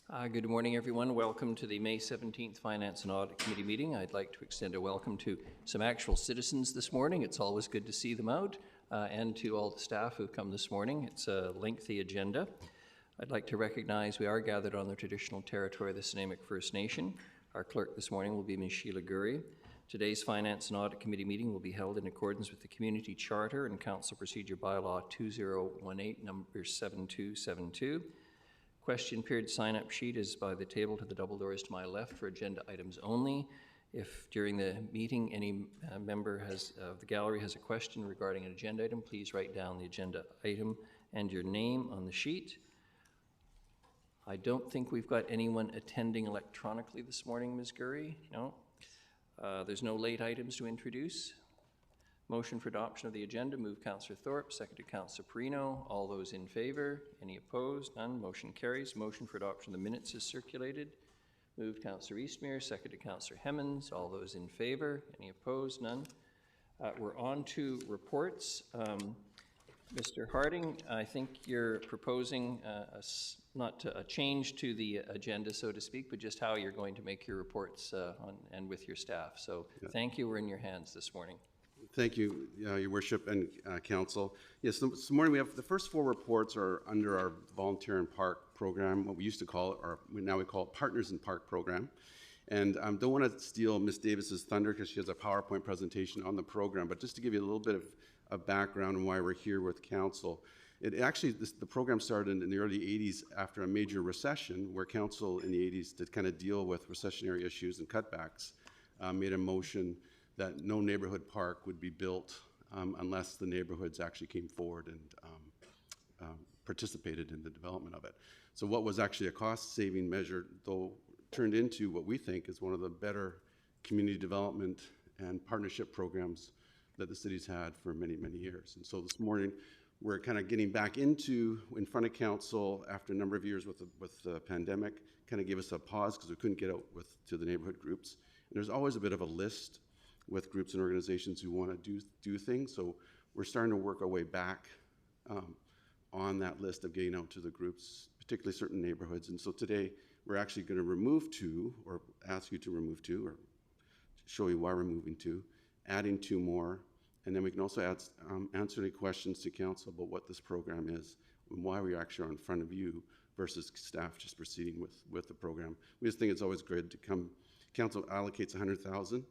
Good morning, everyone. Welcome to the May 17th Finance and Audit Committee meeting. I'd like to extend a welcome to some actual citizens this morning. It's always good to see them out, and to all the staff who've come this morning. It's a lengthy agenda. I'd like to recognize we are gathered on the traditional territory of the Snuneymuxw First Nation. Our clerk this morning will be Ms. Sheila Gurry. Today's Finance and Audit Committee meeting will be held in accordance with the Community Charter and Council Procedure Bylaw 2018, number 7272. Question period sign-up sheet is by the table to the double doors to my left for agenda items only. If during the meeting any member of the gallery has a question regarding an agenda item, please write down the agenda item and your name on the sheet. I don't think we've got anyone attending electronically this morning, Ms. Gurry. No. There's no late items to introduce. Motion for adoption of the agenda, moved Councillor Thorpe, seconded Councillor Perino. All those in favour? Any opposed? None. Motion carries. Motion for adoption of the minutes is circulated. Moved Councillor Eastmere, seconded Councillor Hemmons. All those in favour? Any opposed? None. We're on to reports. Mr. Harding, I think you're proposing not a change to the agenda, so to speak, but just how you're going to make your reports and with your staff. So Thank you. We're in your hands this morning. Thank you, Your Worship and Council. Yes, this morning we have the first four reports are under our Volunteer in Park program, what we used to call it, or now we call it Partners in Park program. And don't want to steal Ms. Davis's thunder because she has a PowerPoint presentation on the program, but just to give you a little bit of background on why we're here with Council. The program started in the early 80s after a major recession where Council in the 80s to kind of deal with recessionary issues and cutbacks made a motion that no neighborhood park would be built unless the neighborhoods actually came forward and participated in the development of it. So what was actually a cost-saving measure, though, turned into what we think is one of the better community development and partnership programs that the city's had for many, many years. And so this morning, we're kind of getting back in front of Council after a number of years with the pandemic, kind of gave us a pause because we couldn't get out to the neighborhood groups. And there's always a bit of a list with groups and organizations who want to do things. So we're starting to work our way back on that list of getting out to the groups, particularly certain neighborhoods. And so today we're actually going to remove two, or ask you to remove two, or show you why we're moving two, adding two more. And then we can also answer any questions to Council about what this program is and why we actually are in front of you versus staff just proceeding with the program. We just think it's always great to come. Council allocates $100,000.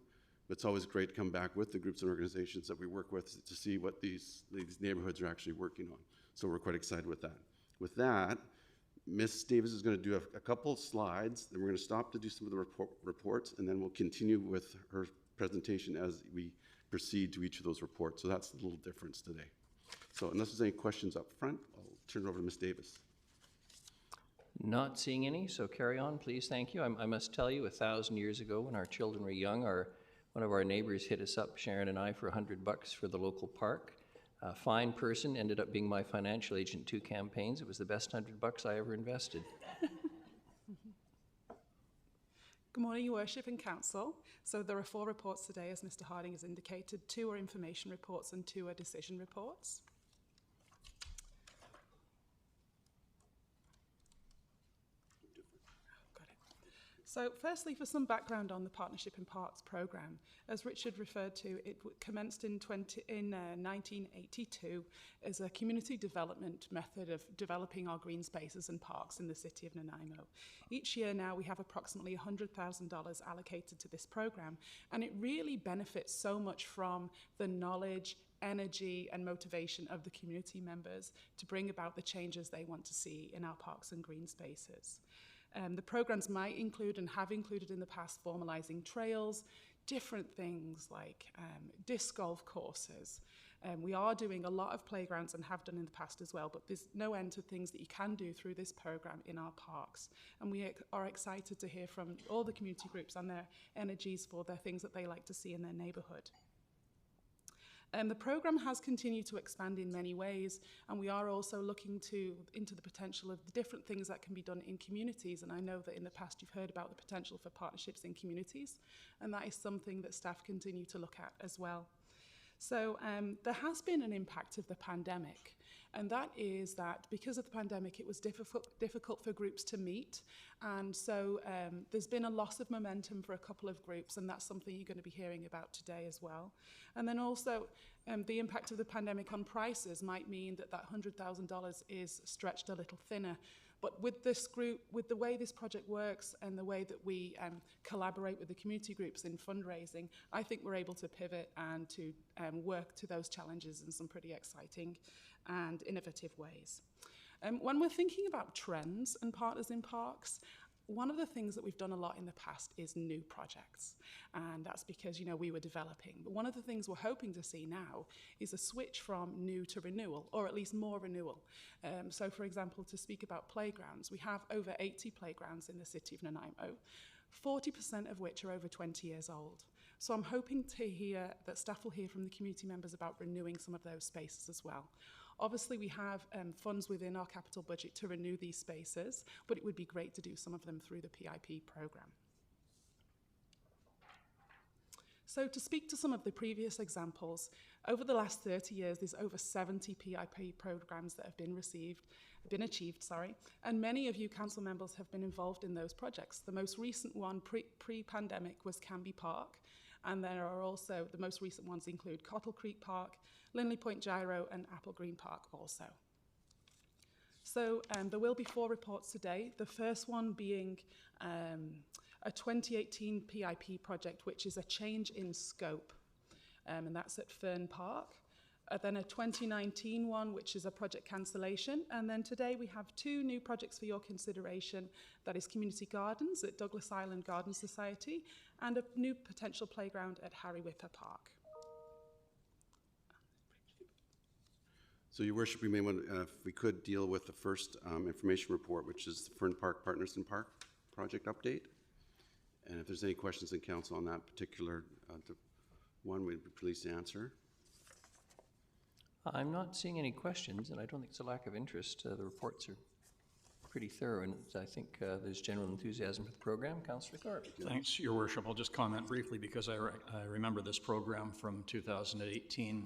It's always great to come back with the groups and organizations that we work with to see what these neighborhoods are actually working on. So we're quite excited with that. With that, Ms. Davis is going to do a couple of slides, then we're going to stop to do some of the reports, and then we'll continue with her presentation as we proceed to each of those reports. So that's the little difference today. So unless there's any questions up front, I'll turn it over to Ms. Davis. Not seeing any, so carry on, please. Thank you. I must tell you, 1,000 years ago when our children were young, one of our neighbors hit us up, Sharon and I, for $100 for the local park. A fine person ended up being my financial agent 2 campaigns. It was the best $100 I ever invested. Good morning, Your Worship and Council. So there are 4 reports today, as Mr. Harding has indicated. 2 are information reports and 2 are decision reports. So firstly, for some background on the Partnership in Parks programme, as Richard referred to, it commenced in 1982 as a community development method of developing our green spaces and parks in the city of Nanaimo. Each year now we have approximately $100,000 allocated to this programme, and it really benefits so much from the knowledge, energy and motivation of the community members to bring about the changes they want to see in our parks and green spaces. The programs might include and have included in the past formalizing trails, different things like disc golf courses. We are doing a lot of playgrounds and have done in the past as well, but there's no end to things that you can do through this program in our parks. And we are excited to hear from all the community groups and their energies for their things that they like to see in their neighborhood. The programme has continued to expand in many ways, and we are also looking into the potential of the different things that can be done in communities. And I know that in the past you've heard about the potential for partnerships in communities, and that is something that staff continue to look at as well. So there has been an impact of the pandemic, and that is that because of the pandemic, it was difficult for groups to meet, and so there's been a loss of momentum for a couple of groups, and that's something you're going to be hearing about today as well. And then also, the impact of the pandemic on prices might mean that that $100,000 is stretched a little thinner. But with this group, with the way this project works and the way that we collaborate with the community groups in fundraising, I think we're able to pivot and to work to those challenges in some pretty exciting and innovative ways. When we're thinking about trends and partners in parks, one of the things that we've done a lot in the past is new projects, and that's because, you know, we were developing. But one of the things we're hoping to see now is a switch from new to renewal, or at least more renewal. So, for example, to speak about playgrounds, we have over 80 playgrounds in the city of Nanaimo, 40% of which are over 20 years old. So I'm hoping to hear that staff will hear from the community members about renewing some of those spaces as well. Obviously, we have funds within our capital budget to renew these spaces, but it would be great to do some of them through the PIP programme. So to speak to some of the previous examples, over the last 30 years, there's over 70 PIP programmes that have been achieved, and many of you council members have been involved in those projects. The most recent one pre-pandemic was Canby Park, and there are also, the most recent ones include Cottle Creek Park, Linley Point Gyro, and Apple Green Park also. So there will be 4 reports today. The first one being a 2018 PIP project, which is a change in scope, and that's at Fern Park. Then a 2019 one, which is a project cancellation. And then today we have 2 new projects for your consideration. That is community gardens at Douglas Island Garden Society and a new potential playground at Harry Whipper Park. So, Your Worship, we may want, if we could, deal with the first information report, which is the Fern Park Partners in Park project update. And if there's any questions in council on that particular one, we'd be pleased to answer. I'm not seeing any questions, and I don't think it's a lack of interest. The reports are pretty thorough, and I think there's general enthusiasm for the program. Councillor Thorpe. Thanks, Your Worship. I'll just comment briefly because I remember this program from 2018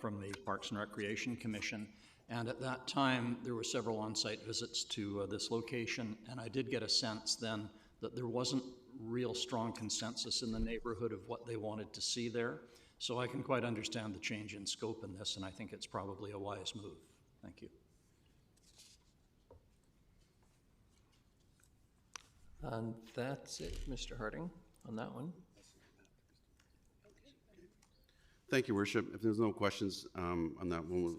from the Parks and Recreation Commission. And at that time, there were several on-site visits to this location, and I did get a sense then that there wasn't real strong consensus in the neighborhood of what they wanted to see there. So I can quite understand the change in scope in this, and I think it's probably a wise move. Thank you. And that's it, Mr. Harding, on that one. Thank you, Worship. If there's no questions on that one,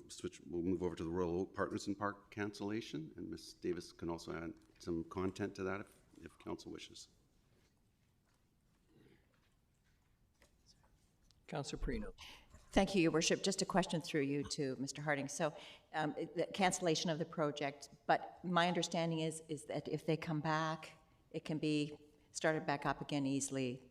we'll move over to the Royal Oak Partners in Park cancellation, and Ms. Davis can also add some content to that if council wishes. Councillor Perino. Thank you, Your Worship. Just a question through you to Mr. Harding. So the cancellation of the project, but my understanding is that if they come back, it can be started back up again easily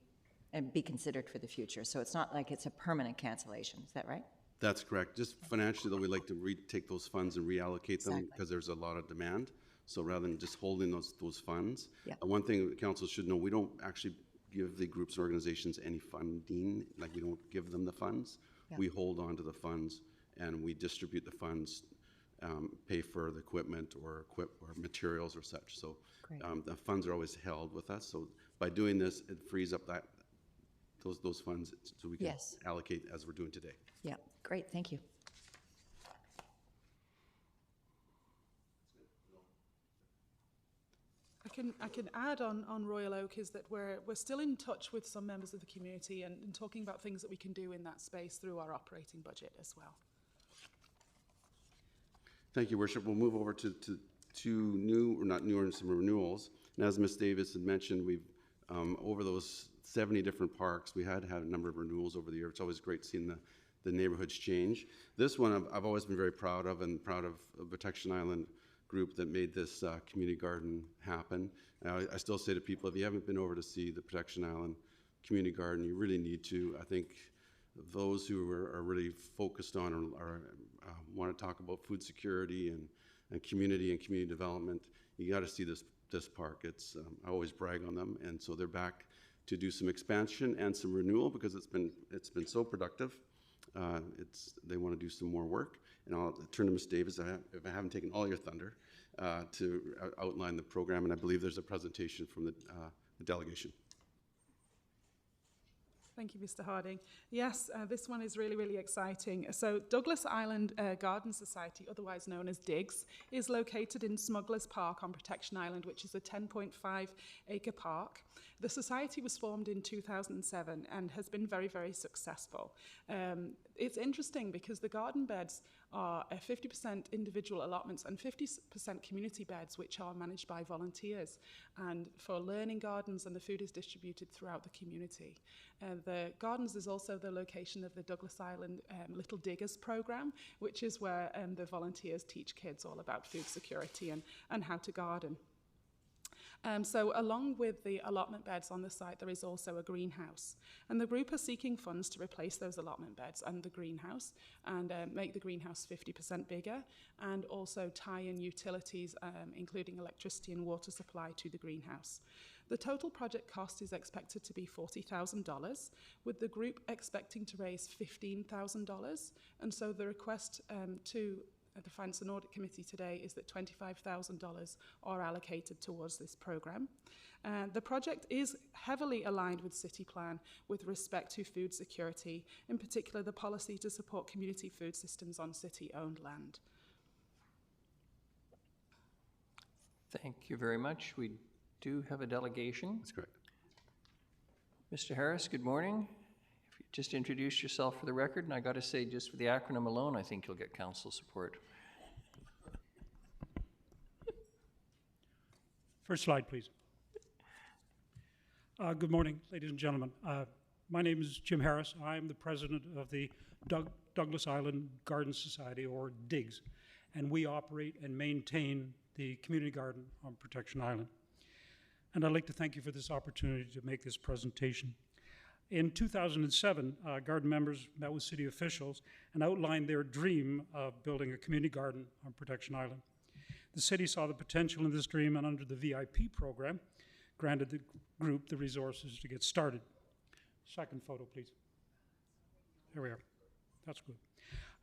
and be considered for the future. So it's not like it's a permanent cancellation. Is that right? That's correct. Just financially, though, we like to take those funds and reallocate them because there's a lot of demand. So rather than just holding those funds, one thing council should know, we don't actually give the groups and organizations any funding, like we don't give them the funds. We hold on to the funds and we distribute the funds, pay for the equipment or materials or such. So the funds are always held with us. So by doing this, it frees up those funds so we can allocate as we're doing today. Yeah, great, thank you. I can add on Royal Oak is that we're still in touch with some members of the community and talking about things that we can do in that space through our operating budget as well. Thank you, Worship. We'll move over to new, or not newer, some renewals. And as Ms. Davis had mentioned, we've over those 70 different parks, we had a number of renewals over the year. It's always great seeing the neighborhoods change. This one I've always been very proud of, and proud of Protection Island group that made this community garden happen. I still say to people, if you haven't been over to see the Protection Island community garden, you really need to. I think those who are really focused on or want to talk about food security and community development, you got to see this park. It's I always brag on them, and so they're back to do some expansion and some renewal because it's been so productive. They want to do some more work, and I'll turn to Ms. Davis, if I haven't taken all your thunder, to outline the program, and I believe there's a presentation from the delegation. Thank you, Mr. Harding. Yes, this one is really, really exciting. So Douglas Island Garden Society, otherwise known as DIGS, is located in Smugglers Park on Protection Island, which is a 10.5-acre park. The society was formed in 2007 and has been very, very successful. It's interesting because the garden beds are 50% individual allotments and 50% community beds, which are managed by volunteers. And for learning gardens, and the food is distributed throughout the community. The gardens is also the location of the Douglas Island Little Diggers program, which is where the volunteers teach kids all about food security and how to garden. So along with the allotment beds on the site, there is also a greenhouse. And the group are seeking funds to replace those allotment beds and the greenhouse and make the greenhouse 50% bigger, and also tie in utilities, including electricity and water supply, to the greenhouse. The total project cost is expected to be $40,000, with the group expecting to raise $15,000. And so the request to the Finance and Audit Committee today is that $25,000 are allocated towards this programme. The project is heavily aligned with City Plan with respect to food security, in particular the policy to support community food systems on city-owned land. Thank you very much. We do have a delegation. That's correct. Mr. Harris, good morning. If you just introduce yourself for the record, and I got to say, just for the acronym alone, I think you'll get council support. First slide, please. Good morning, ladies and gentlemen. My name is Jim Harris. I'm the president of the Douglas Island Garden Society, or DIGS, and we operate and maintain the community garden on Protection Island. And I'd like to thank you for this opportunity to make this presentation. In 2007, garden members met with city officials and outlined their dream of building a community garden on Protection Island. The city saw the potential in this dream, and under the VIP program, granted the group the resources to get started. Second photo, please. There we are. That's good.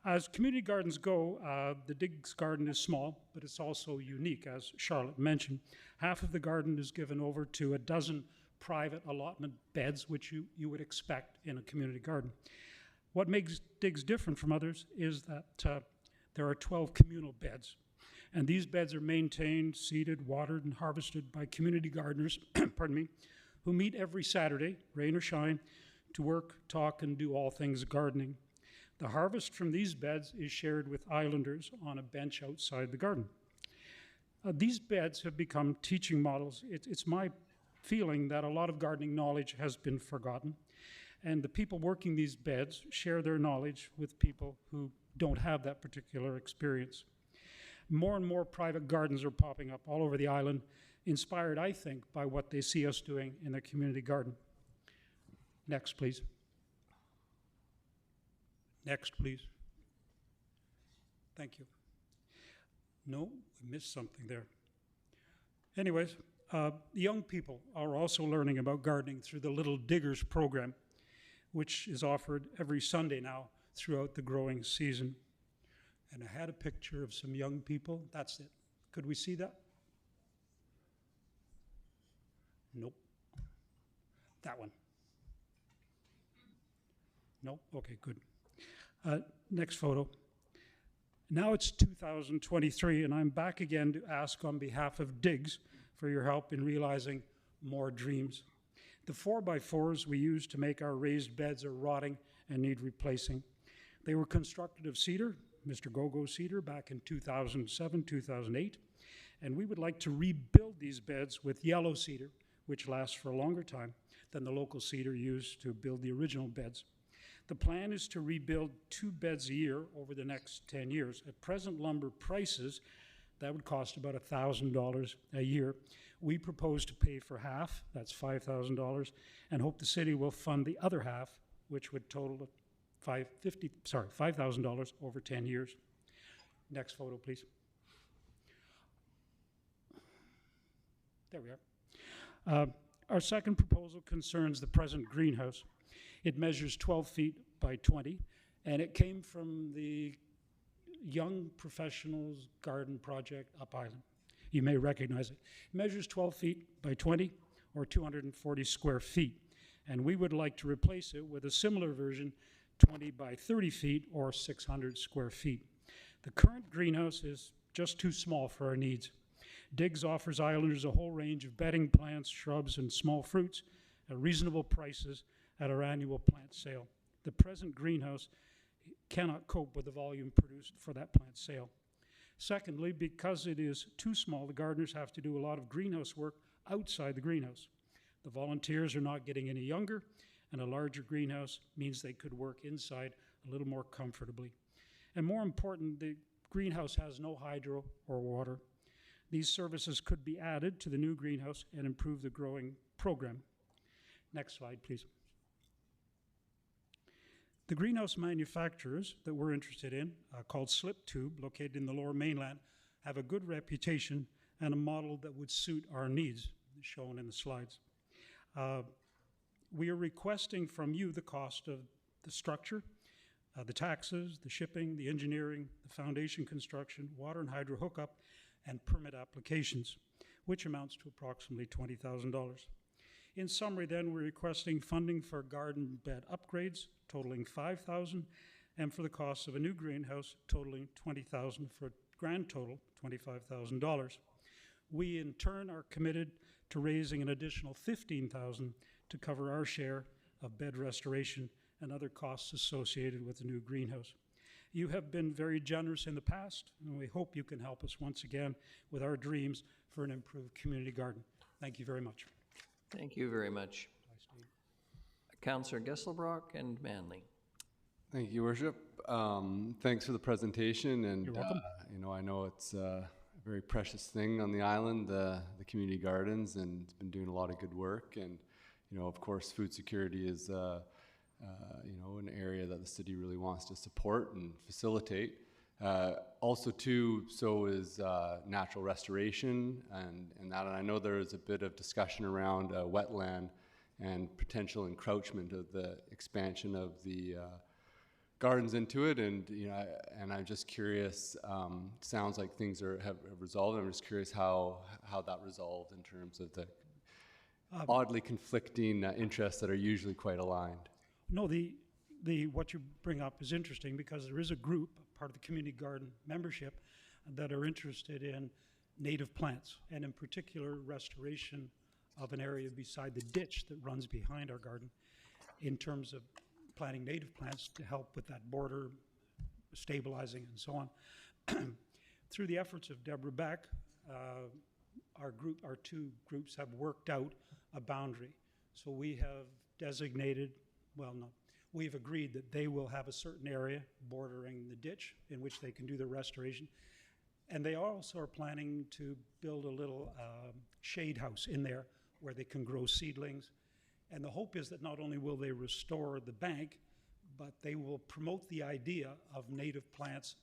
As community gardens go, the DIGS garden is small, but it's also unique, as Charlotte mentioned. Half of the garden is given over to a dozen private allotment beds, which you would expect in a community garden. What makes DIGS different from others is that there are 12 communal beds, and these beds are maintained, seeded, watered, and harvested by community gardeners, pardon me, who meet every Saturday, rain or shine, to work, talk, and do all things gardening. The harvest from these beds is shared with islanders on a bench outside the garden. These beds have become teaching models. It's my feeling that a lot of gardening knowledge has been forgotten, and the people working these beds share their knowledge with people who don't have that particular experience. More and more private gardens are popping up all over the island, inspired, I think, by what they see us doing in the community garden. Next, please. Next, please. Thank you. No, we missed something there. Anyways, young people are also learning about gardening through the Little Diggers program, which is offered every Sunday now throughout the growing season. And I had a picture of some young people. That's it. Could we see that? Nope. That one. Nope. Okay, good. Next photo. Now it's 2023, and I'm back again to ask on behalf of DIGS for your help in realizing more dreams. The 4x4s we use to make our raised beds are rotting and need replacing. They were constructed of cedar, Mr. Go-Go cedar, back in 2007, 2008, and we would like to rebuild these beds with yellow cedar, which lasts for a longer time than the local cedar used to build the original beds. The plan is to rebuild 2 beds a year over the next 10 years. At present lumber prices, that would cost about $1,000 a year. We propose to pay for half, that's $5,000, and hope the city will fund the other half, which would total $5,000 over 10 years. Next photo, please. There we are. Our second proposal concerns the present greenhouse. It measures 12 feet by 20 And it came from the Young Professionals Garden Project Up Island. You may recognize it. It measures 12 feet by 20 or 240 square feet. And we would like to replace it with a similar version, 20 by 30 feet or 600 square feet. The current greenhouse is just too small for our needs. Diggs offers islanders a whole range of bedding plants, shrubs, and small fruits at reasonable prices at our annual plant sale. The present greenhouse cannot cope with the volume produced for that plant sale. Secondly, because it is too small, the gardeners have to do a lot of greenhouse work outside the greenhouse. The volunteers are not getting any younger, and a larger greenhouse means they could work inside a little more comfortably. And more important, the greenhouse has no hydro or water. These services could be added to the new greenhouse and improve the growing program. Next slide, please. The greenhouse manufacturers that we're interested in, called Slip Tube, located in the Lower Mainland, have a good reputation and a model that would suit our needs, shown in the slides. We are requesting from you the cost of the structure, the taxes, the shipping, the engineering, the foundation construction, water and hydro hookup, and permit applications, which amounts to approximately $20,000. In summary, then, we're requesting funding for garden bed upgrades totaling $5,000, and for the cost of a new greenhouse totaling $20,000, for a grand total $25,000. We, in turn, are committed to raising an additional $15,000 to cover our share of bed restoration and other costs associated with the new greenhouse. You have been very generous in the past, and we hope you can help us once again with our dreams for an improved community garden. Thank you very much. Thank you very much. Councillor Gesselbrock and Manley. Thank you, Worship. Thanks for the presentation, and You're welcome. I know it's a very precious thing on the island, the community gardens, and it's been doing a lot of good work. And of course, food security is an area that the city really wants to support and facilitate. Also, too, so is natural restoration, and I know there is a bit of discussion around wetland and potential encroachment of the expansion of the gardens into it, and I'm just curious. Sounds like things have resolved. I'm just curious how that resolved in terms of the oddly conflicting interests that are usually quite aligned. No, what you bring up is interesting because there is a group, part of the community garden membership, that are interested in native plants, and in particular restoration of an area beside the ditch that runs behind our garden, in terms of planting native plants to help with that border stabilizing and so on. Through the efforts of Deborah Beck, our two groups have worked out a boundary. So we have designated, we've agreed that they will have a certain area bordering the ditch in which they can do the restoration. And they also are planning to build a little shade house in there where they can grow seedlings. And the hope is that not only will they restore the bank, but they will promote the idea of native plants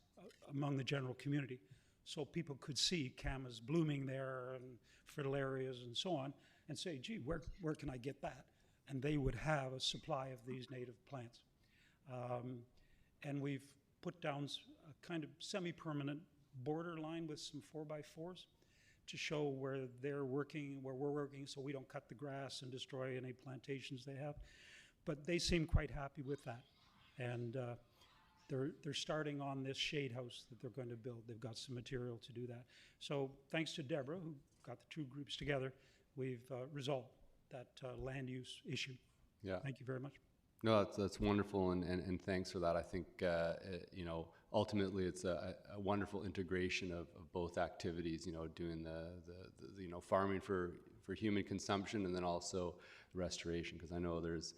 among the general community. So people could see camas blooming there and fritillarias and so on, and say, gee, where can I get that? And they would have a supply of these native plants. And we've put down a kind of semi-permanent border line with some 4x4s to show where they're working, where we're working, so we don't cut the grass and destroy any plantations they have. But they seem quite happy with that. And they're starting on this shade house that they're going to build. They've got some material to do that. So thanks to Deborah, who got the two groups together, we've resolved that land use issue. Yeah. Thank you very much. No, that's wonderful, and thanks for that. I think ultimately it's a wonderful integration of both activities. Doing the farming for human consumption, and then also restoration, because I know there's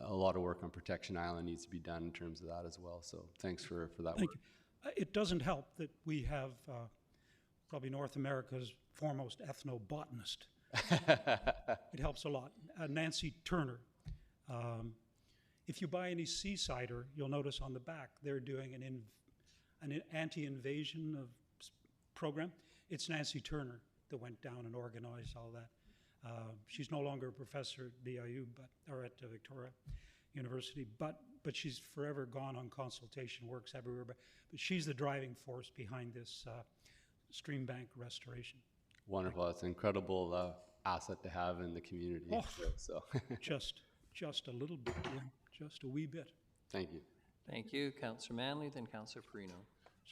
a lot of work on Protection Island needs to be done in terms of that as well. So thanks for that Thank work. you. It doesn't help that we have probably North America's foremost ethnobotanist. It helps a lot. Nancy Turner. If you buy any sea cider, you'll notice on the back they're doing an anti-invasion of program. It's Nancy Turner that went down and organized all that. She's no longer a professor at BIU, or at Victoria University, but she's forever gone on consultation, works everywhere, but she's the driving force behind this stream bank restoration. Wonderful. It's an incredible asset to have in the community. Oh. So Just a little bit, yeah, just a wee bit. thank you. Thank you, Councillor Manley, then Councillor Perino.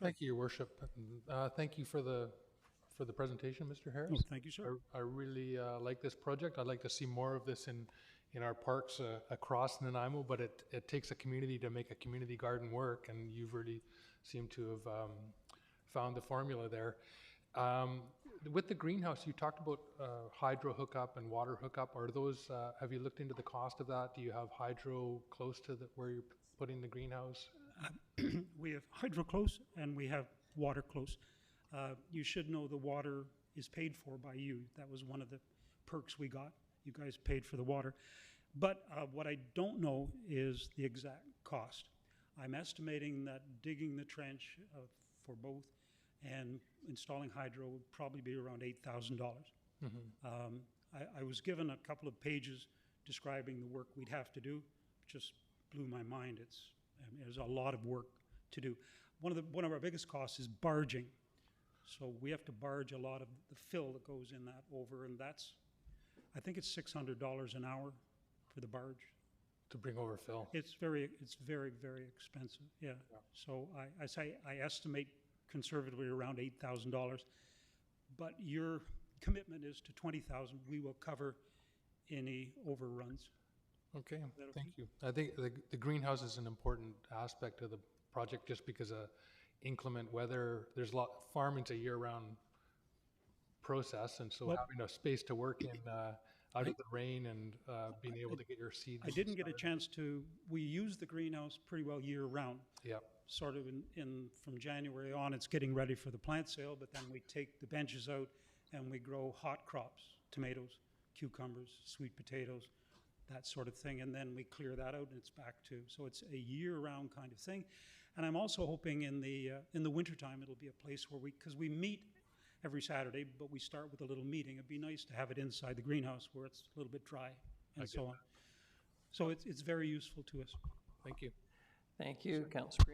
Thank you, Your Worship. Thank you for the presentation, Mr. Harris. Oh, thank you, sir. I really like this project. I'd like to see more of this in our parks across Nanaimo, but it takes a community to make a community garden work, and you've really seemed to have found the formula there. With the greenhouse, you talked about hydro hookup and water hookup. Are those, have you looked into the cost of that? Do you have hydro close to where you're putting the greenhouse? We have hydro close and we have water close. You should know the water is paid for by you. That was one of the perks we got. You guys paid for the water. But what I don't know is the exact cost. I'm estimating that digging the trench for both and installing hydro would probably be around $8,000. I was given a couple of pages describing the work we'd have to do. It just blew my mind. There's a lot of work to do. One of our biggest costs is barging. So we have to barge a lot of the fill that goes in that over, and I think it's $600 an hour for the barge. To bring over fill? It's very, very expensive, yeah. So I estimate conservatively around $8,000, but your commitment is to $20,000. We will cover any overruns. Okay, thank you. I think the greenhouse is an important aspect of the project just because of inclement weather. There's farming's a year-round process, and so having a space to work in out of the rain and being able to get your seeds. I didn't get a chance to. We use the greenhouse pretty well year-round. Yep. Sort of from January on, it's getting ready for the plant sale, but then we take the benches out and we grow hot crops, tomatoes, cucumbers, sweet potatoes, that sort of thing, and then we clear that out and it's back to, so it's a year-round kind of thing. And I'm also hoping in the wintertime it'll be a place where because we meet every Saturday, but we start with a little meeting. It'd be nice to have it inside the greenhouse where it's a little bit dry and so on. So it's very useful to us. Thank you. Thank you, Councillor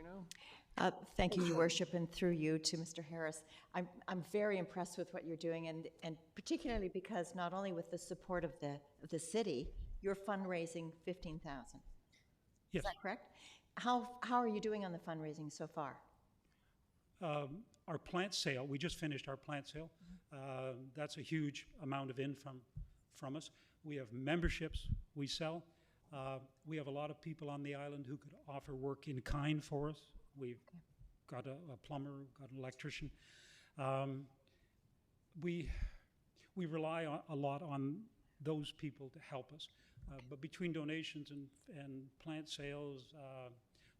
Perino. Thank you, Your Worship, and through you to Mr. Harris. I'm very impressed with what you're doing, and particularly because not only with the support of the city, you're fundraising $15,000. Yes. Is that correct? How are you doing on the fundraising so far? Our plant sale, we just finished our plant sale. That's a huge amount of income from us. We have memberships we sell. We have a lot of people on the island who could offer work in kind for us. We've got a plumber, got an electrician. We rely a lot on those people to help us. But between donations and plant sales,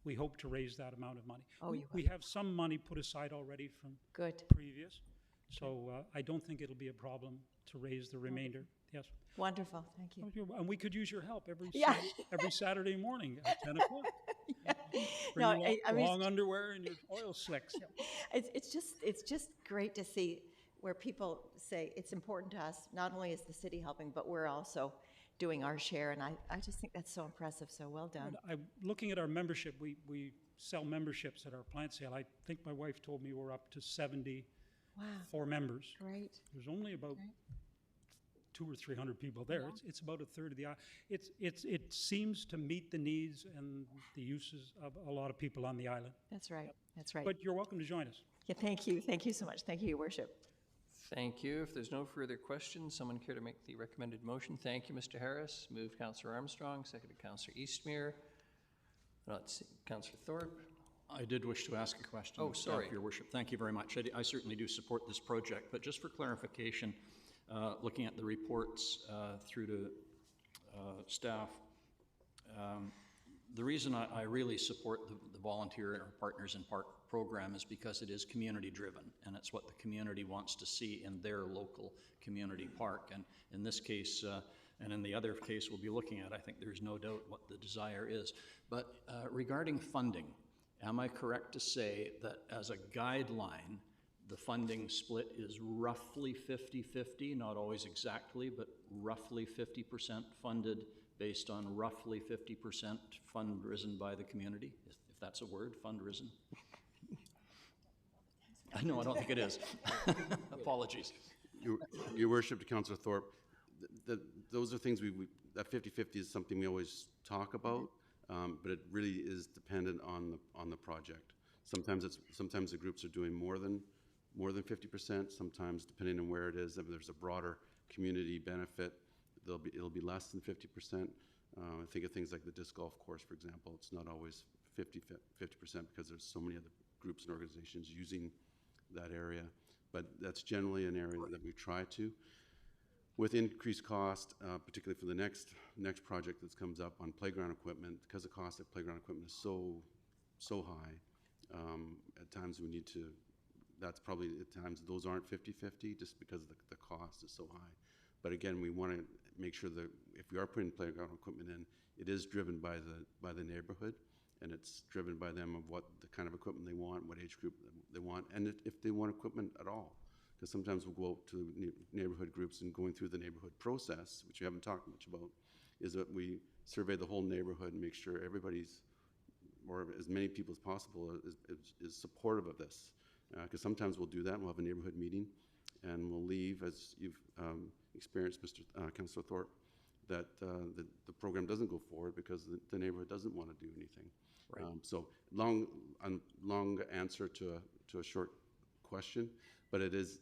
we hope to raise that amount of money. Oh, we have some money put aside already from Good. previous, so I don't think it'll be a problem to raise the remainder. Yes. Wonderful, thank you. And we could use your help every Yeah. every Saturday morning at 10 o'clock. Bring No, your I mean, long underwear and your oil slicks. it's just great to see where people say it's important to us, not only is the city helping, but we're also doing our share, and I just think that's so impressive, so well done. I'm looking at our membership. We sell memberships at our plant sale. I think my wife told me we're up to 74 members. Great. There's only about 200 or 300 people there. Yeah. It's about a third of the. It seems to meet the needs and the uses of a lot of people on the island. That's right, that's right. But you're welcome to join us. Yeah, thank you so much. Thank you, Your Worship. Thank you. If there's no further questions, someone care to make the recommended motion? Thank you, Mr. Harris. Moved Councillor Armstrong, seconded Councillor Eastmere. Let's see, Councillor Thorpe. I did wish to ask a question. Oh, sorry. Your Worship. Thank you very much. I certainly do support this project, but just for clarification, looking at the reports through to staff, the reason I really support the volunteer or Partners in Park program is because it is community driven, and it's what the community wants to see in their local community park. And in this case, and in the other case we'll be looking at, I think there's no doubt what the desire is. But regarding funding, am I correct to say that as a guideline, the funding split is roughly 50-50, not always exactly, but roughly 50% funded based on roughly 50% fund risen by the community, if that's a word, fund risen. No, I don't think it is. Apologies. Your Worship, to Councillor Thorpe, those are things that 50-50 is something we always talk about, but it really is dependent on the project. Sometimes the groups are doing more than 50%. Sometimes, depending on where it is, if there's a broader community benefit, it'll be less than 50%. I think of things like the disc golf course, for example. It's not always 50% because there's so many other groups and organizations using that area. But that's generally an area that we try to. With increased cost, particularly for the next project that comes up on playground equipment, because the cost of playground equipment is so high, at times we need to, that's probably at times those aren't 50-50 just because the cost is so high. But again, we want to make sure that if we are putting playground equipment in, it is driven by the neighborhood, and it's driven by them of what the kind of equipment they want, what age group they want, and if they want equipment at all. Because sometimes we'll go out to neighborhood groups, and going through the neighborhood process, which we haven't talked much about, is that we survey the whole neighborhood and make sure everybody's, or as many people as possible, is supportive of this. Because sometimes we'll do that, we'll have a neighborhood meeting, and we'll leave, as you've experienced, Councillor Thorpe, that the program doesn't go forward because the neighborhood doesn't want to do anything. Right. So long answer to a short question, but it is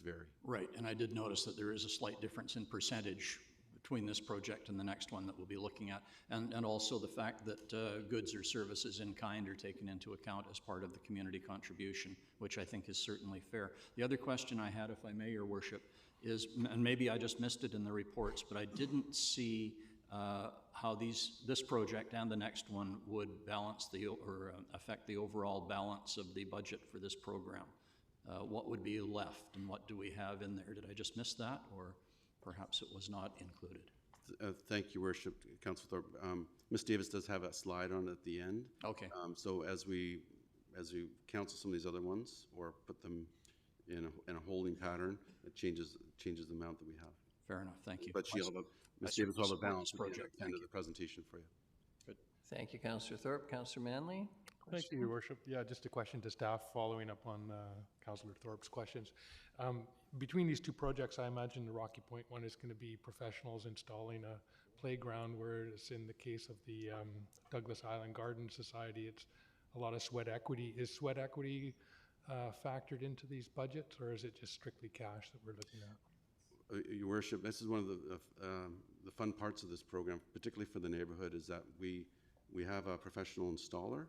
vary. Right, and I did notice that there is a slight difference in percentage between this project and the next one that we'll be looking at, and also the fact that goods or services in kind are taken into account as part of the community contribution, which I think is certainly fair. The other question I had, if I may, Your Worship, is, and maybe I just missed it in the reports, but I didn't see how this project and the next one would balance or affect the overall balance of the budget for this program. What would be left, and what do we have in there? Did I just miss that, or perhaps it was not included? Thank you, Worship, Councillor Thorpe. Ms. Davis does have a slide on at the end. Okay. So as we counsel some of these other ones or put them in a holding pattern, it changes the amount that we have. Fair enough. Thank you. But Ms. Davis will have a balance project. at the end of the presentation for you. Good. Thank you, Councillor Thorpe. Councillor Manley? Thank you, Your Worship. Yeah, just a question to staff following up on Councillor Thorpe's questions. Between these two projects, I imagine the Rocky Point one is going to be professionals installing a playground, whereas in the case of the Douglas Island Garden Society, it's a lot of sweat equity. Is sweat equity factored into these budgets, or is it just strictly cash that we're looking at? Your Worship, this is one of the fun parts of this program, particularly for the neighborhood, is that we have a professional installer,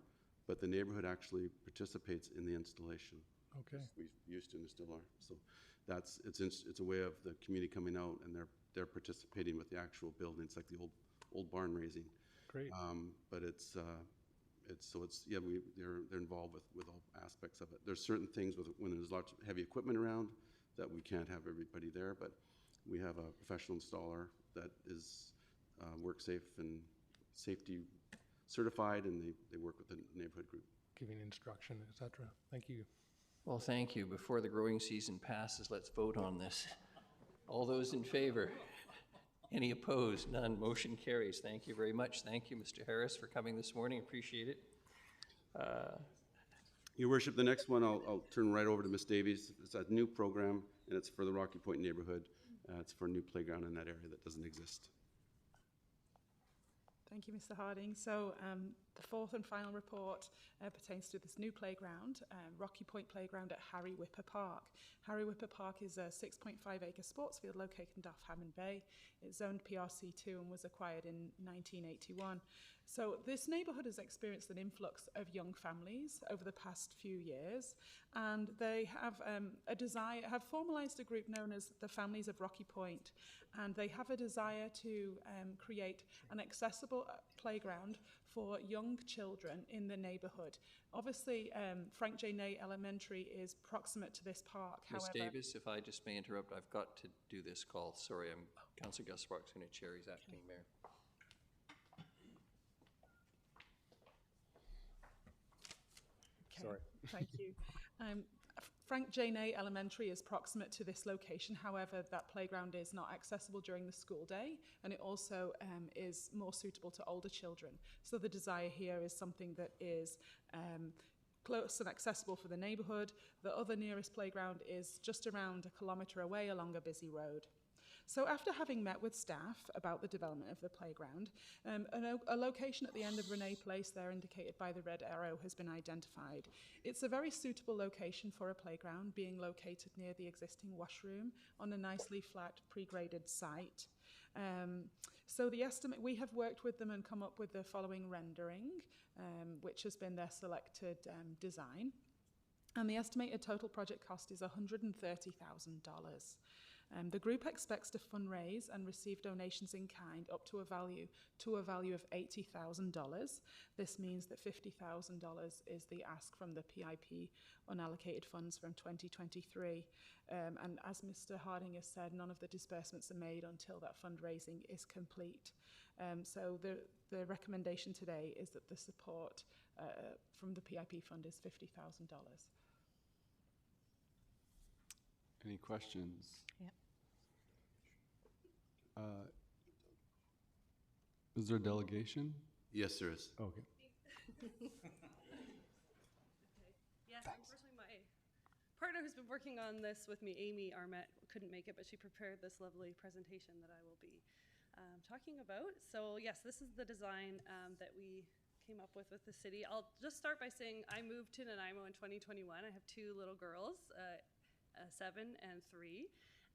but the neighborhood actually participates in the installation. Okay. We used to and still are. So it's a way of the community coming out, and they're participating with the actual building. It's like the old barn raising. Great. But they're involved with all aspects of it. There's certain things when there's lots of heavy equipment around that we can't have everybody there, but we have a professional installer that is work safe and safety certified, and they work with the neighborhood group. Giving instruction, etc. Thank you. Well, thank you. Before the growing season passes, let's vote on this. All those in favor? Any opposed? None. Motion carries. Thank you very much. Thank you, Mr. Harris, for coming this morning. Appreciate it. Your Worship, the next one I'll turn right over to Ms. Davies. It's a new program, and it's for the Rocky Point neighborhood. It's for a new playground in that area that doesn't exist. Thank you, Mr. Harding. So the fourth and final report pertains to this new playground, Rocky Point Playground at Harry Whipper Park. Harry Whipper Park is a 6.5-acre sports field located in Hammond Bay. It's zoned PRC2 and was acquired in 1981. So this neighbourhood has experienced an influx of young families over the past few years, and they have have formalised a group known as the Families of Rocky Point, and they have a desire to create an accessible playground for young children in the neighbourhood. Obviously, Frank J. Ney Elementary is proximate to this park. Ms. Davis, if I just may interrupt, I've got to do this call. Sorry, Councillor Gusbrock's going to chair. He's acting mayor. Okay, thank you. Frank J. Ney Elementary is proximate to this location. However, that playground is not accessible during the school day, and it also is more suitable to older children. So the desire here is something that is close and accessible for the neighbourhood. The other nearest playground is just around 1 kilometre away along a busy road. So after having met with staff about the development of the playground, a location at the end of Renee Place there indicated by the red arrow has been identified. It's a very suitable location for a playground, being located near the existing washroom on a nicely flat pre-graded site. So the estimate, we have worked with them and come up with the following rendering, which has been their selected design. And the estimated total project cost is $130,000. The group expects to fundraise and receive donations in kind up to a value of $80,000. This means that $50,000 is the ask from the PIP unallocated funds from 2023. And as Mr. Harding has said, none of the disbursements are made until that fundraising is complete. So the recommendation today is that the support from the PIP fund is $50,000. Any questions? Yeah. Is there a delegation? Yes, there is. Okay. Yes, unfortunately my partner who's been working on this with me, Amy Armet, couldn't make it, but she prepared this lovely presentation that I will be talking about. So yes, this is the design that we came up with the city. I'll just start by saying I moved to Nanaimo in 2021. I have 2 little girls, 7 and 3.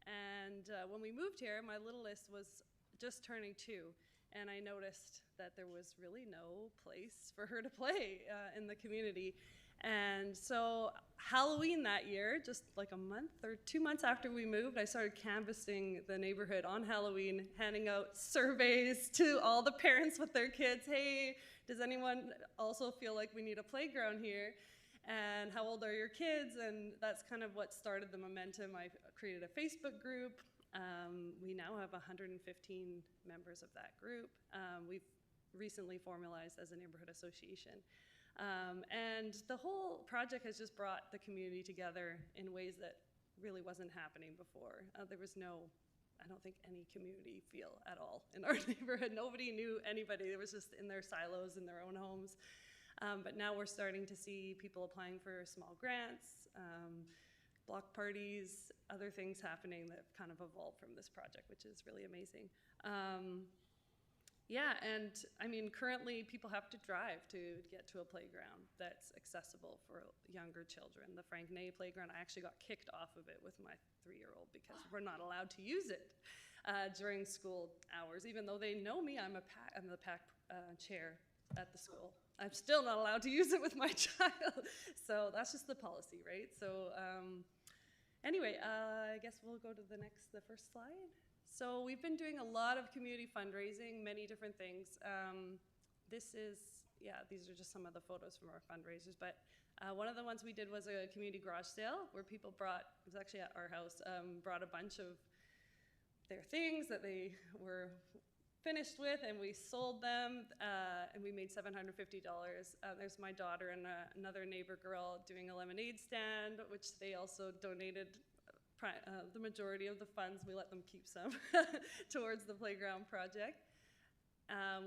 And when we moved here, my littlest was just turning 2. And I noticed that there was really no place for her to play in the community. And so Halloween that year, just like a month or 2 months after we moved, I started canvassing the neighborhood on Halloween, handing out surveys to all the parents with their kids. Hey, does anyone also feel like we need a playground here? And how old are your kids? And that's kind of what started the momentum. I created a Facebook group. We now have 115 members of that group. We've recently formalized as a neighborhood association. And the whole project has just brought the community together in ways that really wasn't happening before. There was no, I don't think, any community feel at all in our neighborhood. Nobody knew anybody. It was just in their silos, in their own homes. But now we're starting to see people applying for small grants, block parties, other things happening that have kind of evolved from this project, which is really amazing. Yeah, and I mean, currently people have to drive to get to a playground that's accessible for younger children. The Frank Ney playground, I actually got kicked off of it with my 3-year-old because we're not allowed to use it during school hours. Even though they know me, I'm the PAC chair at the school. I'm still not allowed to use it with my child. So that's just the policy, right? So anyway, I guess we'll go to the first slide. So we've been doing a lot of community fundraising, many different things. These are just some of the photos from our fundraisers, but one of the ones we did was a community garage sale where people brought, it was actually at our house, brought a bunch of their things that they were finished with, and we sold them, and we made $750. There's my daughter and another neighbor girl doing a lemonade stand, which they also donated the majority of the funds. We let them keep some towards the playground project.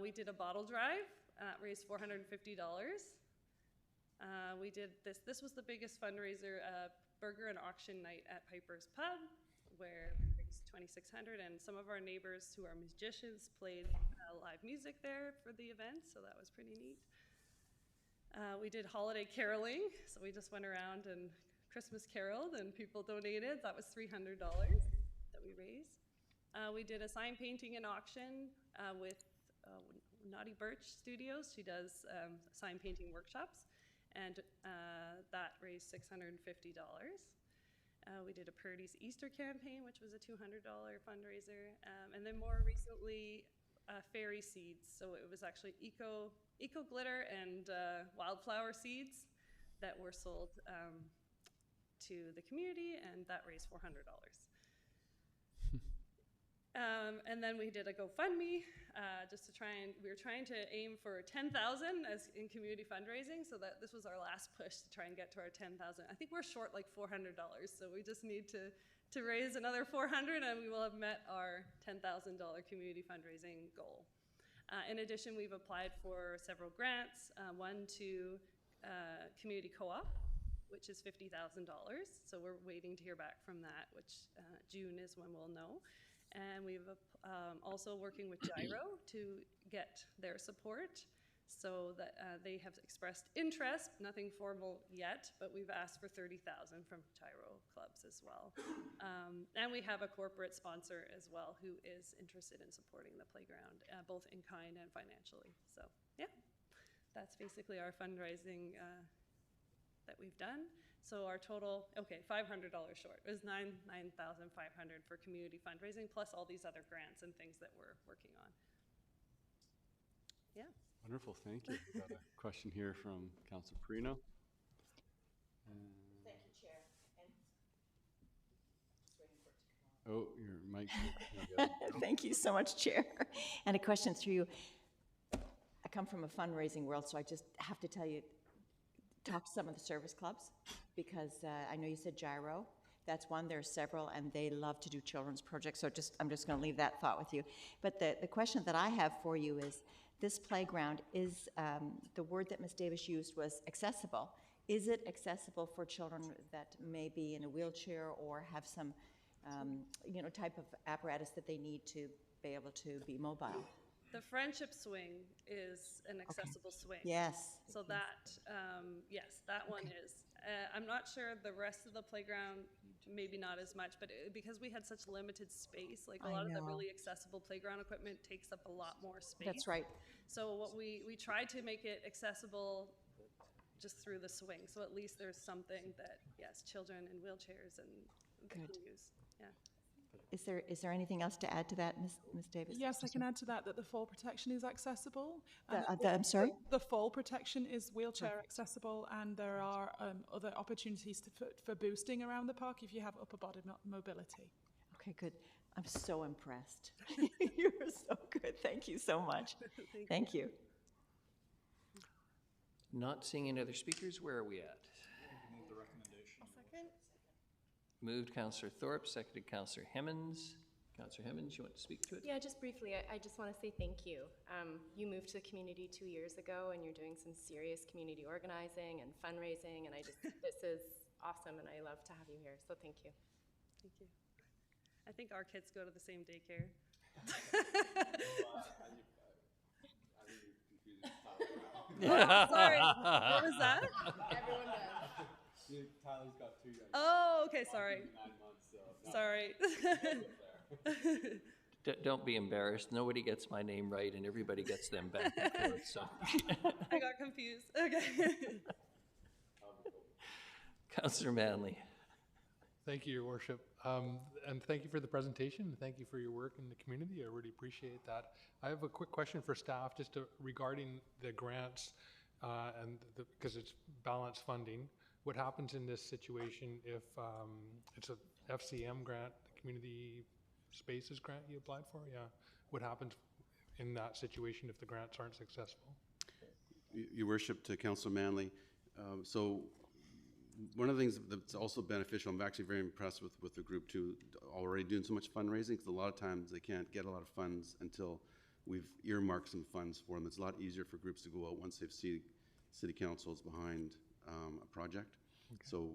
We did a bottle drive, raised $450. We did this was the biggest fundraiser, burger and auction night at Piper's Pub, where we raised $2,600, and some of our neighbors who are musicians played live music there for the event, so that was pretty neat. We did holiday caroling, so we just went around and Christmas caroled, and people donated. That was $300 that we raised. We did a sign painting and auction with Naughty Birch Studios. She does sign painting workshops, and that raised $650. We did a Purdy's Easter campaign, which was a $200 fundraiser. And then more recently, fairy seeds. So it was actually eco glitter and wildflower seeds that were sold to the community, and that raised $400. And then we did a GoFundMe just to we were trying to aim for 10,000 as in community fundraising, so that this was our last push to try and get to our 10,000. I think we're short like $400, so we just need to raise another 400 and we will have met our $10,000 community fundraising goal. In addition, we've applied for several grants, one to community co-op, which is $50,000. So we're waiting to hear back from that, which June is when we'll know. And we've also working with Gyro to get their support, so that they have expressed interest, nothing formal yet, but we've asked for 30,000 from Gyro clubs as well. And we have a corporate sponsor as well who is interested in supporting the playground, both in kind and financially. So yeah, that's basically our fundraising that we've done. So our total, okay, $500 short. It was $9,500 for community fundraising, plus all these other grants and things that we're working on. Yeah. Wonderful, thank you. We've got a question here from Councillor Perino. Thank you, Chair. And oh, your mic. thank you so much, Chair. And a question through you. I come from a fundraising world, so I just have to tell you, talk to some of the service clubs, because I know you said Gyro. That's one. There are several, and they love to do children's projects. So I'm just going to leave that thought with you. But the question that I have for you is, this playground is, the word that Ms. Davis used was accessible. Is it accessible for children that may be in a wheelchair or have some, type of apparatus that they need to be able to be mobile? The Friendship Swing is an accessible swing. Yes. So that, yes, that one is. I'm not sure the rest of the playground, maybe not as much, but because we had such limited space, like a lot of the really accessible playground equipment takes up a lot more space. That's right. So what we tried to make it accessible just through the swing. So at least there's something that, yes, children in wheelchairs and they can use. Yeah. Is there anything else to add to that, Ms. Davis? Yes, I can add to that the fall protection is accessible. I'm sorry? The fall protection is wheelchair accessible, and there are other opportunities for boosting around the park if you have upper body mobility. Okay, good. I'm so impressed. You were so good. Thank you so much. Thank you. Not seeing any other speakers, where are we at? Move the recommendation. A second. Moved Councillor Thorpe, seconded Councillor Hemmons. Councillor Hemmons, you want to speak to it? Yeah, just briefly, I just want to say thank you. You moved to the community 2 years ago, and you're doing some serious community organizing and fundraising, and this is awesome, and I love to have you here, so thank you. Thank you. I think our kids go to the same daycare. Oh, sorry. What was that? Everyone does. Tyler's got 2 young. Oh, okay, sorry. 9 months, so. Sorry. Don't be embarrassed. Nobody gets my name right, and everybody gets them back and forth. So. I got confused. Okay. Councillor Manley. Thank you, Your Worship. And thank you for the presentation. And thank you for your work in the community. I really appreciate that. I have a quick question for staff just regarding the grants and because it's balanced funding. What happens in this situation if it's a FCM grant, the Community Spaces grant you applied for? Yeah. What happens in that situation if the grants aren't successful? Your Worship, to Councillor Manley, so one of the things that's also beneficial, I'm actually very impressed with the group too, already doing so much fundraising, because a lot of times they can't get a lot of funds until we've earmarked some funds for them. It's a lot easier for groups to go out once they've seen City Council is behind a project. Okay. So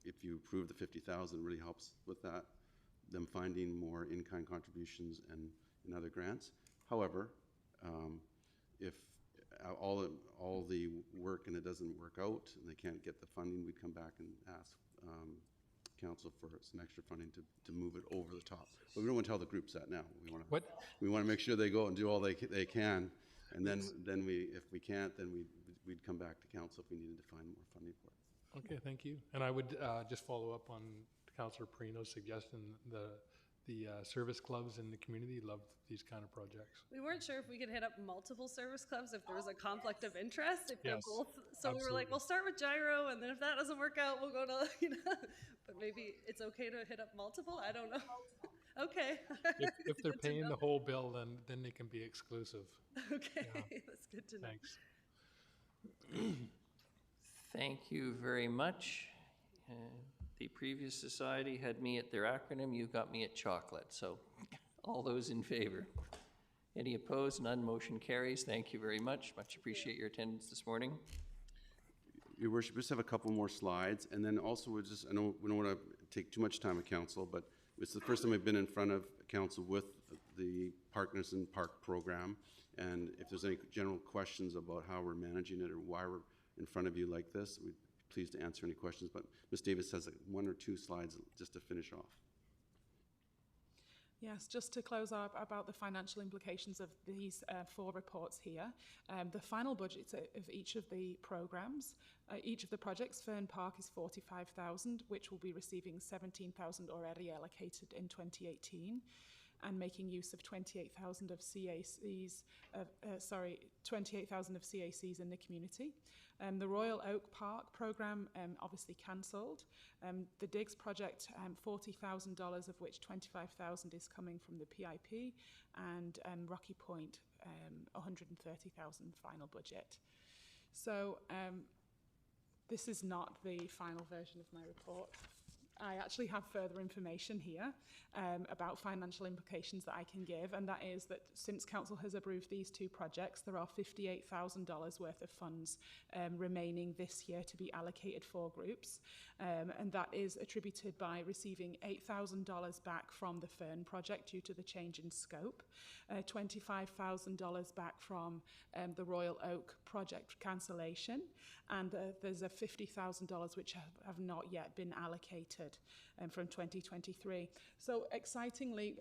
if you approve the 50,000, really helps with that, them finding more in-kind contributions and other grants. However, if all the work and it doesn't work out and they can't get the funding, we'd come back and ask council for some extra funding to move it over the top. But we don't want to tell the groups that now. We want to make sure they go and do all they can, and then if we can't, then we'd come back to council if we needed to find more funding for it. Okay, thank you. And I would just follow up on Councillor Perino's suggestion. The service clubs in the community love these kind of projects. We weren't sure if we could hit up multiple service clubs if there was a conflict of interest. If yes, they're both, so absolutely. We were like, we'll start with Gyro, and then if that doesn't work out, we'll go to, But maybe it's okay to hit up multiple. I don't know. Okay. If they're paying the whole bill, then they can be exclusive. Okay, Yeah. that's good to know. Thanks. Thank you very much. The previous society had me at their acronym, you got me at chocolate, so all those in favor? Any opposed? None. Motion carries. Thank you very much. Much appreciate your attendance this morning. Your worship, we just have a couple more slides, and then also we don't want to take too much time of council, but it's the first time I've been in front of council with the Partners in Park program, and if there's any general questions about how we're managing it or why we're in front of you like this, we'd be pleased to answer any questions, but Ms. Davis has like 1 or 2 slides just to finish off. Yes, just to close up about the financial implications of these 4 reports here. The final budgets of each of the programs, each of the projects, Fern Park is $45,000, which will be receiving $17,000 already allocated in 2018, and making use of 28,000 of CACs, 28,000 of CACs in the community. The Royal Oak Park program obviously cancelled. The Diggs project, $40,000, of which $25,000 is coming from the PIP, and Rocky Point, $130,000 final budget. So this is not the final version of my report. I actually have further information here about financial implications that I can give, and that is that since Council has approved these 2 projects, there are $58,000 worth of funds remaining this year to be allocated for groups, and that is attributed by receiving $8,000 back from the Fern project due to the change in scope, $25,000 back from the Royal Oak project cancellation, and there's a $50,000 which have not yet been allocated from 2023. So excitingly,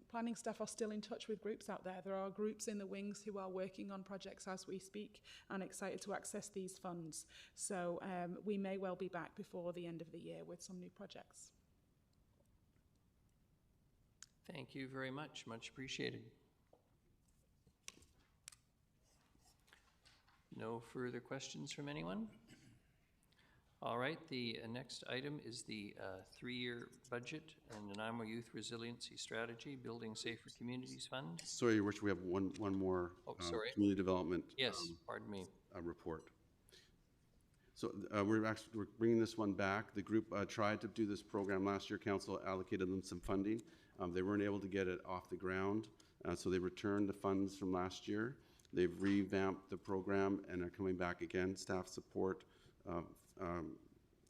planning staff are still in touch with groups out there. There are groups in the wings who are working on projects as we speak and excited to access these funds. So we may well be back before the end of the year with some new projects. Thank you very much. Much appreciated. No further questions from anyone? All right, the next item is the 3-year budget and Nanaimo Youth Resiliency Strategy, Building Safer Communities Fund. Sorry, Your Worship, we have one more community development pardon me. Report. So we're bringing this one back. The group tried to do this program last year. Council allocated them some funding. They weren't able to get it off the ground, so they returned the funds from last year. They've revamped the program and are coming back again. Staff support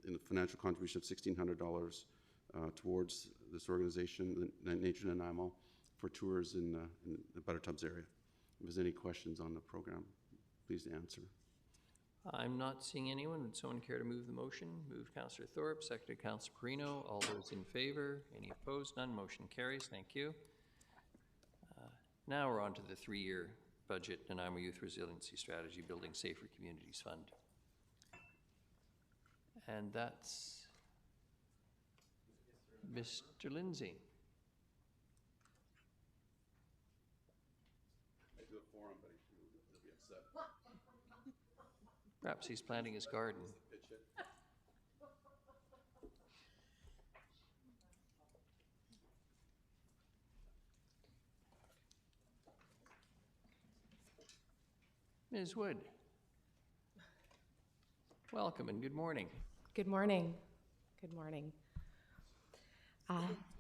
in the financial contribution of $1,600 towards this organization, Nature Nanaimo, for tours in the Buttertubs area. If there's any questions on the program, please answer. I'm not seeing anyone. Would someone care to move the motion? Moved Councillor Thorpe, seconded Councillor Perino. All those in favor? Any opposed? None. Motion carries. Thank you. Now we're on to the 3-year budget, Nanaimo Youth Resiliency Strategy, Building Safer Communities Fund. And that's Mr. Lindsay. I do a forum, but he'll be upset. Perhaps he's planting his garden. Ms. Wood, welcome and good morning. Good morning. Good morning.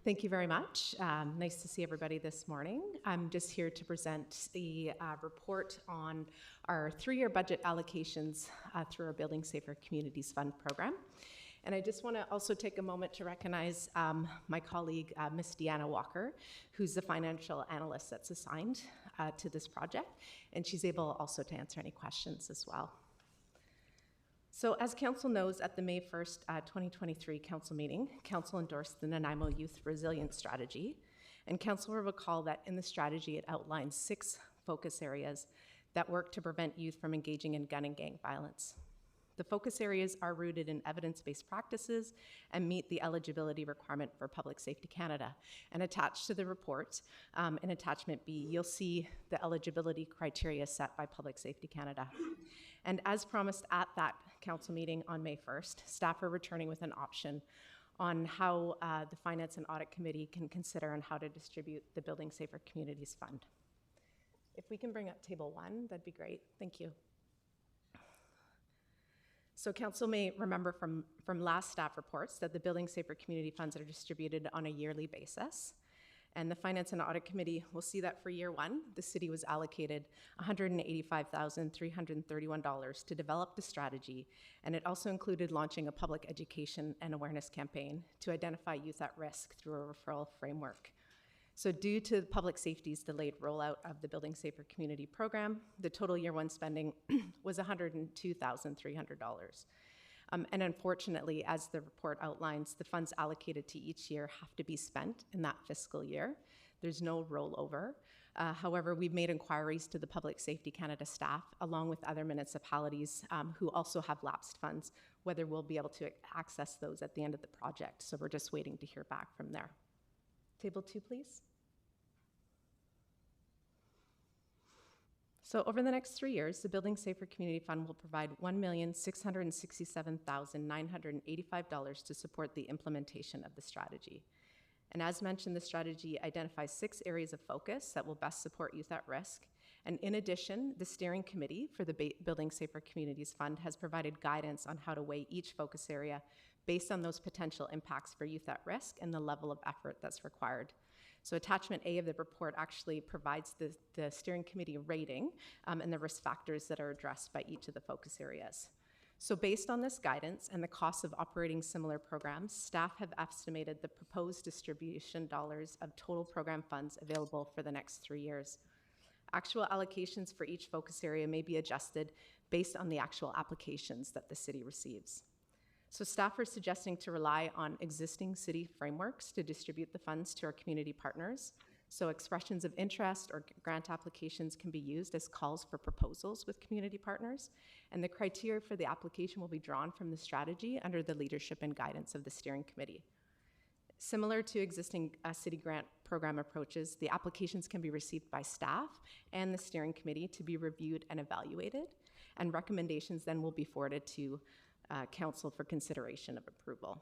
Thank you very much. Nice to see everybody this morning. I'm just here to present the report on our 3-year budget allocations through our Building Safer Communities Fund program. And I just want to also take a moment to recognize my colleague, Ms. Deanna Walker, who's the financial analyst that's assigned to this project, and she's able also to answer any questions as well. So as Council knows, at the May 1st, 2023 Council meeting, Council endorsed the Nanaimo Youth Resilience Strategy, and Council will recall that in the strategy it outlines 6 focus areas that work to prevent youth from engaging in gun and gang violence. The focus areas are rooted in evidence-based practices and meet the eligibility requirement for Public Safety Canada. And attached to the report, in Attachment B, you'll see the eligibility criteria set by Public Safety Canada. And as promised at that Council meeting on May 1st, staff are returning with an option on how the Finance and Audit Committee can consider on how to distribute the Building Safer Communities Fund. If we can bring up table 1, that'd be great. Thank you. So Council may remember from last staff reports that the Building Safer Community Funds are distributed on a yearly basis. And the Finance and Audit Committee will see that for year 1, the city was allocated $185,331 to develop the strategy, and it also included launching a public education and awareness campaign to identify youth at risk through a referral framework. So due to public safety's delayed rollout of the Building Safer Community program, the total year 1 spending was $102,300. And unfortunately, as the report outlines, the funds allocated to each year have to be spent in that fiscal year. There's no rollover. However, we've made inquiries to the Public Safety Canada staff, along with other municipalities who also have lapsed funds, whether we'll be able to access those at the end of the project. So we're just waiting to hear back from there. Table 2, please. So over the next 3 years, the Building Safer Community Fund will provide $1,667,985 to support the implementation of the strategy. And as mentioned, the strategy identifies 6 areas of focus that will best support youth at risk. And in addition, the steering committee for the Building Safer Communities Fund has provided guidance on how to weigh each focus area based on those potential impacts for youth at risk and the level of effort that's required. So attachment A of the report actually provides the steering committee rating and the risk factors that are addressed by each of the focus areas. So based on this guidance and the costs of operating similar programs, staff have estimated the proposed distribution dollars of total program funds available for the next 3 years. Actual allocations for each focus area may be adjusted based on the actual applications that the city receives. So staff are suggesting to rely on existing city frameworks to distribute the funds to our community partners. So expressions of interest or grant applications can be used as calls for proposals with community partners. And the criteria for the application will be drawn from the strategy under the leadership and guidance of the steering committee. Similar to existing city grant program approaches, the applications can be received by staff and the steering committee to be reviewed and evaluated. And recommendations then will be forwarded to council for consideration of approval.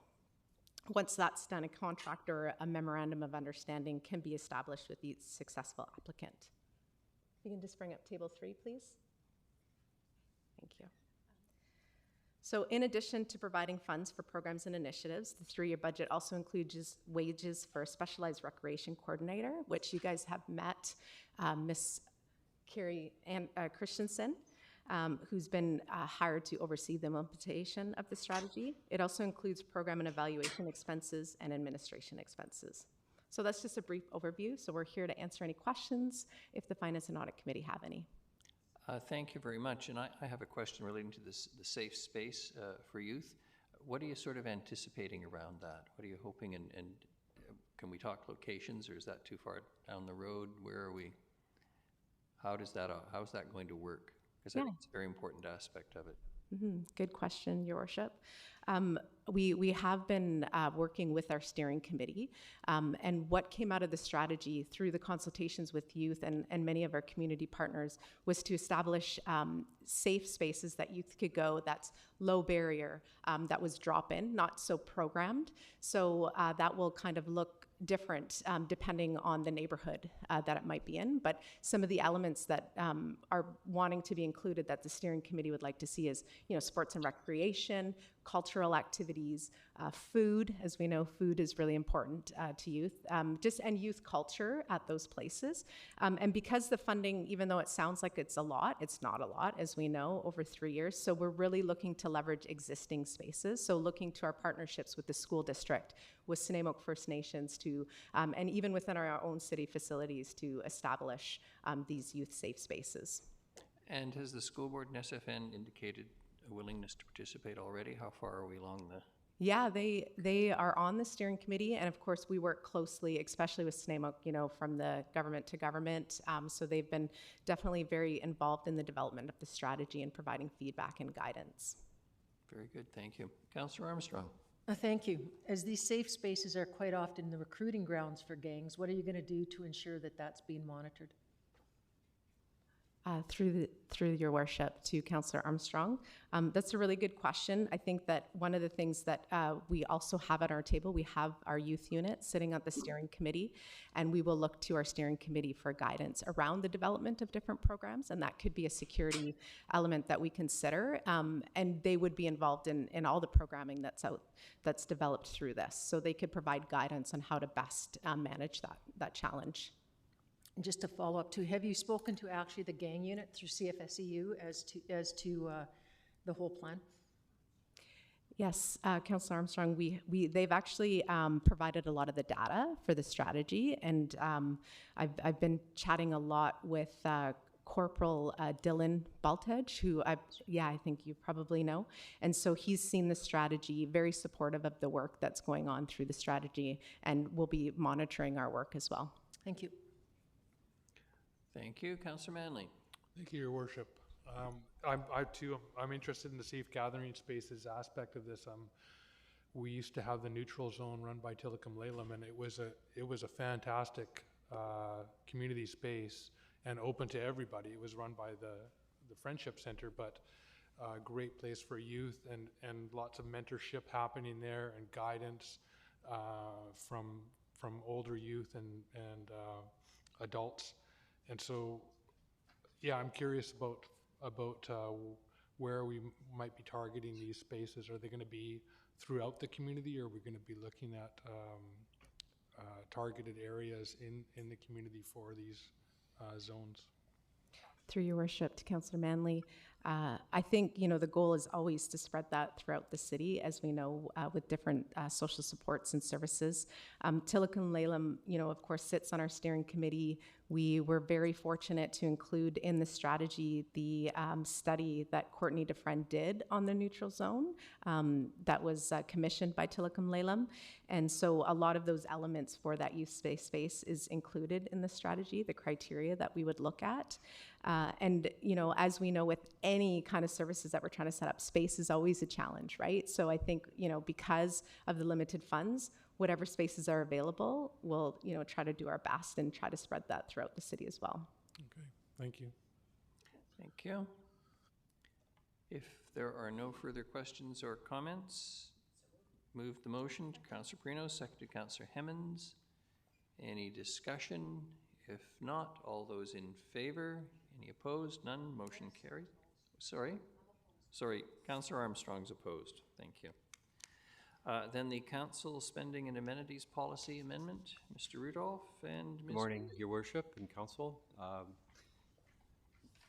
Once that's done, a contract or a memorandum of understanding can be established with each successful applicant. You can just bring up table 3, please. Thank you. So in addition to providing funds for programs and initiatives, the 3-year budget also includes wages for a specialized recreation coordinator, which you guys have met, Ms. Carrie Christensen, who's been hired to oversee the implementation of the strategy. It also includes program and evaluation expenses and administration expenses. So that's just a brief overview. So we're here to answer any questions if the Finance and Audit Committee have any. Thank you very much. And I have a question relating to the safe space for youth. What are you sort of anticipating around that? What are you hoping, and can we talk locations, or is that too far down the road? Where are we? How's that going to work? Because I think it's a very important aspect of it. Good question, Your Worship. We have been working with our steering committee, and what came out of the strategy through the consultations with youth and many of our community partners was to establish safe spaces that youth could go that's low barrier, that was drop-in, not so programmed. So that will kind of look different depending on the neighborhood that it might be in. But some of the elements that are wanting to be included that the steering committee would like to see is, sports and recreation, cultural activities, food. As we know, food is really important to youth, and youth culture at those places. And because the funding, even though it sounds like it's a lot, it's not a lot, as we know, over 3 years. So we're really looking to leverage existing spaces. So looking to our partnerships with the school district, with Snuneymuxw First Nations to, and even within our own city facilities to establish these youth safe spaces. And has the school board and SFN indicated a willingness to participate already? How far are we along the? Yeah, they are on the steering committee, and of course we work closely, especially with Snuneymuxw, from the government to government. So they've been definitely very involved in the development of the strategy and providing feedback and guidance. Very good, thank you. Councillor Armstrong. Thank you. As these safe spaces are quite often the recruiting grounds for gangs, what are you going to do to ensure that that's being monitored? Through your worship to Councillor Armstrong. That's a really good question. I think that one of the things that we also have at our table, we have our youth unit sitting at the steering committee, and we will look to our steering committee for guidance around the development of different programs, and that could be a security element that we consider, and they would be involved in all the programming that's developed through this, so they could provide guidance on how to best manage that challenge. And just to follow up too, have you spoken to actually the gang unit through CFSEU as to the whole plan? Yes, Councillor Armstrong, they've actually provided a lot of the data for the strategy, and I've been chatting a lot with Corporal Dylan Baltedge, who I think you probably know, and so he's seen the strategy, very supportive of the work that's going on through the strategy, and will be monitoring our work as well. Thank you. Thank you. Councillor Manley. Thank you, Your Worship. I'm interested in the safe gathering spaces aspect of this. We used to have the neutral zone run by Tillicum Lalem, and it was a fantastic community space and open to everybody. It was run by the Friendship Center, but a great place for youth and lots of mentorship happening there and guidance from older youth and adults. And so, yeah, I'm curious about where we might be targeting these spaces. Are they going to be throughout the community, or are we going to be looking at targeted areas in the community for these zones? Through your worship to Councillor Manley, I think the goal is always to spread that throughout the city, as we know, with different social supports and services. Tillicum Lalem, of course, sits on our steering committee. We were very fortunate to include in the strategy the study that Courtney DeFriend did on the neutral zone that was commissioned by Tillicum Lalem. And so a lot of those elements for that youth space is included in the strategy, the criteria that we would look at. And as we know, with any kind of services that we're trying to set up, space is always a challenge, right? So I think, because of the limited funds, whatever spaces are available, we'll, try to do our best and try to spread that throughout the city as well. Okay, thank you. Thank you. If there are no further questions or comments, move the motion to Councillor Perino, seconded to Councillor Hemmons. Any discussion? If not, all those in favor? Any opposed? None. Motion carried. Sorry, Councillor Armstrong's opposed. Thank you. Then the Council Spending and Amenities Policy Amendment, Mr. Rudolph and Ms. Good morning, Your Worship and Council.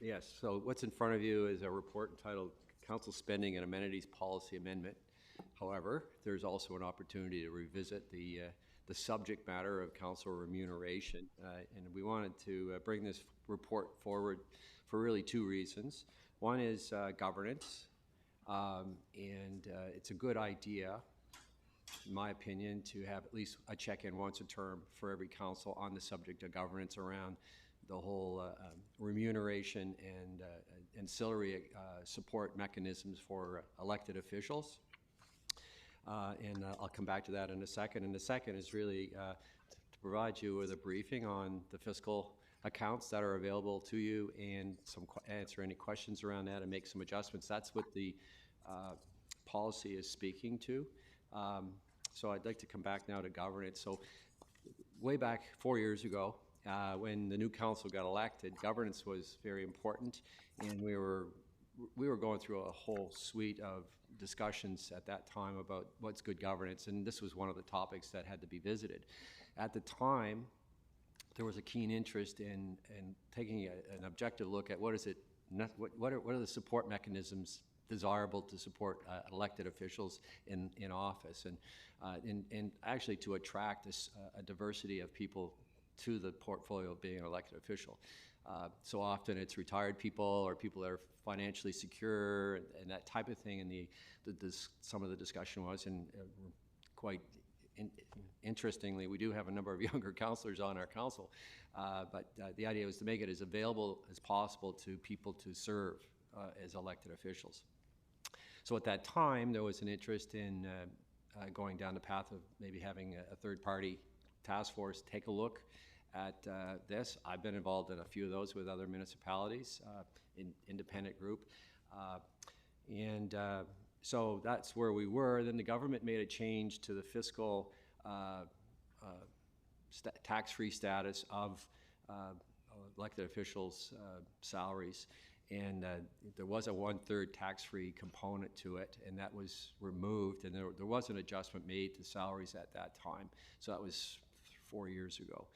Yes, so what's in front of you is a report entitled Council Spending and Amenities Policy Amendment. However, there's also an opportunity to revisit the subject matter of council remuneration, and we wanted to bring this report forward for really two reasons. One is governance, and it's a good idea, in my opinion, to have at least a check-in once a term for every council on the subject of governance around the whole remuneration and ancillary support mechanisms for elected officials. And I'll come back to that in a second. And the second is really to provide you with a briefing on the fiscal accounts that are available to you and answer any questions around that and make some adjustments. That's what the policy is speaking to. So I'd like to come back now to governance. So way back 4 years ago, when the new council got elected, governance was very important, and we were going through a whole suite of discussions at that time about what's good governance, and this was one of the topics that had to be visited. At the time, there was a keen interest in taking an objective look at what are the support mechanisms desirable to support elected officials in office, and actually to attract a diversity of people to the portfolio of being an elected official. So often it's retired people or people that are financially secure and that type of thing. And some of the discussion was, and quite interestingly, we do have a number of younger councillors on our council, but the idea was to make it as available as possible to people to serve as elected officials. So at that time, there was an interest in going down the path of maybe having a third-party task force take a look at this. I've been involved in a few of those with other municipalities, independent group. So that's where we were. Then the government made a change to the fiscal tax-free status of elected officials' salaries. And there was a 1/3 tax-free component to it, and that was removed, and there was an adjustment made to salaries at that time. So that was 4 years ago.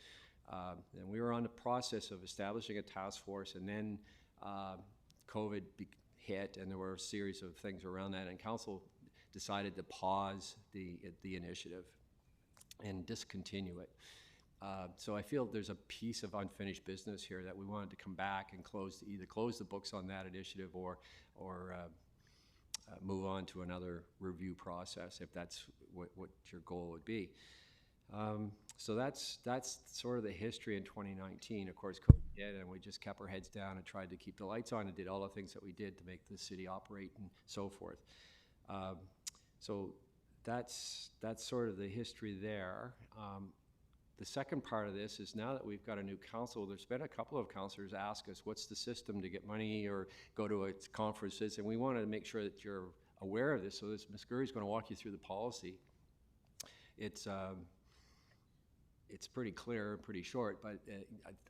And we were on the process of establishing a task force, and then COVID hit, and there were a series of things around that, and council decided to pause the initiative and discontinue it. So I feel there's a piece of unfinished business here that we wanted to come back and either close the books on that initiative or move on to another review process if that's what your goal would be. So that's sort of the history in 2019. Of course, COVID hit, and we just kept our heads down and tried to keep the lights on and did all the things that we did to make the city operate and so forth. So that's sort of the history there. The second part of this is now that we've got a new council, there's been a couple of councillors ask us, what's the system to get money or go to its conferences? And we wanted to make sure that you're aware of this. So Ms. Gurry's going to walk you through the policy. It's pretty clear and pretty short, but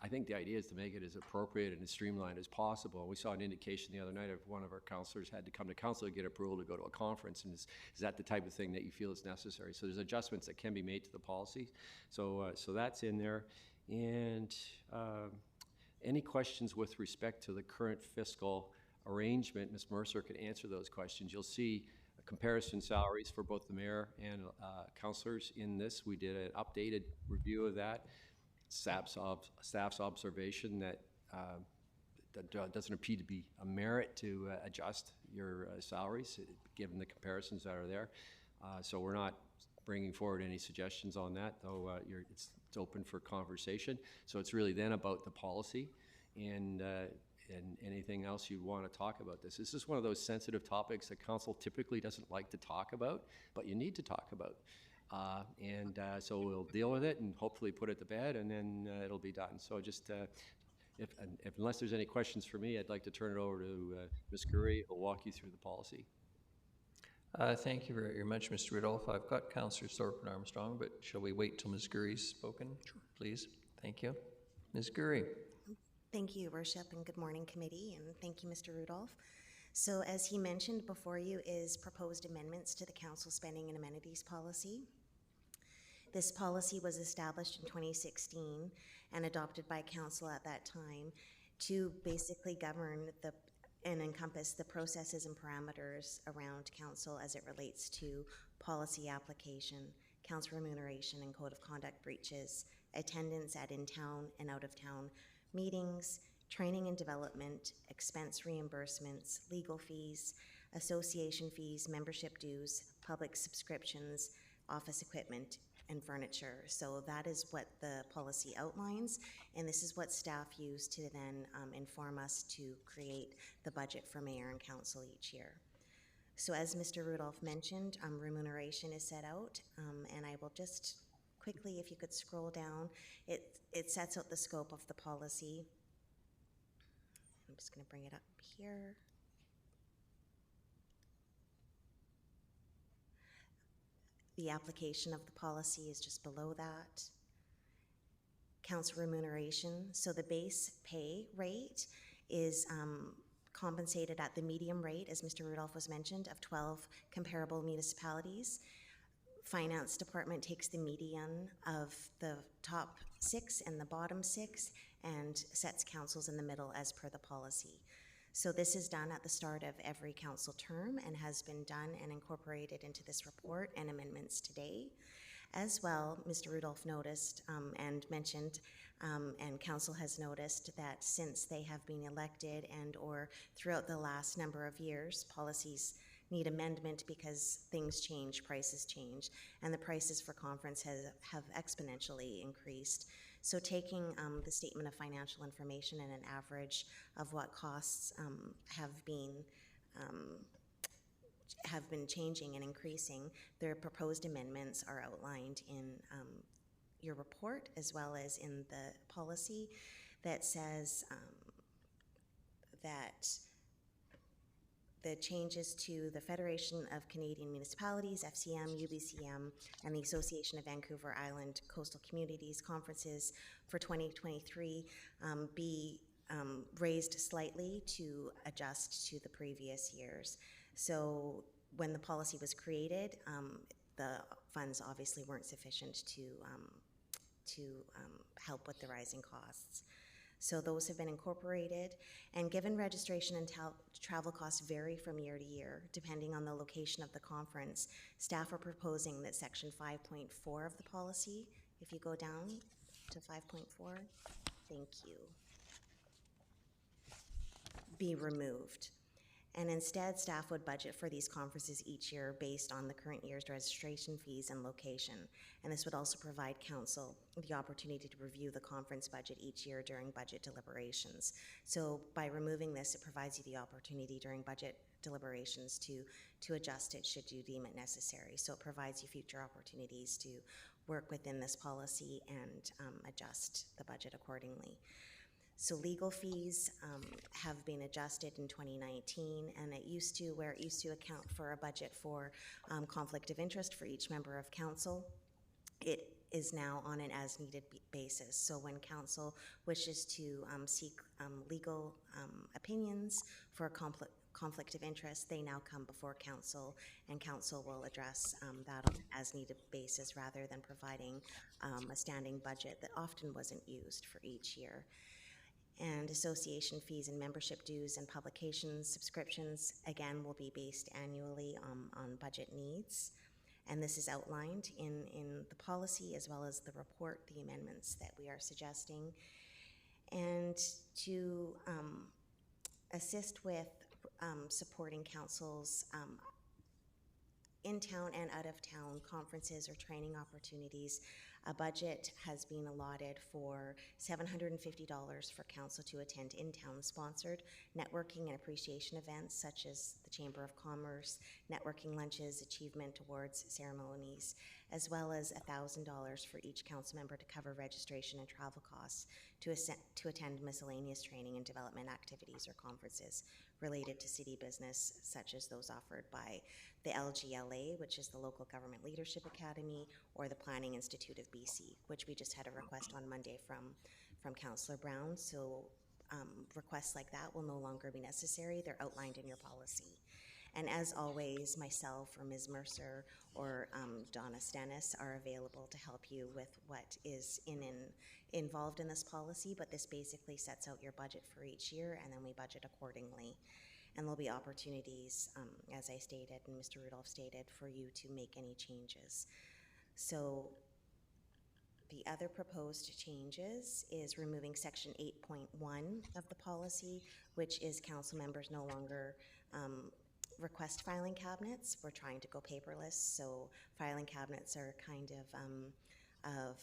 I think the idea is to make it as appropriate and as streamlined as possible. We saw an indication the other night of one of our councillors had to come to council to get approval to go to a conference, and is that the type of thing that you feel is necessary? So there's adjustments that can be made to the policy. So that's in there. And any questions with respect to the current fiscal arrangement, Ms. Mercer could answer those questions. You'll see comparison salaries for both the mayor and councillors in this. We did an updated review of that. Staff's observation that doesn't appear to be a merit to adjust your salaries given the comparisons that are there. So we're not bringing forward any suggestions on that, though it's open for conversation. So it's really then about the policy and anything else you'd want to talk about this. This is one of those sensitive topics that council typically doesn't like to talk about, but you need to talk about. So we'll deal with it and hopefully put it to bed, and then it'll be done. So just, unless there's any questions for me, I'd like to turn it over to Ms. Gurry, who'll walk you through the policy. Thank you very much, Mr. Rudolph. I've got Councillor Thorpe and Armstrong, but shall we wait till Ms. Gurry's spoken? Sure. Please. Thank you. Ms. Gurry. Thank you, Your Worship, and good morning, committee, and thank you, Mr. Rudolph. So as he mentioned, before you is proposed amendments to the council spending and amenities policy. This policy was established in 2016 and adopted by council at that time to basically govern and encompass the processes and parameters around council as it relates to policy application, council remuneration and code of conduct breaches, attendance at in-town and out-of-town meetings, training and development, expense reimbursements, legal fees, association fees, membership dues, public subscriptions, office equipment, and furniture. So that is what the policy outlines, and this is what staff use to then inform us to create the budget for mayor and council each year. So as Mr. Rudolph mentioned, remuneration is set out, and I will just quickly, if you could scroll down, it sets out the scope of the policy. I'm just going to bring it up here. The application of the policy is just below that. Council remuneration, so the base pay rate is compensated at the medium rate, as Mr. Rudolph was mentioned, of 12 comparable municipalities. Finance department takes the median of the top 6 and the bottom 6 and sets councils in the middle as per the policy. So this is done at the start of every council term and has been done and incorporated into this report and amendments today. As well, Mr. Rudolph noticed and mentioned, and council has noticed that since they have been elected and or throughout the last number of years, policies need amendment because things change, prices change, and the prices for conference have exponentially increased. So taking the statement of financial information and an average of what costs have been changing and increasing, their proposed amendments are outlined your report as well as in the policy that says that the changes to the Federation of Canadian Municipalities, FCM, UBCM, and the Association of Vancouver Island Coastal Communities conferences for 2023 be raised slightly to adjust to the previous years. So when the policy was created, the funds obviously weren't sufficient to help with the rising costs. So those have been incorporated, and given registration and travel costs vary from year to year, depending on the location of the conference, staff are proposing that section 5.4 of the policy, if you go down to 5.4, thank you, be removed. And instead, staff would budget for these conferences each year based on the current year's registration fees and location. And this would also provide council the opportunity to review the conference budget each year during budget deliberations. So by removing this, it provides you the opportunity during budget deliberations to adjust it should you deem it necessary. So it provides you future opportunities to work within this policy and adjust the budget accordingly. So legal fees have been adjusted in 2019, and it used to account for a budget for conflict of interest for each member of council. It is now on an as-needed basis. So when council wishes to seek legal opinions for a conflict of interest, they now come before council, and council will address that on an as-needed basis rather than providing a standing budget that often wasn't used for each year. And association fees and membership dues and publications subscriptions, again, will be based annually on budget needs. And this is outlined in the policy as well as the report, the amendments that we are suggesting. And to assist with supporting council's in-town and out-of-town conferences or training opportunities, a budget has been allotted for $750 for council to attend in-town sponsored networking and appreciation events such as the Chamber of Commerce, networking lunches, achievement awards, ceremonies, as well as $1,000 for each council member to cover registration and travel costs to attend miscellaneous training and development activities or conferences related to city business, such as those offered by the LGLA, which is the Local Government Leadership Academy, or the Planning Institute of BC, which we just had a request on Monday from Councillor Brown. So requests like that will no longer be necessary. They're outlined in your policy. And as always, myself or Ms. Mercer or Donna Stennis are available to help you with what is involved in this policy, but this basically sets out your budget for each year, and then we budget accordingly. And there'll be opportunities, as I stated and Mr. Rudolph stated, for you to make any changes. So the other proposed changes is removing section 8.1 of the policy, which is council members no longer request filing cabinets. We're trying to go paperless, so filing cabinets are kind of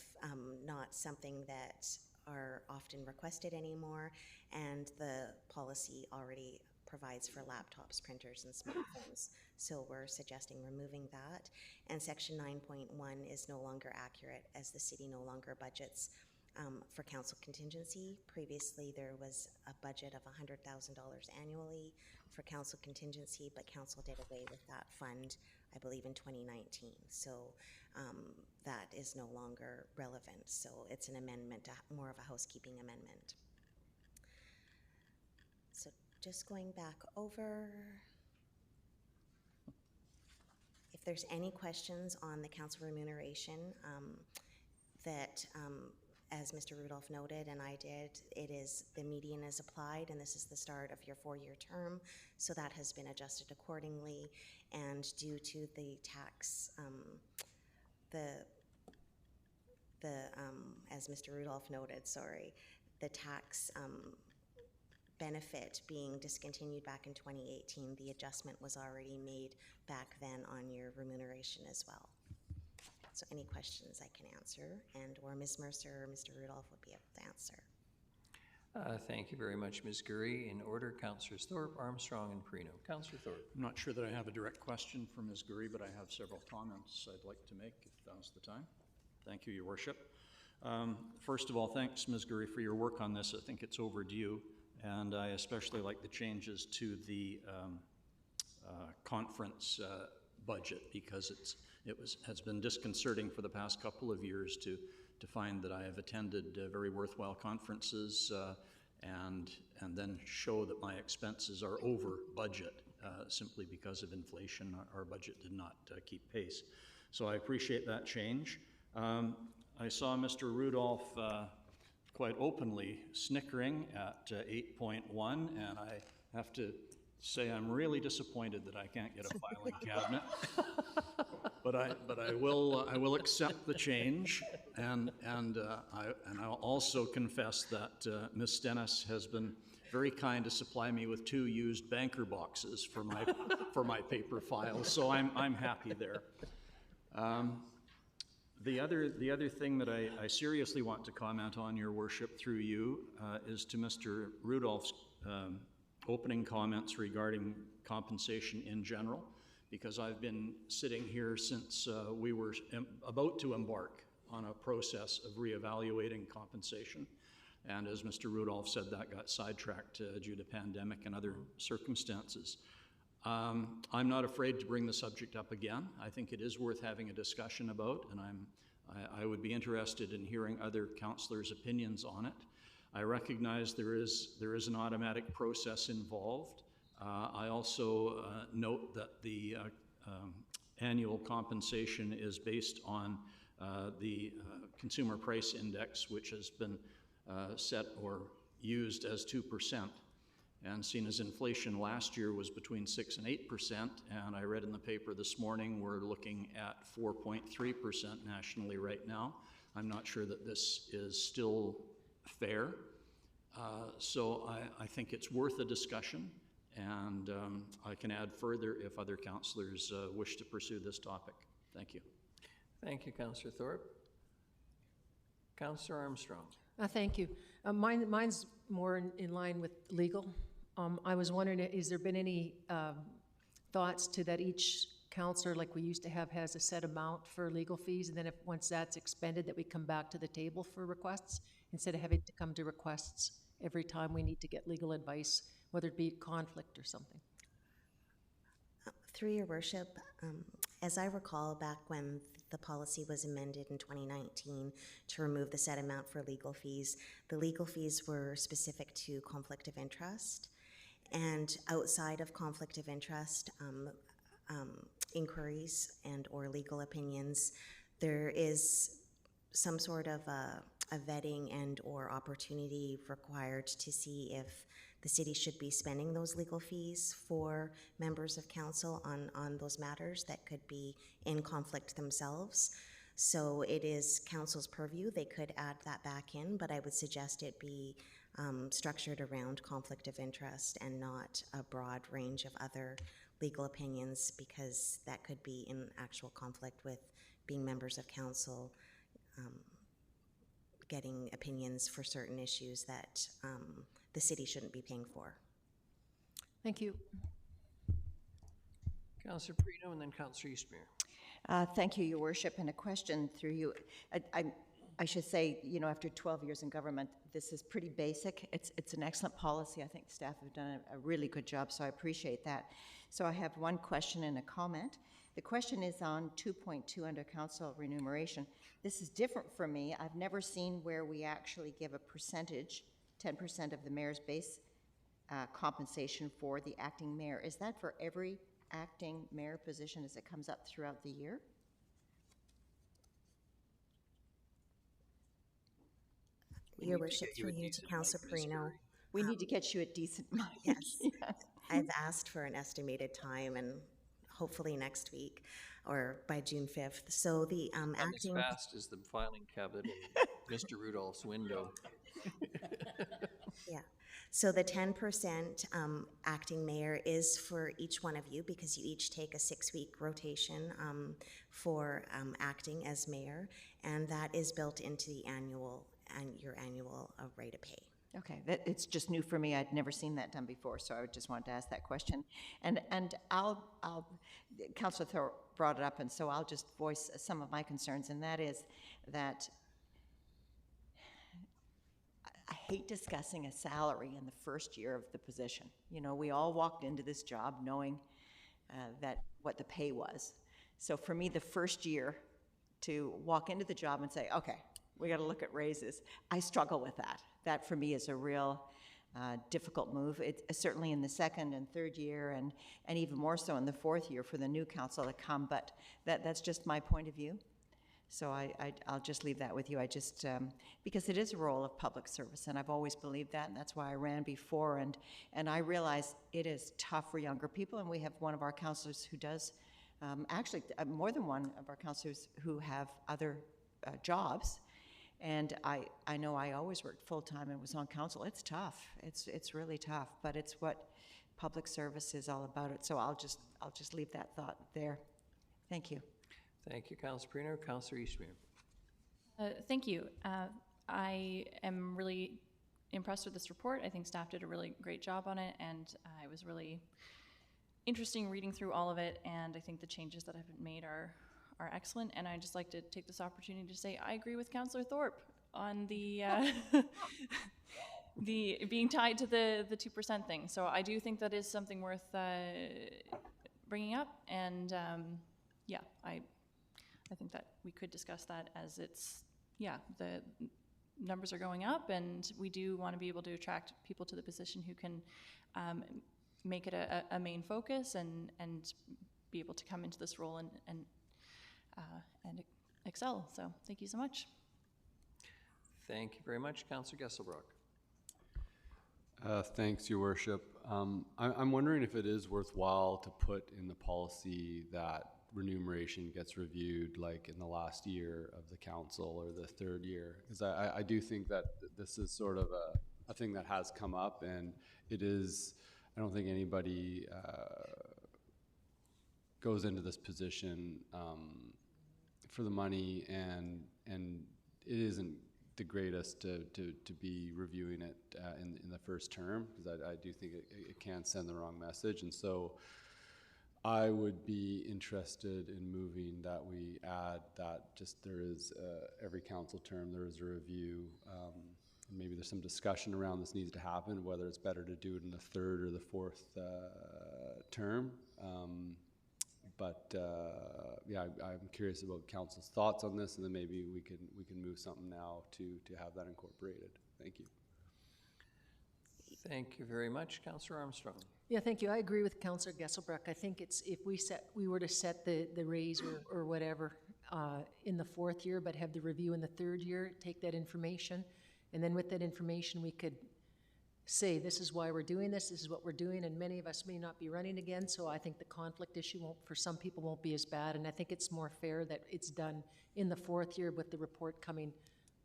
not something that are often requested anymore, and the policy already provides for laptops, printers, and smartphones. So we're suggesting removing that. And section 9.1 is no longer accurate, as the city no longer budgets for council contingency. Previously, there was a budget of $100,000 annually for council contingency, but council did away with that fund, I believe, in 2019. So that is no longer relevant. So it's an amendment, more of a housekeeping amendment. So just going back over, if there's any questions on the council remuneration that as Mr. Rudolph noted, and I did, it is the median is applied, and this is the start of your 4-year term, so that has been adjusted accordingly. And due to the tax, as Mr. Rudolph noted, sorry, the tax benefit being discontinued back in 2018, the adjustment was already made back then on your remuneration as well. So any questions I can answer, and or Ms. Mercer or Mr. Rudolph would be able to answer. Thank you very much, Ms. Gurry. In order, Councillors Thorpe, Armstrong, and Perino. Councillor Thorpe. I'm not sure that I have a direct question for Ms. Gurry, but I have several comments I'd like to make if now's the time. Thank you, Your Worship. First of all, thanks, Ms. Gurry, for your work on this. I think it's overdue, and I especially like the changes to the conference budget, because has been disconcerting for the past couple of years to find that I have attended very worthwhile conferences and then show that my expenses are over budget simply because of inflation. Our budget did not keep pace. So I appreciate that change. I saw Mr. Rudolph quite openly snickering at 8.1, and I have to say I'm really disappointed that I can't get a filing cabinet. But I will accept the change, and I'll also confess that Ms. Stennis has been very kind to supply me with 2 used banker boxes for my paper files, so I'm happy there. The other thing that I seriously want to comment on, Your Worship, through you, is to Mr. Rudolph's opening comments regarding compensation in general, because I've been sitting here since we were about to embark on a process of reevaluating compensation. And as Mr. Rudolph said, that got sidetracked due to pandemic and other circumstances. I'm not afraid to bring the subject up again. I think it is worth having a discussion about, and I would be interested in hearing other councillors' opinions on it. I recognize there is an automatic process involved. I also note that the annual compensation is based on the Consumer Price Index, which has been set or used as 2%. And seen as inflation last year was between 6 and 8%, and I read in the paper this morning we're looking at 4.3% nationally right now. I'm not sure that this is still fair, so I think it's worth a discussion, and I can add further if other councillors wish to pursue this topic. Thank you. Thank you, Councillor Thorpe. Councillor Armstrong. Thank you. Mine's more in line with legal. I was wondering, has there been any thoughts to that each councillor, like we used to have, has a set amount for legal fees, and then once that's expended, that we come back to the table for requests, instead of having to come to requests every time we need to get legal advice, whether it be conflict or something? Through your worship, as I recall, back when the policy was amended in 2019 to remove the set amount for legal fees, the legal fees were specific to conflict of interest. And outside of conflict of interest inquiries and or legal opinions, there is some sort of a vetting and or opportunity required to see if the city should be spending those legal fees for members of council on those matters that could be in conflict themselves. So it is council's purview. They could add that back in, but I would suggest it be structured around conflict of interest and not a broad range of other legal opinions, because that could be in actual conflict with being members of council, getting opinions for certain issues that the city shouldn't be paying for. Thank you. Councillor Perino and then Councillor Eastmere. Thank you, Your Worship, and a question through you. I should say, you know, after 12 years in government, this is pretty basic. It's an excellent policy. I think the staff have done a really good job, so I appreciate that. So I have one question and a comment. The question is on 2.2 under council remuneration. This is different for me. I've never seen where we actually give a percentage, 10% of the mayor's base compensation for the acting mayor. Is that for every acting mayor position as it comes up throughout the year? Your worship, through you to Councillor Perino. We need to get you a decent mic. Yes. I've asked for an estimated time, and hopefully next week or by June 5th. So the acting... As fast as the filing cabinet in Mr. Rudolph's window. Yeah. So the 10% acting mayor is for each one of you, because you each take a 6-week rotation for acting as mayor, and that is built into the your annual rate of pay. Okay, it's just new for me. I'd never seen that done before, so I just wanted to ask that question. And Councillor Thorpe brought it up, and so I'll just voice some of my concerns, and that is that hate discussing a salary in the first year of the position. You know, we all walked into this job knowing that what the pay was. So for me, the first year to walk into the job and say, okay, we got to look at raises, I struggle with that. That for me is a real difficult move. It's certainly in the second and third year, and even more so in the fourth year for the new council to come, but that's just my point of view. So I'll just leave that with you. I just, because it is a role of public service, and I've always believed that, and that's why I ran before, and I realize it is tough for younger people, and we have one of our councillors who does, actually more than one of our councillors who have other jobs, and I know I always worked full-time and was on council. It's tough. It's really tough, but it's what public service is all about. It. So I'll just leave that thought there. Thank you. Thank you, Councillor Perino. Councillor Eastmere. Thank you. I am really impressed with this report. I think staff did a really great job on it, and it was really interesting reading through all of it, and I think the changes that have been made are excellent, and I'd just like to take this opportunity to say I agree with Councillor Thorpe on the the being tied to the 2% thing. So I do think that is something worth bringing up, and yeah, I think that we could discuss that as it's, yeah, the numbers are going up, and we do want to be able to attract people to the position who can make it a main focus and be able to come into this role and excel. So thank you so much. Thank you very much. Councillor Gesselbrock. Thanks, Your Worship. I'm wondering if it is worthwhile to put in the policy that remuneration gets reviewed like in the last year of the council or the third year, because I do think that this is sort of a thing that has come up, and it is, I don't think anybody goes into this position for the money, and it isn't the greatest to be reviewing it in the first term, because I do think it can send the wrong message. And so I would be interested in moving that we add that just there is every council term there is a review. And maybe there's some discussion around this needs to happen, whether it's better to do it in the third or the fourth term. Yeah, I'm curious about council's thoughts on this, and then maybe we can move something now to have that incorporated. Thank you. Thank you very much, Councillor Armstrong. Yeah, thank you. I agree with Councillor Gesselbrock. I think it's if we were to set the raise or whatever in the fourth year, but have the review in the third year, take that information, and then with that information we could say this is why we're doing this is what we're doing, and many of us may not be running again, so I think the conflict issue for some people won't be as bad, and I think it's more fair that it's done in the fourth year with the report coming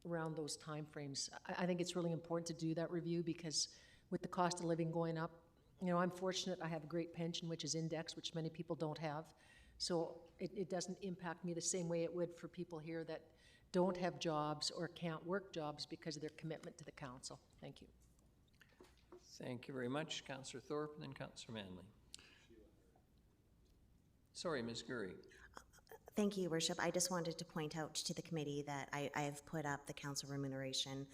around those time frames. I think it's really important to do that review, because with the cost of living going up, you know, I'm fortunate I have a great pension which is indexed, which many people don't have, so it doesn't impact me the same way it would for people here that don't have jobs or can't work jobs because of their commitment to the council. Thank you. Thank you very much, Councillor Thorpe, and then Councillor Manley. Sorry, Ms. Gurry. Thank you, Your Worship. I just wanted to point out to the committee that I have put up the council remuneration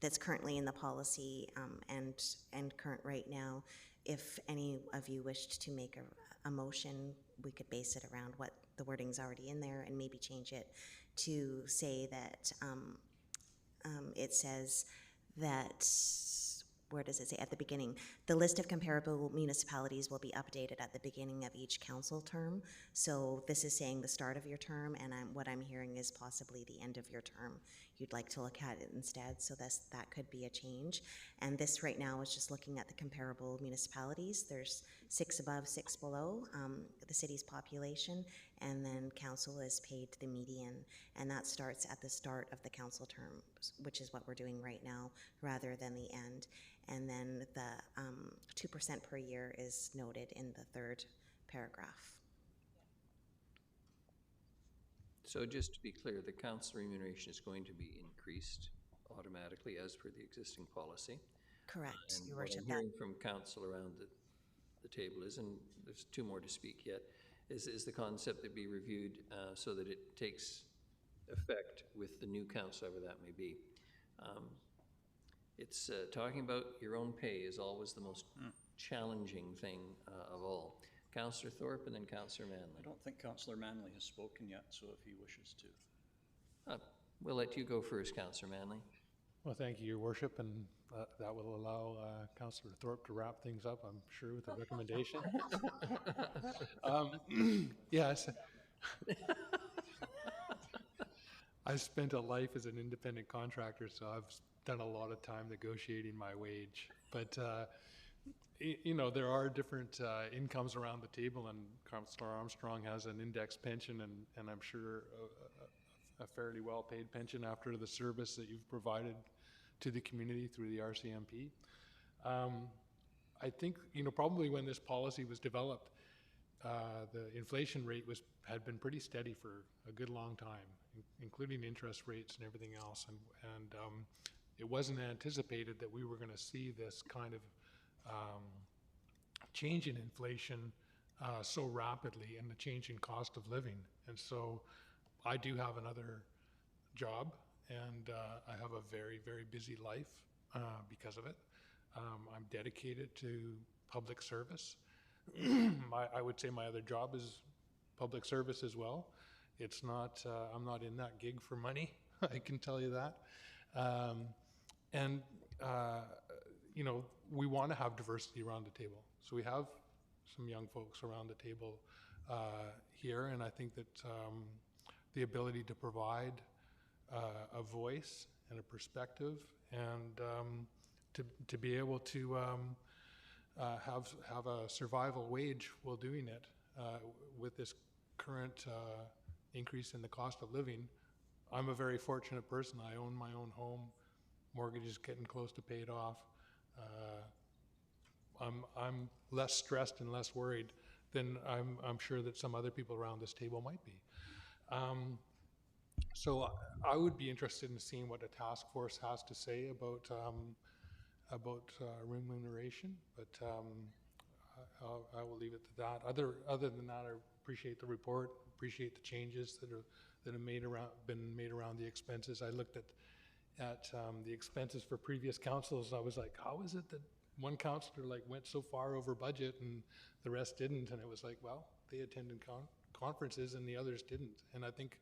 that's currently in the policy and current right now. If any of you wished to make a motion, we could base it around what the wording's already in there and maybe change it to say that it says that, where does it say at the beginning? The list of comparable municipalities will be updated at the beginning of each council term. So this is saying the start of your term, and what I'm hearing is possibly the end of your term. You'd like to look at it instead, so that could be a change. And this right now is just looking at the comparable municipalities. There's 6 above, 6 below the city's population, and then council is paid the median, and that starts at the start of the council term, which is what we're doing right now, rather than the end. And then the 2% per year is noted in the third paragraph. So just to be clear, the council remuneration is going to be increased automatically as per the existing policy. Correct, And Your what Worship. I'm hearing from council around the table is, and there's 2 more to speak yet, is the concept that be reviewed so that it takes effect with the new council, whoever that may be. It's talking about your own pay is always the most challenging thing of all. Councillor Thorpe and then Councillor Manley. I don't think Councillor Manley has spoken yet, so if he wishes to. We'll let you go first, Councillor Manley. Well, thank you, Your Worship, and that will allow Councillor Thorpe to wrap things up, I'm sure, with a recommendation. Yes. I spent a life as an independent contractor, so I've done a lot of time negotiating my wage. But, you know, there are different incomes around the table, and Councillor Armstrong has an index pension, and I'm sure a fairly well-paid pension after the service that you've provided to the community through the RCMP. I think, you know, probably when this policy was developed, the inflation rate had been pretty steady for a good long time, including interest rates and everything else, and it wasn't anticipated that we were going to see this kind of change in inflation so rapidly, and the change in cost of living. And so I do have another job, and I have a very, very busy life because of it. I'm dedicated to public service. I would say my other job is public service as well. It's not, I'm not in that gig for money, I can tell you that. You know, we want to have diversity around the table. So we have some young folks around the table here, and I think that the ability to provide a voice and a perspective, and to be able to have a survival wage while doing it with this current increase in the cost of living. I'm a very fortunate person. I own my own home. Mortgage is getting close to paid off. I'm less stressed and less worried than I'm sure that some other people around this table might be. So I would be interested in seeing what a task force has to say about remuneration, but I will leave it to that. Other than that, I appreciate the report, appreciate the changes that have been made around the expenses. I looked at the expenses for previous councils. I was like, how is it that one councillor went so far over budget and the rest didn't? And it was like, well, they attended conferences and the others didn't. And I think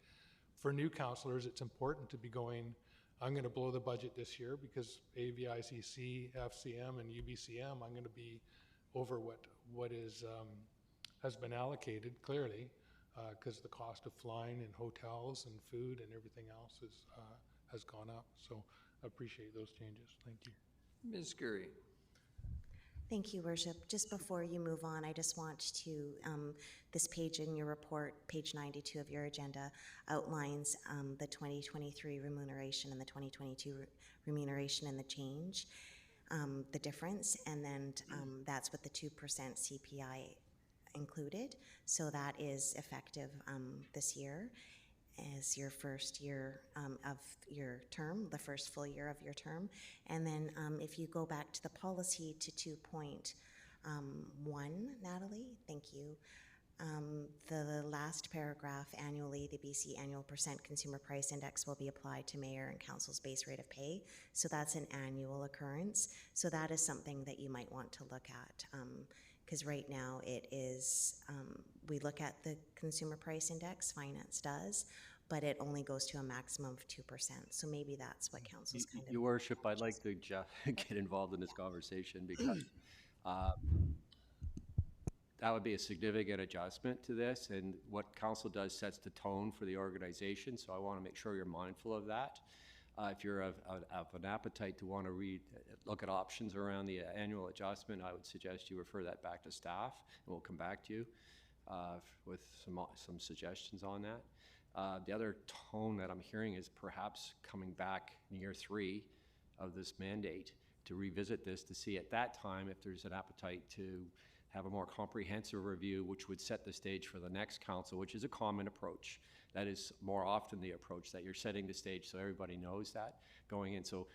for new councillors, it's important to be going, I'm going to blow the budget this year because AVICC, FCM, and UBCM, I'm going to be over what has been allocated clearly, because the cost of flying and hotels and food and everything else has gone up. So I appreciate those changes. Thank you. Ms. Gurry. Thank you, Worship. Just before you move on, I just want to, this page in your report, page 92 of your agenda, outlines the 2023 remuneration and the 2022 remuneration and the change, the difference, and then that's with the 2% CPI included. So that is effective this year as your first year of your term, the first full year of your term. And then if you go back to the policy to 2.1, Natalie, thank you. The last paragraph, annually, the BC Annual % Consumer Price Index will be applied to mayor and council's base rate of pay. So that's an annual occurrence. So that is something that you might want to look at. Because right now it is, we look at the consumer price index, finance does, but it only goes to a maximum of 2%. So maybe that's what council's kind of. Your Worship, I'd like to get involved in this conversation because that would be a significant adjustment to this, and what council does sets the tone for the organization, so I want to make sure you're mindful of that. If you're of an appetite to want to look at options around the annual adjustment, I would suggest you refer that back to staff, and we'll come back to you with some suggestions on that. The other tone that I'm hearing is perhaps coming back in year 3 of this mandate to revisit this, to see at that time if there's an appetite to have a more comprehensive review, which would set the stage for the next council, which is a common approach. That is more often the approach, that you're setting the stage so everybody knows that going in. So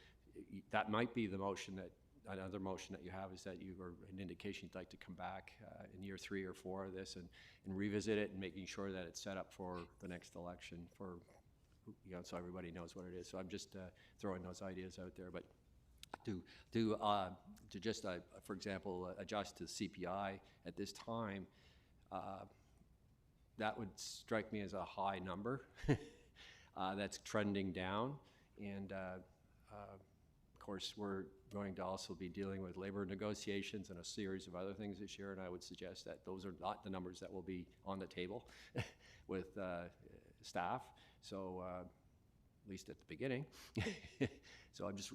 that might be the motion that, another motion that you have is that you, or an indication you'd like to come back in year 3 or 4 of this and revisit it and making sure that it's set up for the next election for, so everybody knows what it is. So I'm just throwing those ideas out there. But to just, for example, adjust to CPI at this time, that would strike me as a high number. That's trending down, and of course, we're going to also be dealing with labor negotiations and a series of other things this year, and I would suggest that those are not the numbers that will be on the table with staff, so at least at the beginning. So I'm just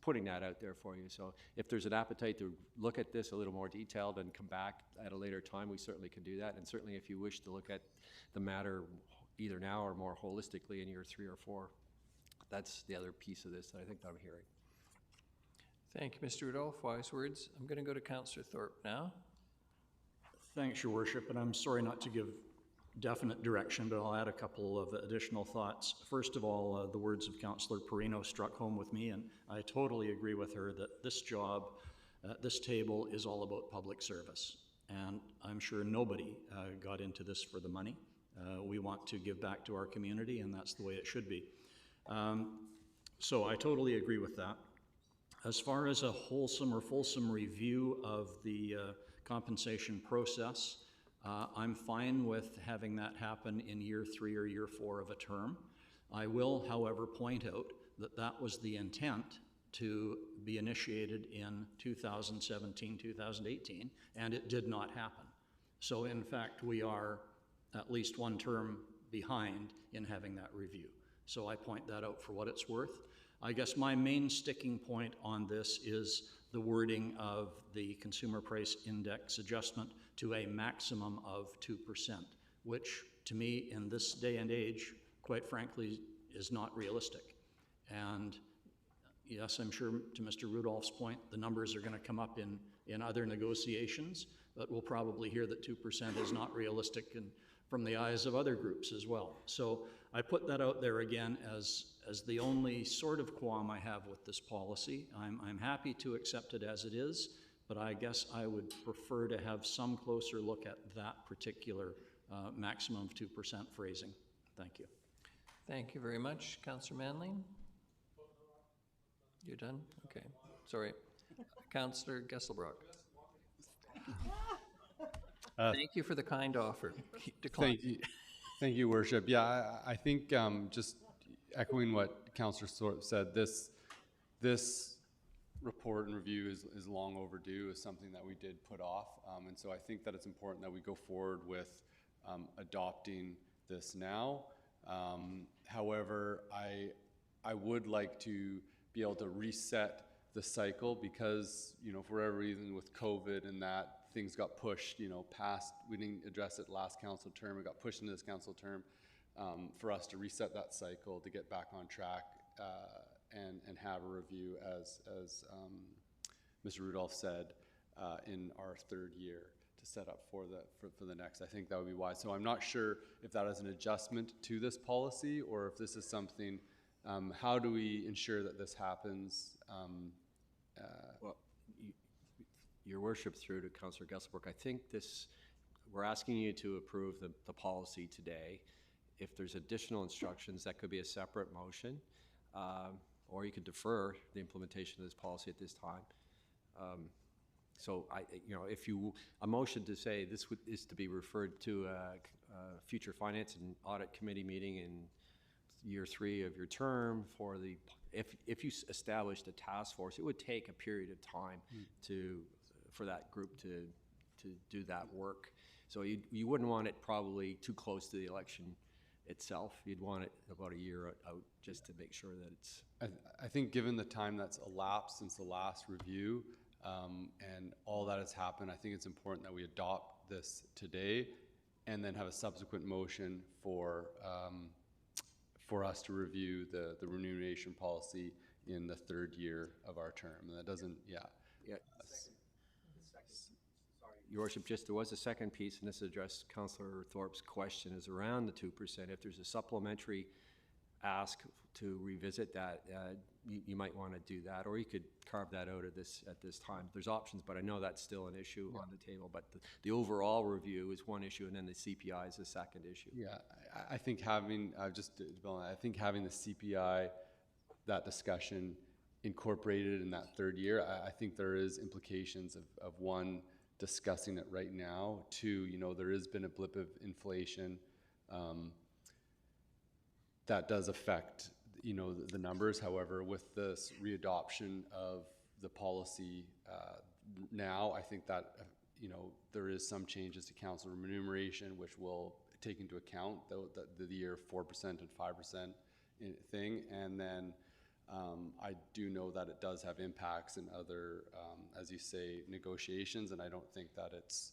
putting that out there for you. So if there's an appetite to look at this a little more detailed and come back at a later time, we certainly can do that. And certainly if you wish to look at the matter either now or more holistically in year 3 or 4, that's the other piece of this that I think that I'm hearing. Thank you, Mr. Rudolph. Wise words. I'm going to go to Councillor Thorpe now. Thanks, Your Worship, and I'm sorry not to give definite direction, but I'll add a couple of additional thoughts. First of all, the words of Councillor Perino struck home with me, and I totally agree with her that this job at this table is all about public service. And I'm sure nobody got into this for the money. We want to give back to our community, and that's the way it should be. So I totally agree with that. As far as a wholesome or fulsome review of the compensation process, I'm fine with having that happen in year 3 or year 4 of a term. I will, however, point out that that was the intent to be initiated in 2017, 2018, and it did not happen. So in fact, we are at least 1 term behind in having that review. So I point that out for what it's worth. I guess my main sticking point on this is the wording of the Consumer Price Index adjustment to a maximum of 2%, which to me in this day and age, quite frankly, is not realistic. And yes, I'm sure to Mr. Rudolph's point, the numbers are going to come up in other negotiations, but we'll probably hear that 2% is not realistic from the eyes of other groups as well. So I put that out there again as the only sort of qualm I have with this policy. I'm happy to accept it as it is, but I guess I would prefer to have some closer look at that particular maximum of 2% phrasing. Thank you. Thank you very much. Councillor Manley? You're done? Okay. Sorry. Councillor Gesselbrock? Thank you for the kind offer. Decline. Thank you, Worship. Yeah, I think just echoing what Councillor Thorpe said, this report and review is long overdue, is something that we did put off. And so I think that it's important that we go forward with adopting this now. However, I would like to be able to reset the cycle because, you know, for whatever reason with COVID and that, things got pushed, you know, past, we didn't address it last council term, it got pushed into this council term, for us to reset that cycle, to get back on track and have a review as Mr. Rudolph said, in our 3rd year to set up for the next. I think that would be wise. So I'm not sure if that is an adjustment to this policy or if this is something, how do we ensure that this happens? Well, Your Worship, through to Councillor Gesselbrook, I think we're asking you to approve the policy today. If there's additional instructions, that could be a separate motion, or you could defer the implementation of this policy at this time. So if a motion to say this is to be referred to a future Finance and Audit Committee meeting in year 3 of your term for if you established a task force, it would take a period of time for that group to do that work. So you wouldn't want it probably too close to the election itself. You'd want it about a year out just to make sure that it's... I think given the time that's elapsed since the last review and all that has happened, I think it's important that we adopt this today and then have a subsequent motion for us to review the remuneration policy in the 3rd year of our term. And that doesn't, yeah. Your Worship, there was a second piece, and this addressed Councillor Thorpe's question, is around the 2%. If there's a supplementary ask to revisit that, you might want to do that, or you could carve that out at this time. There's options, but I know that's still an issue on the table. But the overall review is one issue, and then the CPI is the second issue. Yeah, I think having the CPI, that discussion incorporated in that third year. I think there is implications of one, discussing it right now. Two, there has been a blip of inflation that does affect, the numbers. However, with this readoption of the policy now, I think that, there is some changes to council remuneration, which will take into account the year 4% and 5% thing. And then I do know that it does have impacts in other, as you say, negotiations, and I don't think that it's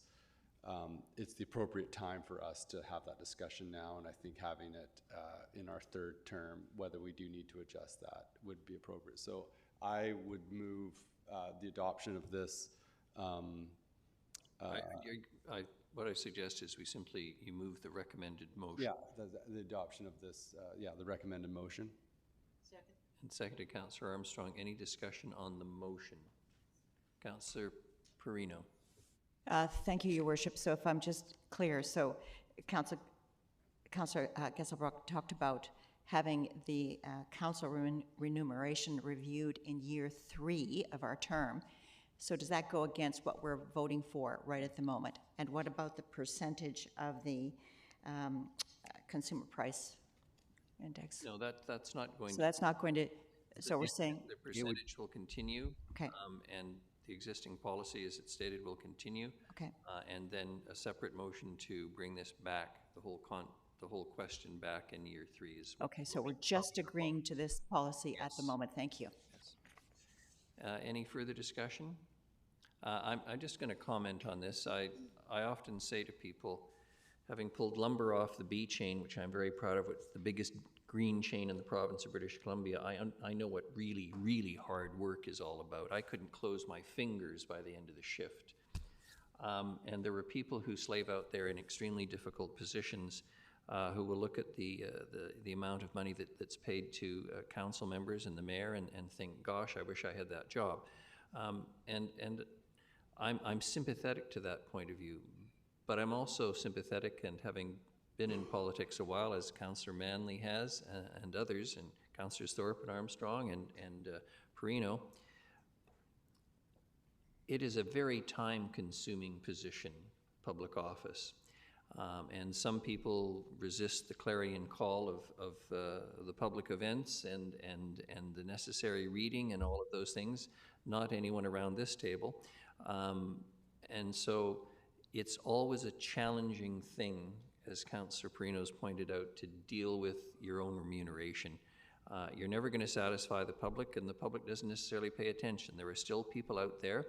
the appropriate time for us to have that discussion now. And I think having it in our third term, whether we do need to adjust that, would be appropriate. So I would move the adoption of this. What I suggest is you move the recommended motion. Yeah, the adoption of this, the recommended motion. Second. And seconded, Councillor Armstrong. Any discussion on the motion? Councillor Perino. Thank you, Your Worship. So if I'm just clear, so Councillor Gesselbrock talked about having the council remuneration reviewed in year 3 of our term. So does that go against what we're voting for right at the moment? And what about the percentage of the consumer price index? No, that's not going. So that's not going to. So we're saying the percentage will continue. Okay. And the existing policy, as it stated, will continue. Okay. And then a separate motion to bring this back, the whole question back in year 3 is. Okay. So we're just agreeing to this policy at the moment. Thank you. Yes. Any further discussion? I'm just going to comment on this. I often say to people, having pulled lumber off the B chain, which I'm very proud of, it's the biggest green chain in the province of British Columbia, I know what really, really hard work is all about. I couldn't close my fingers by the end of the shift. And there were people who slave out there in extremely difficult positions who will look at the amount of money that's paid to council members and the mayor and think, gosh, I wish I had that job. And I'm sympathetic to that point of view, but I'm also sympathetic, and having been in politics a while, as Councillor Manley has, and others, and Councillors Thorpe and Armstrong and Perino, it is a very time-consuming position, public office. And some people resist the clarion call of the public events and the necessary reading and all of those things. Not anyone around this table. And so it's always a challenging thing, as Councillor Perino's pointed out, to deal with your own remuneration. You're never going to satisfy the public, and the public doesn't necessarily pay attention. There are still people out there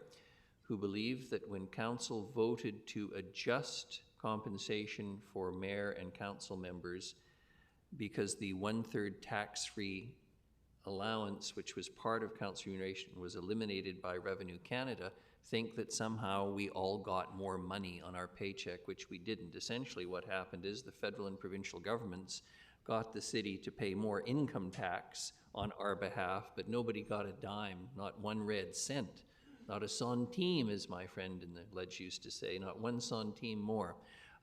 who believe that when council voted to adjust compensation for mayor and council members, because the 1/3 tax-free allowance, which was part of council remuneration, was eliminated by Revenue Canada, think that somehow we all got more money on our paycheck, which we didn't. Essentially what happened is the federal and provincial governments got the city to pay more income tax on our behalf, but nobody got a dime, not 1 red cent. Not a centime, as my friend in the Ledge used to say, not 1 centime more.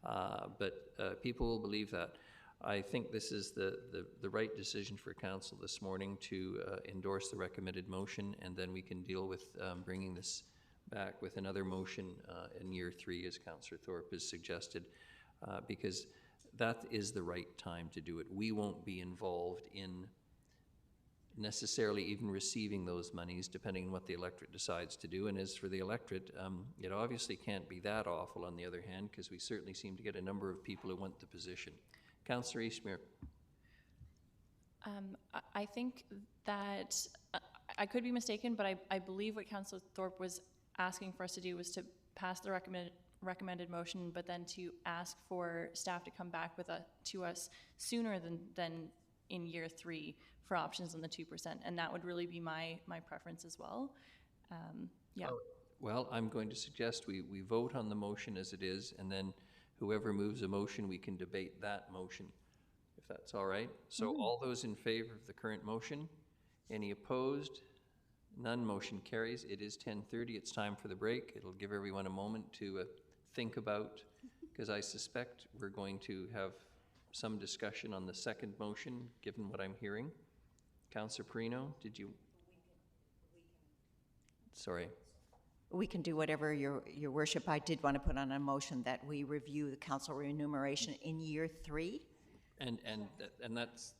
But people will believe that. I think this is the right decision for council this morning to endorse the recommended motion, and then we can deal with bringing this back with another motion in year 3, as Councillor Thorpe has suggested, because that is the right time to do it. We won't be involved in necessarily even receiving those monies, depending on what the electorate decides to do. And as for the electorate, it obviously can't be that awful, on the other hand, because we certainly seem to get a number of people who want the position. Councillor Eastmere. I think that, I could be mistaken, but I believe what Councillor Thorpe was asking for us to do was to pass the recommended motion, but then to ask for staff to come back to us sooner than in year 3 for options on the 2%, and that would really be my preference as well. Yeah. Well, I'm going to suggest we vote on the motion as it is, and then whoever moves a motion, we can debate that motion, if that's all right. So all those in favor of the current motion? Any opposed? None. Motion carries. It is 10:30. It's time for the break. It'll give everyone a moment to think about, because I suspect we're going to have some discussion on the second motion, given what I'm hearing. Councillor Perino, did you? Sorry. We can do whatever, your worship. I did want to put on a motion that we review the council remuneration in year 3. And that's,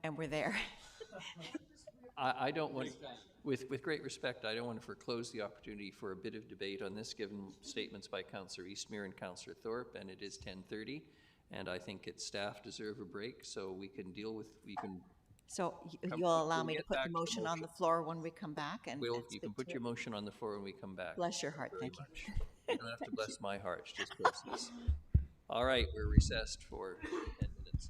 And we're there. I don't want, with great respect, I don't want to foreclose the opportunity for a bit of debate on this, given statements by Councillor Eastmere and Councillor Thorpe, and it is 10:30, and I think its staff deserve a break, so we can deal with, So you'll allow me to get put back the to the motion on motion. the floor when we come back? And you can put your motion on the floor when we come back. Bless your heart, thank you. You don't have to bless my heart, it's just process. All right, we're recessed for 10 minutes.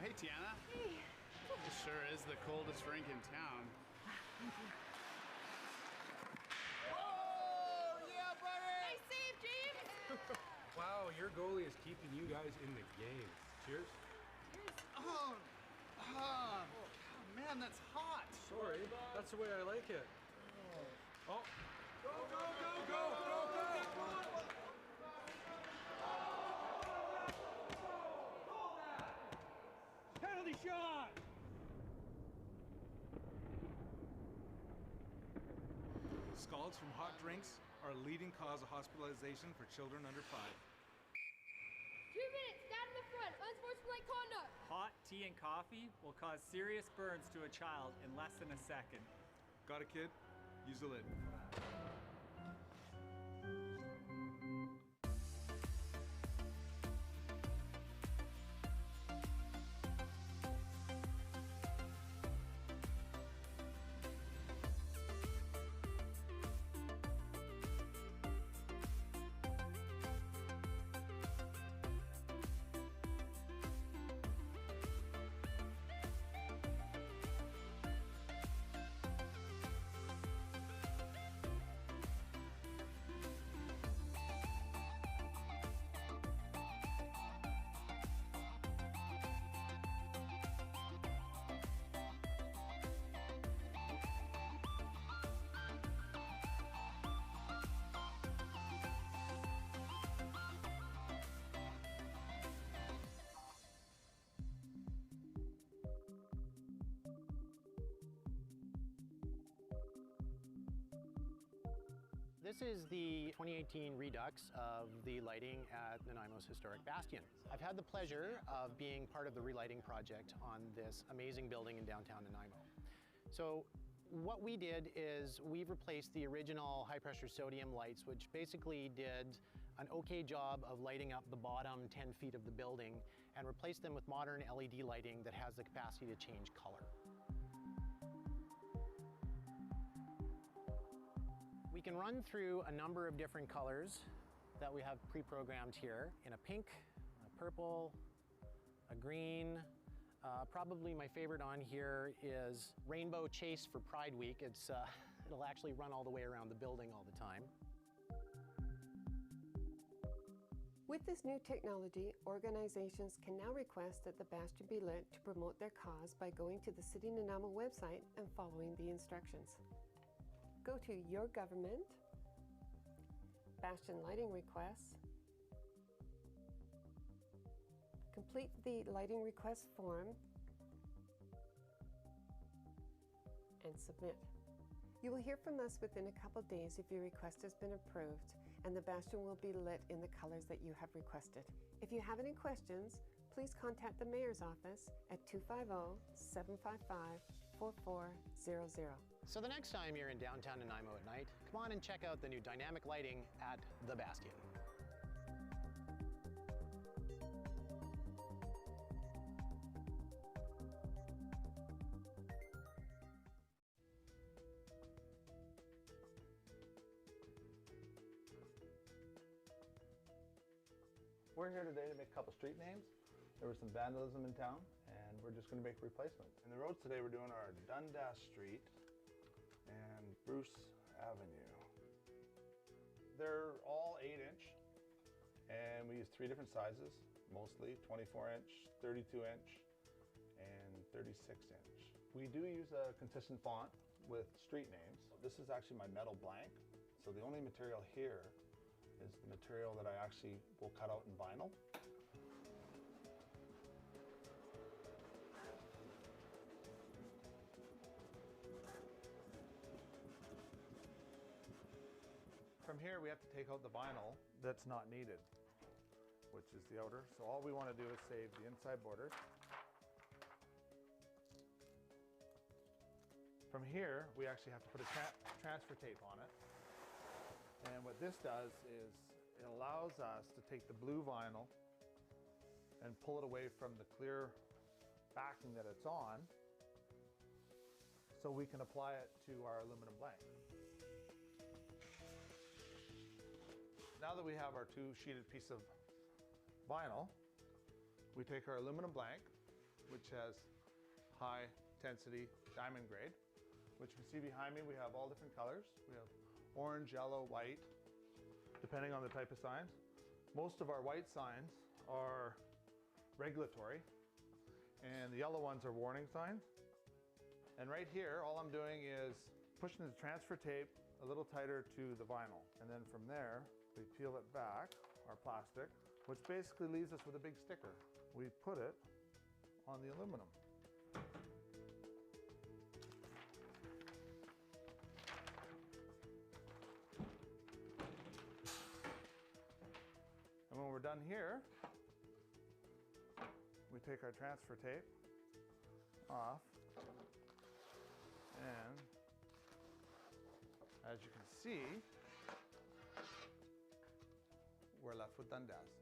Hey, Tiana. Hey. It sure is the coldest rink in town. Oh, yeah, buddy! Nice save, James! Wow, your goalie is keeping you guys in the game. Cheers. Oh, man, that's hot. Sorry, that's the way I like it. Oh. Go, go, go, go, go, go! Penalty shot! Scalds from hot drinks are a leading cause of hospitalization for children under 5. 2 minutes, stand in the front, unsportsmanlike conduct. Hot tea and coffee will cause serious burns to a child in less than a second. Got a kid? Use the lid. This is the 2018 redux of the lighting at Nanaimo's historic bastion. I've had the pleasure of being part of the relighting project on this amazing building in downtown Nanaimo. So what we did is we've replaced the original high-pressure sodium lights, which basically did an okay job of lighting up the bottom 10 feet of the building, and replaced them with modern LED lighting that has the capacity to change color. We can run through a number of different colors that we have pre-programmed here in a pink, a purple, a green. Probably my favorite on here is Rainbow Chase for Pride Week. It'll actually run all the way around the building all the time. With this new technology, organizations can now request that the bastion be lit to promote their cause by going to the City Nanaimo website and following the instructions. Go to Your Government, Bastion Lighting Requests, complete the lighting request form, and submit. You will hear from us within a couple days if your request has been approved, and the bastion will be lit in the colors that you have requested. If you have any questions, please contact the Mayor's office at 250-755-4400. So the next time you're in downtown Nanaimo at night, come on and check out the new dynamic lighting at the Bastion. We're here today to make a couple street names. There was some vandalism in town, and we're just going to make replacements. In the roads today, we're doing our Dundas Street and Bruce Avenue. They're all 8-inch, and we use 3 different sizes, mostly 24-inch, 32-inch, and 36-inch. We do use a consistent font with street names. This is actually my metal blank, so the only material here is the material that I actually will cut out in vinyl. From here we have to take out the vinyl that's not needed, which is the outer. So all we want to do is save the inside borders. From here we actually have to put a transfer tape on it. And what this does is it allows us to take the blue vinyl and pull it away from the clear backing that it's on so we can apply it to our aluminum blank. Now that we have our 2 sheeted piece of vinyl, we take our aluminum blank, which has high intensity diamond grade, which you can see behind me. We have all different colors. We have orange, yellow, white, depending on the type of signs. Most of our white signs are regulatory, and the yellow ones are warning signs. And right here, all I'm doing is pushing the transfer tape a little tighter to the vinyl. And then from there, we peel it back, our plastic, which basically leaves us with a big sticker. We put it on the aluminum. And when we're done here, we take our transfer tape off, and as you can see, we're left with Dundas.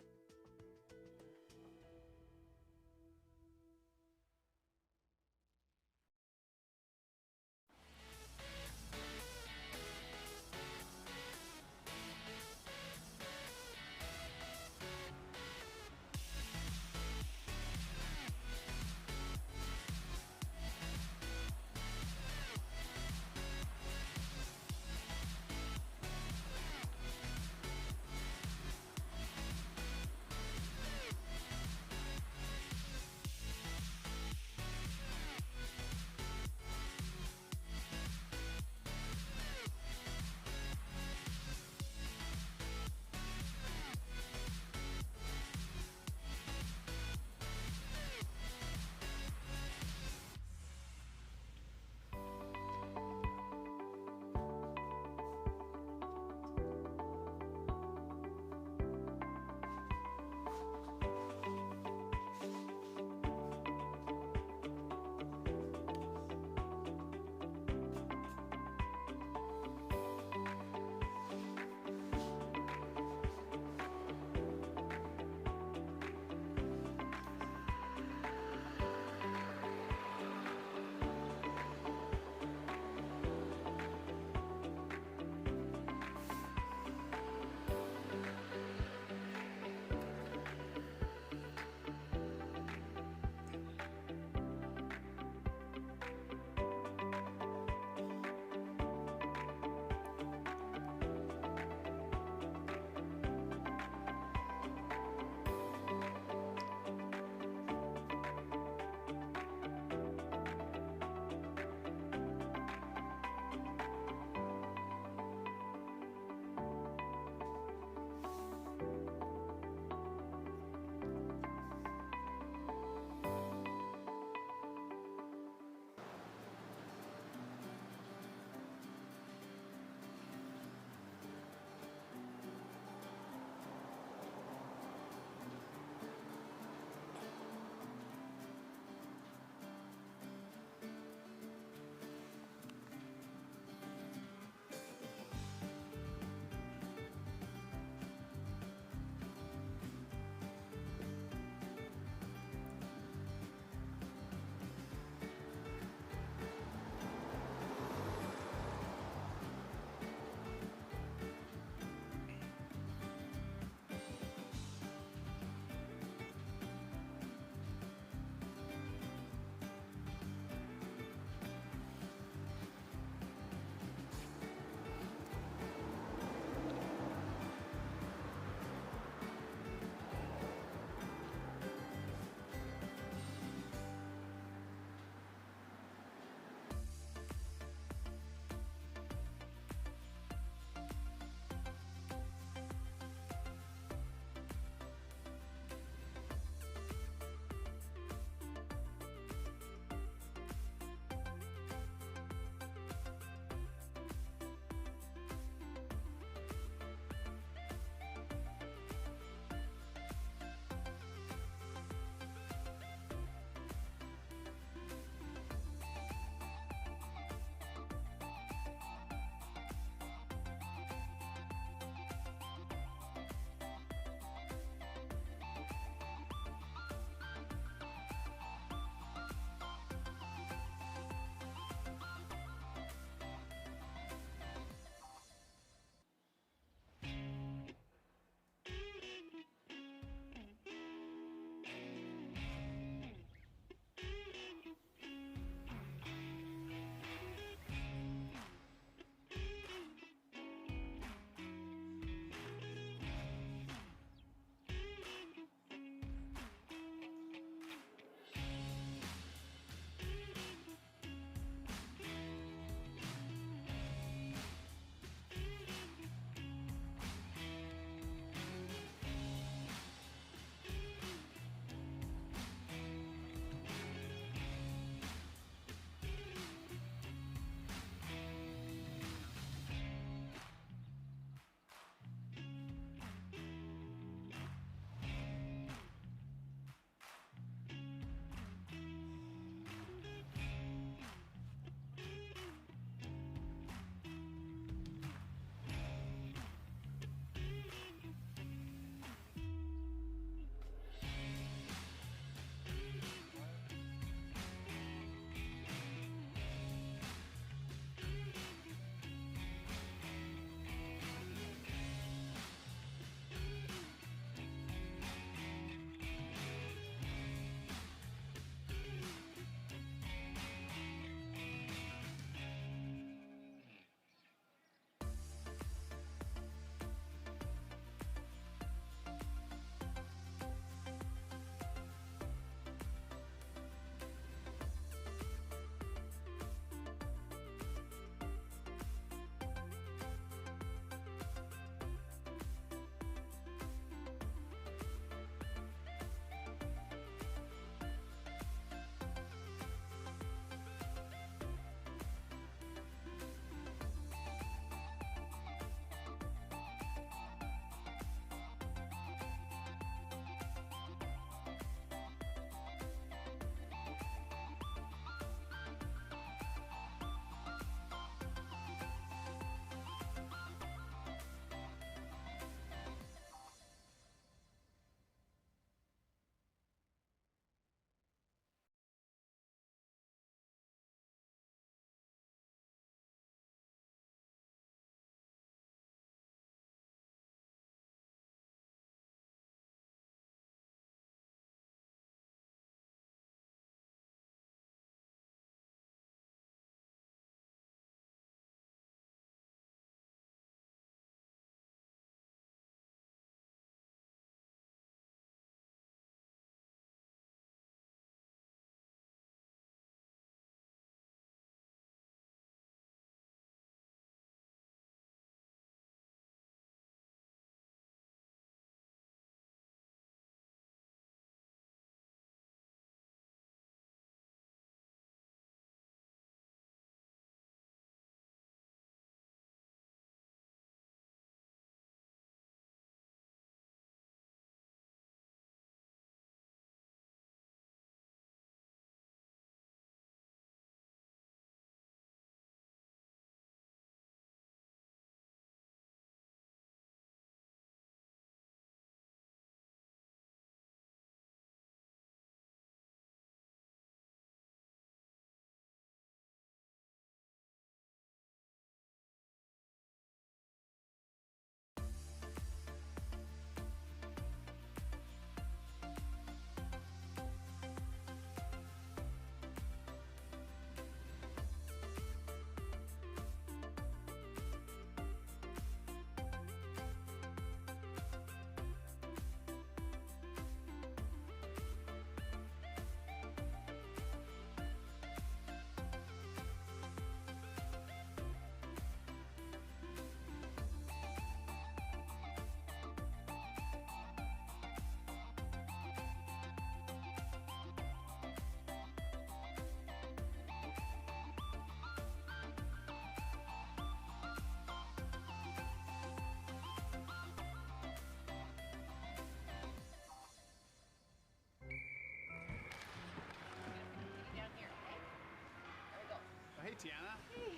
Hey, Tiana. Hey.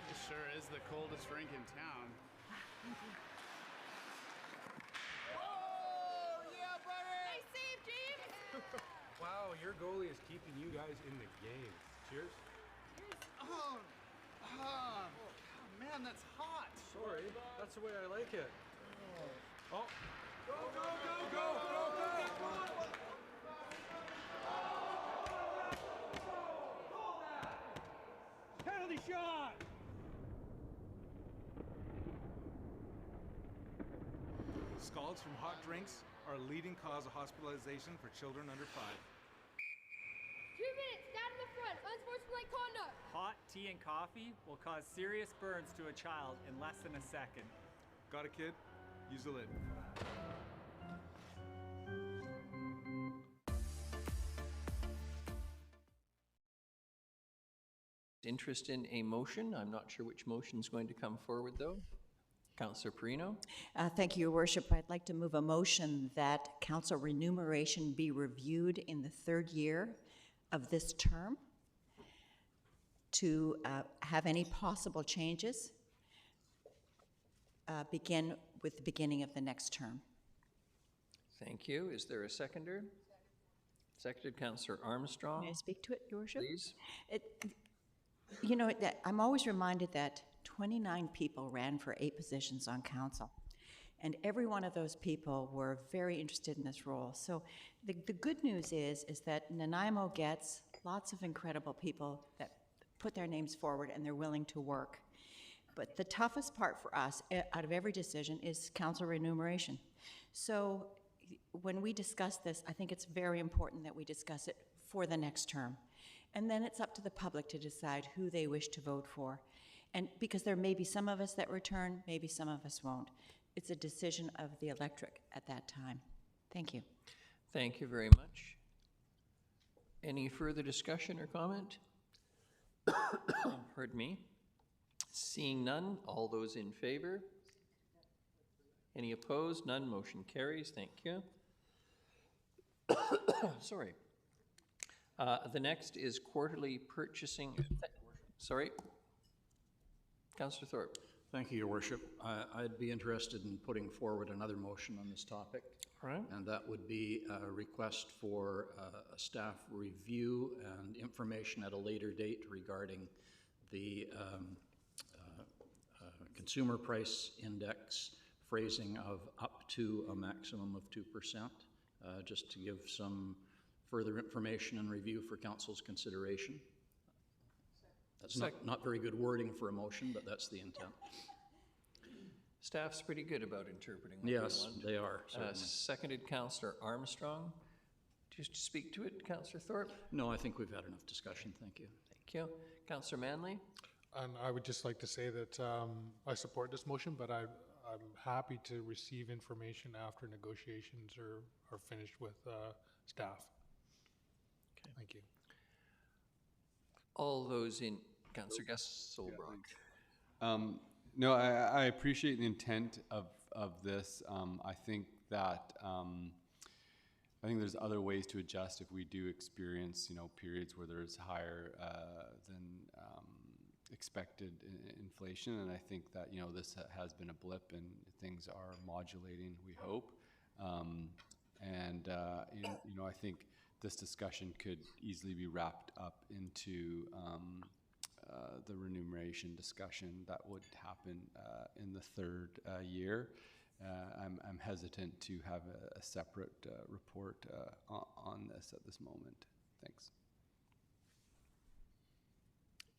This sure is the coldest rink in town. Oh, yeah, buddy! Nice save, James! Wow, your goalie is keeping you guys in the game. Cheers. Oh, man, that's hot. Sorry, that's the way I like it. Oh. Go, go, go, go, go, go! Penalty shot! Scalds from hot drinks are a leading cause of hospitalization for children under 5. 2 minutes, stand in the front, unsportsmanlike conduct. Hot tea and coffee will cause serious burns to a child in less than a second. Got it, kid? Use the lid. Interest in a motion? I'm not sure which motion's going to come forward, though. Councillor Perino? Thank you, Your Worship. I'd like to move a motion that council remuneration be reviewed in the 3rd year of this term to have any possible changes begin with the beginning of the next term. Thank you. Is there a seconder? Seconded, Councillor Armstrong. May I speak to it, Your Worship? Please. You know, I'm always reminded that 29 people ran for 8 positions on council, and every one of those people were very interested in this role. So the good news is that Nanaimo gets lots of incredible people that put their names forward and they're willing to work. But the toughest part for us out of every decision is council remuneration. So when we discuss this, I think it's very important that we discuss it for the next term. And then it's up to the public to decide who they wish to vote for. And because there may be some of us that return, maybe some of us won't. It's a decision of the electorate at that time. Thank you. Thank you very much. Any further discussion or comment? Pardon me. Seeing none, all those in favor? Any opposed? None. Motion carries. Thank you. Sorry. The next is quarterly purchasing. Sorry. Councillor Thorpe. Thank you, Your Worship. I'd be interested in putting forward another motion on this topic. All right. And that would be a request for a staff review and information at a later date regarding the consumer price index phrasing of up to a maximum of 2%, just to give some further information and review for council's consideration. That's not very good wording for a motion, but that's the intent. Staff's pretty good about interpreting what Yes, they they are. Seconded, Councillor Armstrong. Just to speak to it, Councillor Thorpe? No, I think we've had enough discussion. Thank you. Thank you. Councillor Manley? And I would just like to say that I support this motion, but I'm happy to receive information after negotiations are finished with staff. Okay. Thank you. All those in, Councillor Gasselbrock. No, I appreciate the intent of this. I think that there's other ways to adjust if we do experience, periods where there's higher than expected inflation, and I think that this has been a blip and things are modulating, we hope, and I think this discussion could easily be wrapped up into the remuneration discussion that would happen in the 3rd year. I'm hesitant to have a separate report on this at this moment. Thanks.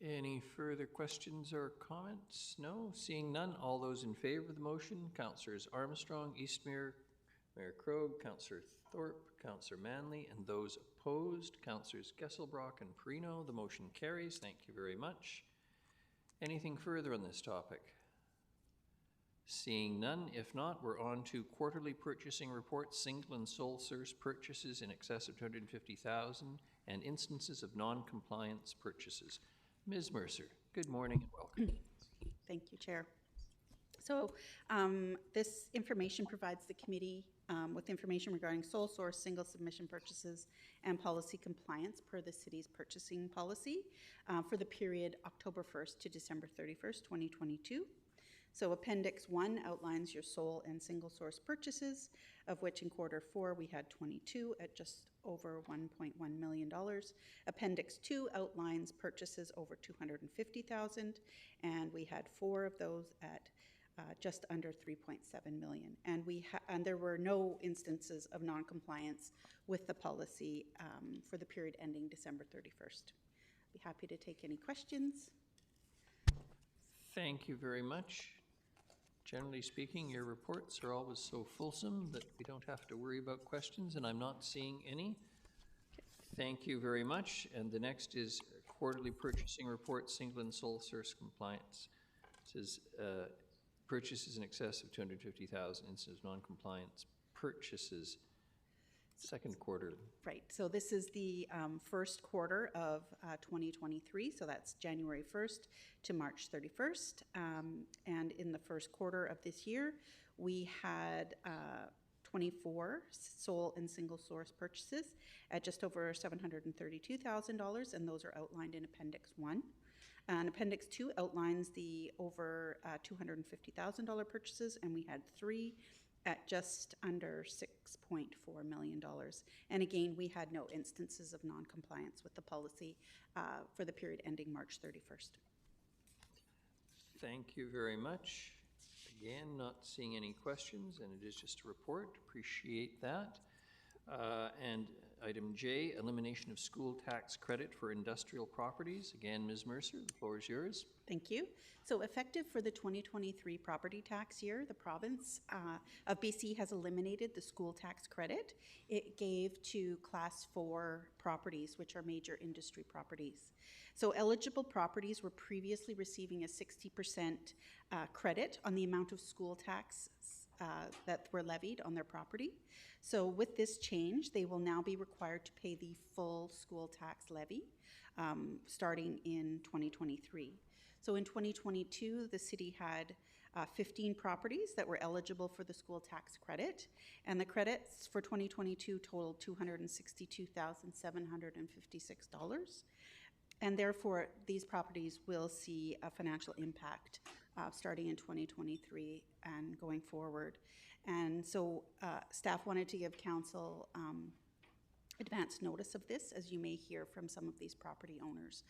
Any further questions or comments? No? Seeing none, all those in favor of the motion, Councillors Armstrong, Eastmere, Mayor Krogh, Councillor Thorpe, Councillor Manley, and those opposed, Councillors Gesselbrock and Perino. The motion carries. Thank you very much. Anything further on this topic? Seeing none, if not, we're on to quarterly purchasing reports, single and sole source purchases in excess of $250,000 and instances of non-compliance purchases. Ms. Mercer, good morning and welcome. Thank you, Chair. So this information provides the committee with information regarding sole source, single submission purchases, and policy compliance per the city's purchasing policy for the period October 1st to December 31st, 2022. So Appendix 1 outlines your sole and single source purchases, of which in quarter 4 we had 22 at just over $1.1 million. Appendix 2 outlines purchases over $250,000, and we had 4 of those at just under 3.7 million. And there were no instances of non-compliance with the policy for the period ending December 31st. Be happy to take any questions. Thank you very much. Generally speaking, your reports are always so fulsome that we don't have to worry about questions, and I'm not seeing any. Thank you very much. And the next is quarterly purchasing report, single and sole source compliance. It says purchases in excess of 250,000 instances of non-compliance purchases. Second quarter. Right, so this is the first quarter of 2023, so that's January 1st to March 31st. And in the first quarter of this year, we had 24 sole and single source purchases at just over $732,000, and those are outlined in Appendix 1. And Appendix 2 outlines the over $250,000 purchases, and we had 3 at just under $6.4 million. And again, we had no instances of non-compliance with the policy for the period ending March 31st. Thank you very much. Again, not seeing any questions, and it is just a report. Appreciate that. And item J, elimination of school tax credit for industrial properties. Again, Ms. Mercer, the floor is yours. Thank you. So effective for the 2023 property tax year, the province of BC has eliminated the school tax credit it gave to Class 4 properties, which are major industry properties. So eligible properties were previously receiving a 60% credit on the amount of school tax that were levied on their property. So with this change, they will now be required to pay the full school tax levy starting in 2023. So in 2022, the city had 15 properties that were eligible for the school tax credit, and the credits for 2022 totaled $262,756. And therefore, these properties will see a financial impact starting in 2023 and going forward. And so staff wanted to give council advance notice of this, as you may hear from some of these property owners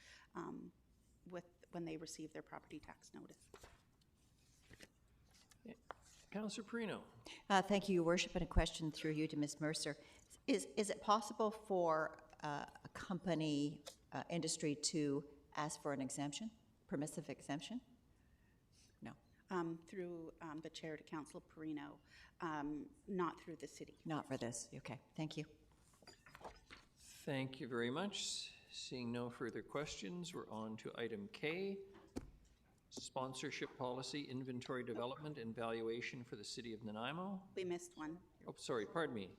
when they receive their property tax notice. Councillor Perino. Thank you, Your Worship, and a question through you to Ms. Mercer. Is it possible for a company industry to ask for an exemption, permissive exemption? No. Through the chair to Councillor Perino, not through the city. Not for this. Okay, thank you. Thank you very much. Seeing no further questions, we're on to item K, sponsorship policy, inventory development and valuation for the city of Nanaimo. We missed one. Oh, sorry, pardon me.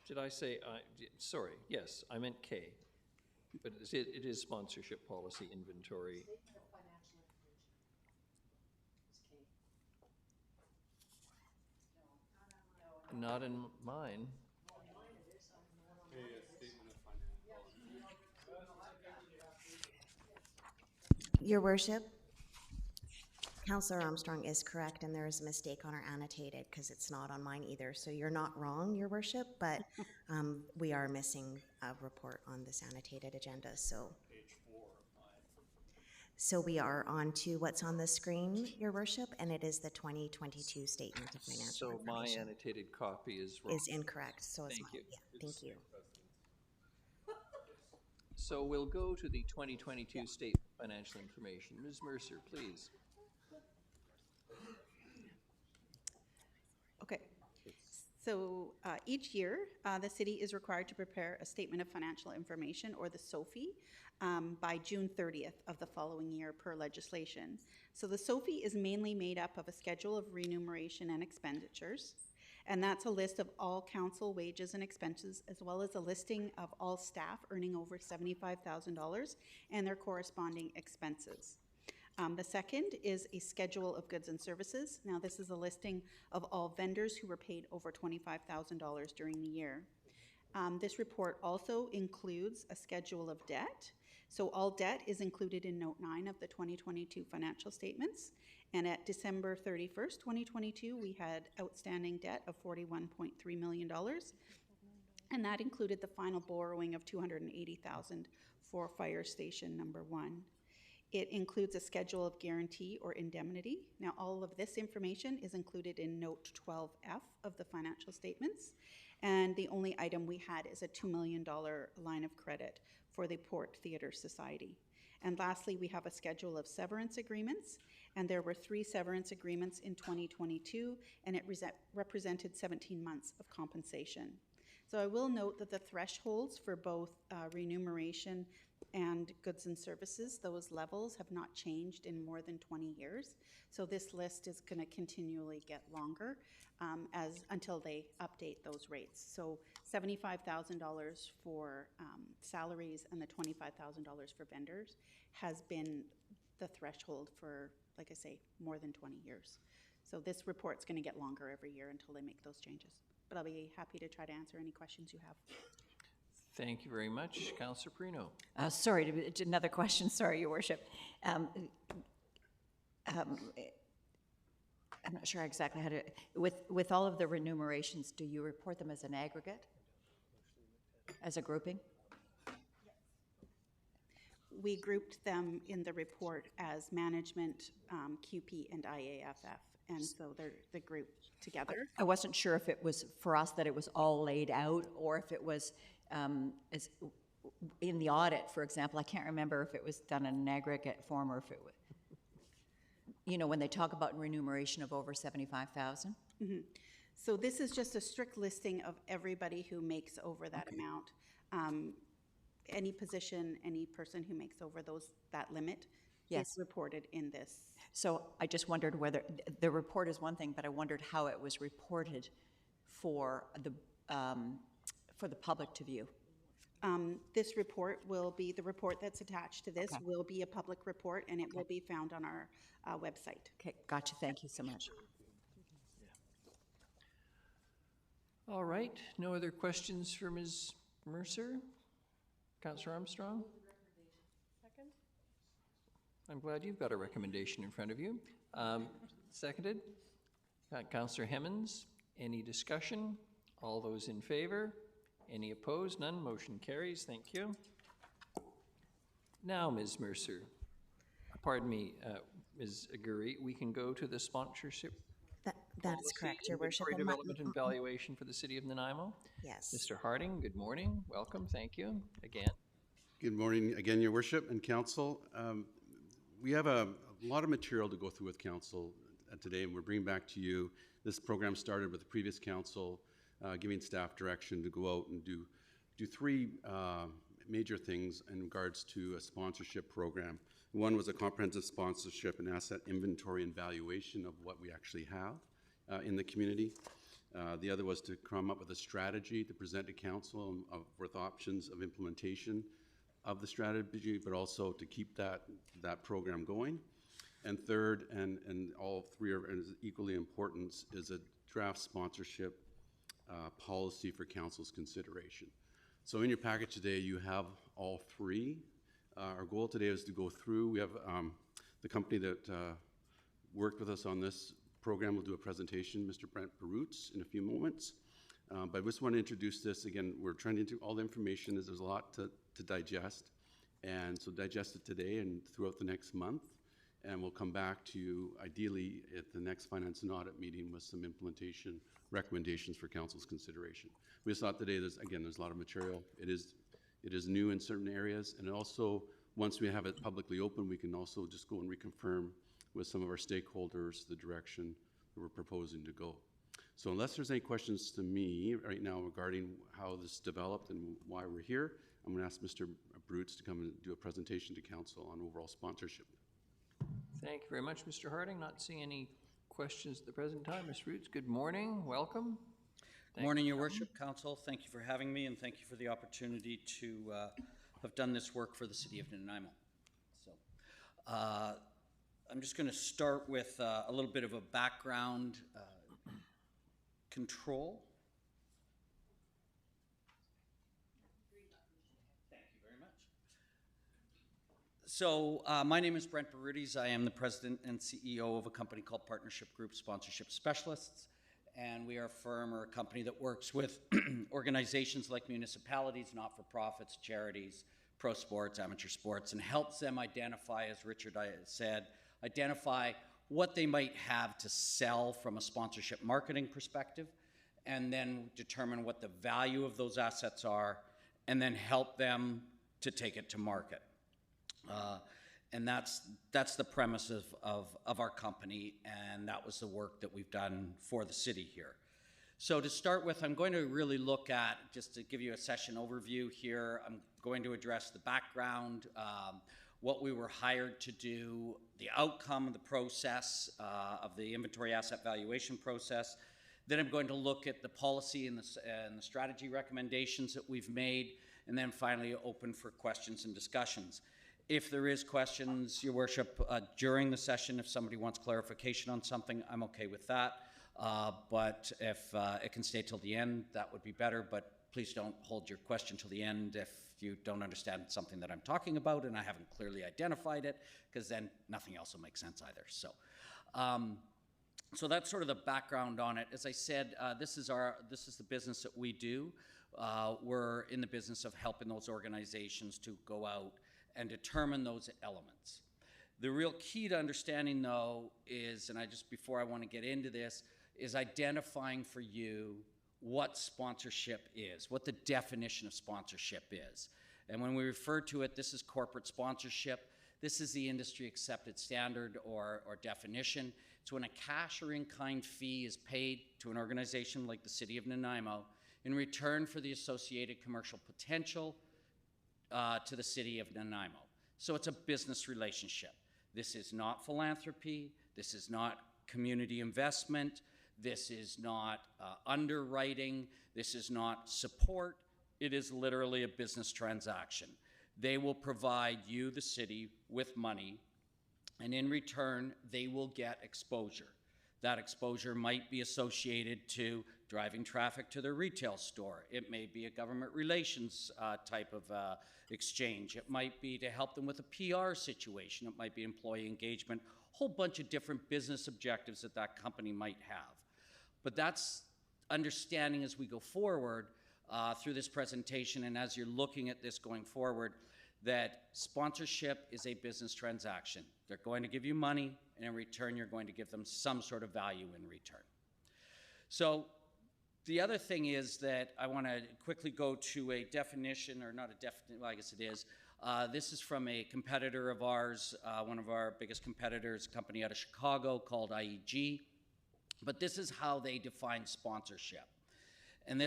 Did I say, sorry, yes, I meant K, but it is sponsorship policy, inventory. Not in mine. Your Worship, Councillor Armstrong is correct, and there is a mistake on our annotated because it's not on mine either. So you're not wrong, Your Worship, but we are missing a report on this annotated agenda. So we are on to what's on the screen, Your Worship, and it is the 2022 Statement of Financial Information. So my annotated copy is wrong. Is incorrect. So it's Thank you. Yeah, thank you. So we'll go to the 2022 Statement of Financial Information. Ms. Mercer, please. Okay. So each year, the city is required to prepare a Statement of Financial Information, or the SOFI, by June 30th of the following year per legislation. So the SOFI is mainly made up of a schedule of remuneration and expenditures, And that's a list of all council wages and expenses, as well as a listing of all staff earning over $75,000 and their corresponding expenses. The second is a schedule of goods and services. Now, this is a listing of all vendors who were paid over $25,000 during the year. This report also includes a schedule of debt. So all debt is included in Note 9 of the 2022 financial statements. And at December 31st, 2022, we had outstanding debt of $41.3 million. And that included the final borrowing of $280,000 for Fire Station Number 1. It includes a schedule of guarantee or indemnity. Now, all of this information is included in Note 12F of the financial statements. And the only item we had is a $2 million line of credit for the Port Theatre Society. And lastly, we have a schedule of severance agreements. And there were 3 severance agreements in 2022, and it represented 17 months of compensation. So I will note that the thresholds for both remuneration and goods and services, those levels have not changed in more than 20 years. So this list is going to continually get longer until they update those rates. So $75,000 for salaries and the $25,000 for vendors has been the threshold for, like I say, more than 20 years. So this report's going to get longer every year until they make those changes. But I'll be happy to try to answer any questions you have. Thank you very much. Councillor Perino. Sorry, another question. Sorry, Your Worship. I'm not sure exactly how to, with all of the remunerations, do you report them as an aggregate? As a grouping? We grouped them in the report as management, QP, and IAFF. And so they're grouped together. I wasn't sure if it was for us that it was all laid out, or if it was as in the audit, for example. I can't remember if it was done in an aggregate form or if it was, you know, when they talk about remuneration of over 75,000. Mm-hmm. So this is just a strict listing of everybody who makes over that amount. Any position, any person who makes over that limit is reported in this. So I just wondered whether the report is one thing, but I wondered how it was reported for the public to view. This report will be, the report that's attached to this will be a public report, and it will be found on our website. Okay, gotcha. Thank you so much. All right. No other questions for Ms. Mercer? Councillor Armstrong? Second. I'm glad you've got a recommendation in front of you. Seconded. Councillor Hemmons. Any discussion? All those in favor? Any opposed? None. Motion carries. Thank you. Now, Ms. Mercer, pardon me, Ms. Aguri, we can go to the sponsorship. That's correct, Your Worship. Inventory development and valuation for the city of Nanaimo. Yes. Mr. Harding, good morning. Welcome. Thank you again. Good morning again, Your Worship and Council. We have a lot of material to go through with Council today, and we're bringing back to you. This program started with the previous Council, giving staff direction to go out and do 3 major things in regards to a sponsorship program. One was a comprehensive sponsorship and asset inventory and valuation of what we actually have in the community. The other was to come up with a strategy to present to Council with options of implementation of the strategy, but also to keep that program going. And third, and all 3 are equally important, is a draft sponsorship policy for Council's consideration. So in your package today, you have all 3. Our goal today is to go through. We have the company that worked with us on this program will do a presentation, Mr. Brent Barutz, in a few moments. But I just want to introduce this. Again, we're trying to do all the information. There's a lot to digest. And so digest it today and throughout the next month. And we'll come back to you, ideally, at the next Finance and Audit meeting with some implementation recommendations for Council's consideration. We just thought today, there's a lot of material. It is new in certain areas. And also, once we have it publicly open, we can also just go and reconfirm with some of our stakeholders the direction that we're proposing to go. So unless there's any questions to me right now regarding how this developed and why we're here, I'm going to ask Mr. Brutz to come and do a presentation to Council on overall sponsorship. Thank you very much, Mr. Harding. Not seeing any questions at the present time. Ms. Roots, good morning. Welcome. Morning, Your Worship, Council. Thank you for having me, and thank you for the opportunity to have done this work for the City of Nanaimo. So, I'm just going to start with a little bit of a background control. Thank you very much. So, my name is Brent Berrudes. I am the president and CEO of a company called Partnership Group Sponsorship Specialists. And we are a firm or a company that works with organizations like municipalities, not-for-profits, charities, pro sports, amateur sports, and helps them identify, as Richard said, identify what they might have to sell from a sponsorship marketing perspective, and then determine what the value of those assets are, and then help them to take it to market. And that's the premise of our company, and that was the work that we've done for the city here. So to start with, I'm going to really look at, just to give you a session overview here, I'm going to address the background, what we were hired to do, the outcome of the process, of the inventory asset valuation process. Then I'm going to look at the policy and the strategy recommendations that we've made, and then finally open for questions and discussions. If there is questions, Your Worship, during the session, if somebody wants clarification on something, I'm okay with that. But if it can stay till the end, that would be better. But please don't hold your question till the end if you don't understand something that I'm talking about and I haven't clearly identified it, because then nothing else will make sense either. So, so that's sort of the background on it. As I said, this is the business that we do. We're in the business of helping those organizations to go out and determine those elements. The real key to understanding, though, is, and before I want to get into this, is identifying for you what sponsorship is, what the definition of sponsorship is. And when we refer to it, this is corporate sponsorship. This is the industry accepted standard or definition. It's when a cash or in-kind fee is paid to an organization like the City of Nanaimo in return for the associated commercial potential to the City of Nanaimo. So it's a business relationship. This is not philanthropy. This is not community investment. This is not underwriting. This is not support. It is literally a business transaction. They will provide you, the city, with money, and in return, they will get exposure. That exposure might be associated to driving traffic to their retail store. It may be a government relations type of exchange. It might be to help them with a PR situation. It might be employee engagement, a whole bunch of different business objectives that that company might have. But that's understanding as we go forward through this presentation, and as you're looking at this going forward, that sponsorship is a business transaction. They're going to give you money, and in return, you're going to give them some sort of value in return. So the other thing is that I want to quickly go to a definition, or not a definition, well, I guess it is. This is from a competitor of ours, one of our biggest competitors, a company out of Chicago called IEG. But this is how they define sponsorship. And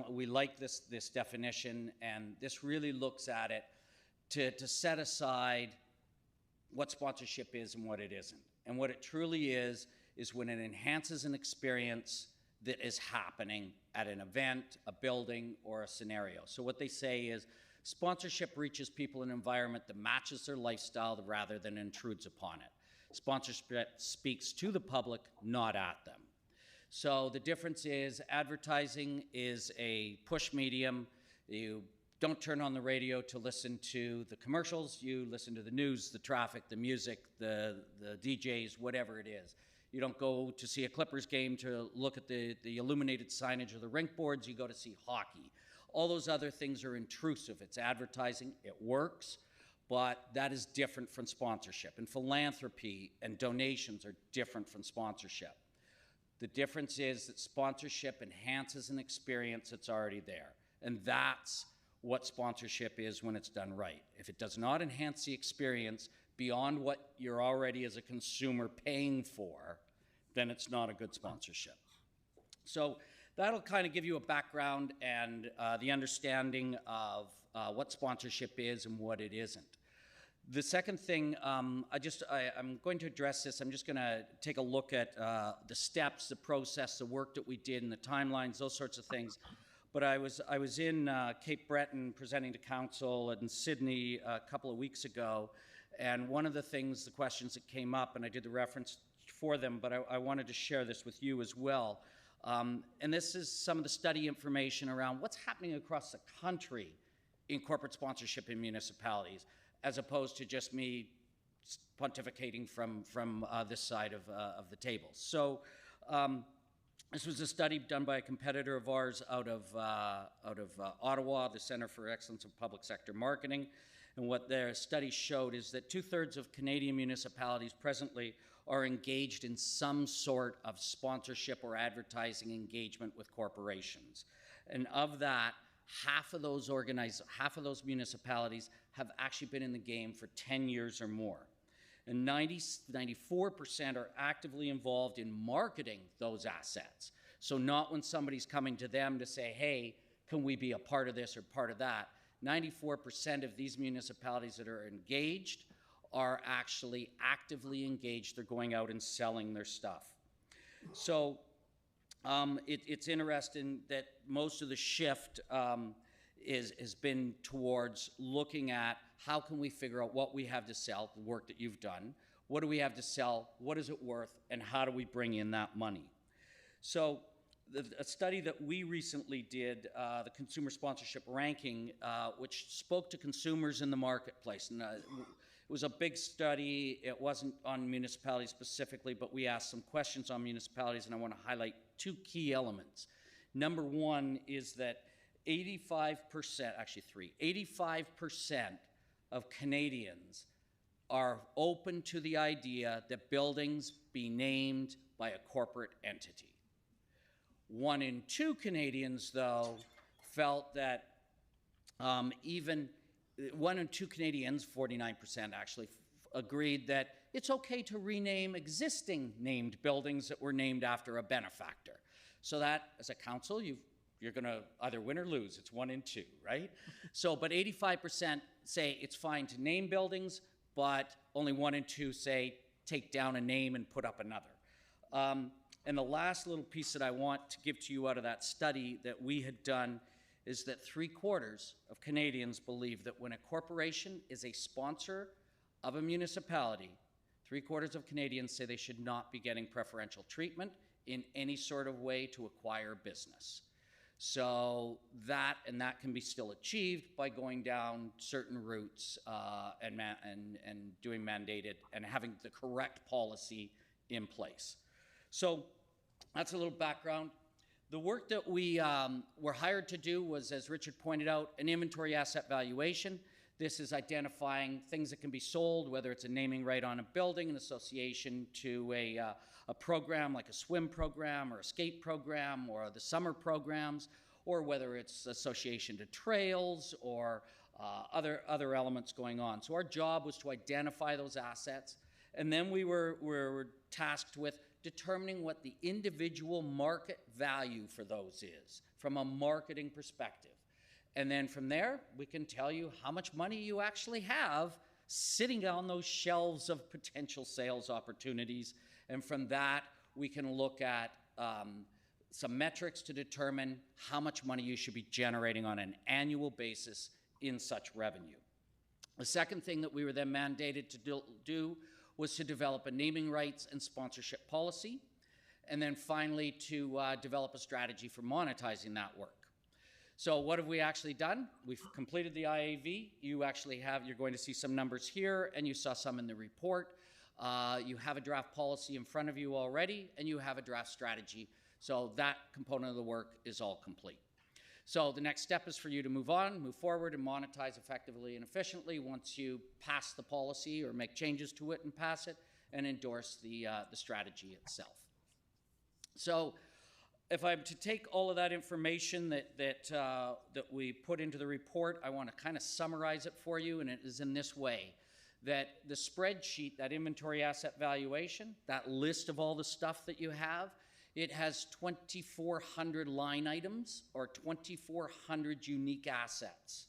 we like this definition, and this really looks at it to set aside what sponsorship is and what it isn't. And what it truly is when it enhances an experience that is happening at an event, a building, or a scenario. So what they say is sponsorship reaches people in an environment that matches their lifestyle rather than intrudes upon it. Sponsorship speaks to the public, not at them. So the difference is advertising is a push medium. You don't turn on the radio to listen to the commercials. You listen to the news, the traffic, the music, the DJs, whatever it is. You don't go to see a Clippers game to look at the illuminated signage or the rink boards. You go to see hockey. All those other things are intrusive. It's advertising. It works. But that is different from sponsorship. And philanthropy and donations are different from sponsorship. The difference is that sponsorship enhances an experience that's already there. And that's what sponsorship is when it's done right. If it does not enhance the experience beyond what you're already as a consumer paying for, then it's not a good sponsorship. So that'll kind of give you a background and the understanding of what sponsorship is and what it isn't. The second thing, I'm going to address this. I'm just going to take a look at the steps, the process, the work that we did, and the timelines, those sorts of things. But I was in Cape Breton presenting to council in Sydney a couple of weeks ago, and one of the things, the questions that came up, and I did the reference for them, but I wanted to share this with you as well. And this is some of the study information around what's happening across the country in corporate sponsorship in municipalities, as opposed to just me pontificating from this side of the table. So this was a study done by a competitor of ours out of Ottawa, the Centre for Excellence in Public Sector Marketing. And what their study showed is that 2/3 of Canadian municipalities presently are engaged in some sort of sponsorship or advertising engagement with corporations. And of that, half of those municipalities have actually been in the game for 10 years or more. And 94% are actively involved in marketing those assets. So not when somebody's coming to them to say, hey, can we be a part of this or part of that? 94% of these municipalities that are engaged are actually actively engaged. They're going out and selling their stuff. So it's interesting that most of the shift has been towards looking at how can we figure out what we have to sell, the work that you've done, what do we have to sell, what is it worth, and how do we bring in that money? So a study that we recently did, the Consumer Sponsorship Ranking, which spoke to consumers in the marketplace. And it was a big study. It wasn't on municipalities specifically, but we asked some questions on municipalities, and I want to highlight two key elements. Number one is that 85%, actually three, 85% of Canadians are open to the idea that buildings be named by a corporate entity. 1 in 2 Canadians, though, felt that 1 in 2 Canadians, 49% actually, agreed that it's okay to rename existing named buildings that were named after a benefactor. So that, as a council, you're going to either win or lose. It's 1 in 2, right? So, but 85% say it's fine to name buildings, but only 1 in 2 say take down a name and put up another. And the last little piece that I want to give to you out of that study that we had done is that 3/4 of Canadians believe that when a corporation is a sponsor of a municipality, 3/4 of Canadians say they should not be getting preferential treatment in any sort of way to acquire business. So that can be still achieved by going down certain routes and doing mandated and having the correct policy in place. So that's a little background. The work that we were hired to do was, as Richard pointed out, an inventory asset valuation. This is identifying things that can be sold, whether it's a naming right on a building, an association to a program like a swim program or a skate program or the summer programs, or whether it's association to trails or other elements going on. So our job was to identify those assets, and then we were tasked with determining what the individual market value for those is from a marketing perspective. And then from there, we can tell you how much money you actually have sitting on those shelves of potential sales opportunities. And from that, we can look at some metrics to determine how much money you should be generating on an annual basis in such revenue. The second thing that we were then mandated to do was to develop a naming rights and sponsorship policy, and then finally to develop a strategy for monetizing that work. So what have we actually done? We've completed the IAV. You're going to see some numbers here, and you saw some in the report. You have a draft policy in front of you already, and you have a draft strategy. So that component of the work is all complete. So the next step is for you to move forward, and monetize effectively and efficiently once you pass the policy or make changes to it and pass it, and endorse the strategy itself. So if I'm to take all of that information that we put into the report, I want to kind of summarize it for you, and it is in this way. That the spreadsheet, that inventory asset valuation, that list of all the stuff that you have, it has 2,400 line items or 2,400 unique assets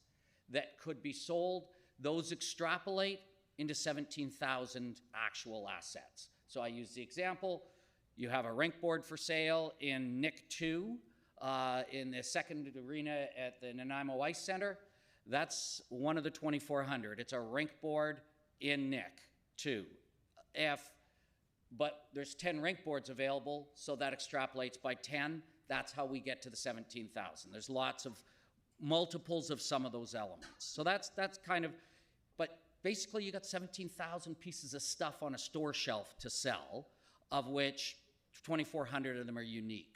that could be sold. Those extrapolate into 17,000 actual assets. So I use the example, you have a rink board for sale in NIC 2, in the second arena at the Nanaimo Ice Center. That's one of the 2,400. It's a rink board in NIC 2. But there's 10 rink boards available, so that extrapolates by 10. That's how we get to the 17,000. There's lots of multiples of some of those elements. So that's kind of, but basically you got 17,000 pieces of stuff on a store shelf to sell, of which 2,400 of them are unique.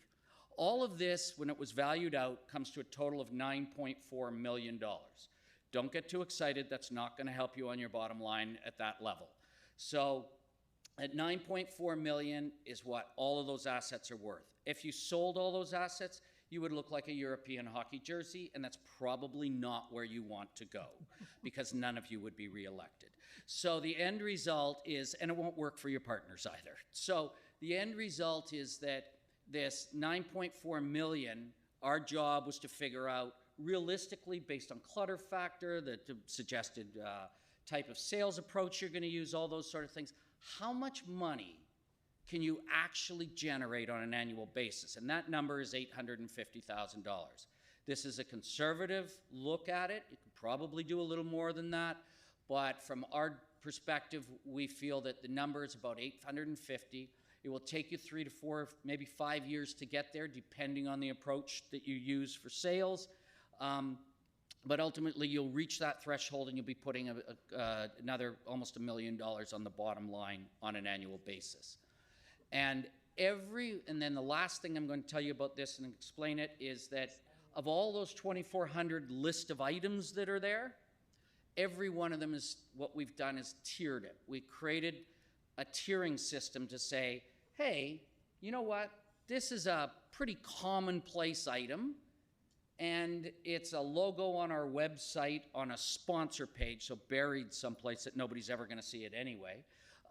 All of this, when it was valued out, comes to a total of $9.4 million. Don't get too excited. That's not going to help you on your bottom line at that level. So at $9.4 million is what all of those assets are worth. If you sold all those assets, you would look like a European hockey jersey, and that's probably not where you want to go, because none of you would be reelected. So the end result is, and it won't work for your partners either. So the end result is that this $9.4 million, our job was to figure out realistically, based on clutter factor, the suggested type of sales approach you're going to use, all those sort of things, how much money can you actually generate on an annual basis? And that number is $850,000. This is a conservative look at it. You could probably do a little more than that, but from our perspective, we feel that the number is about 850. It will take you 3 to 4, maybe 5 years to get there, depending on the approach that you use for sales. But ultimately, you'll reach that threshold and you'll be putting another almost $1 million on the bottom line on an annual basis. And then the last thing I'm going to tell you about this and explain it is that of all those 2,400 list of items that are there, every one of them is, what we've done is tiered it. We created a tiering system to say, hey, you know what? This is a pretty commonplace item, and it's a logo on our website on a sponsor page, so buried someplace that nobody's ever going to see it anyway.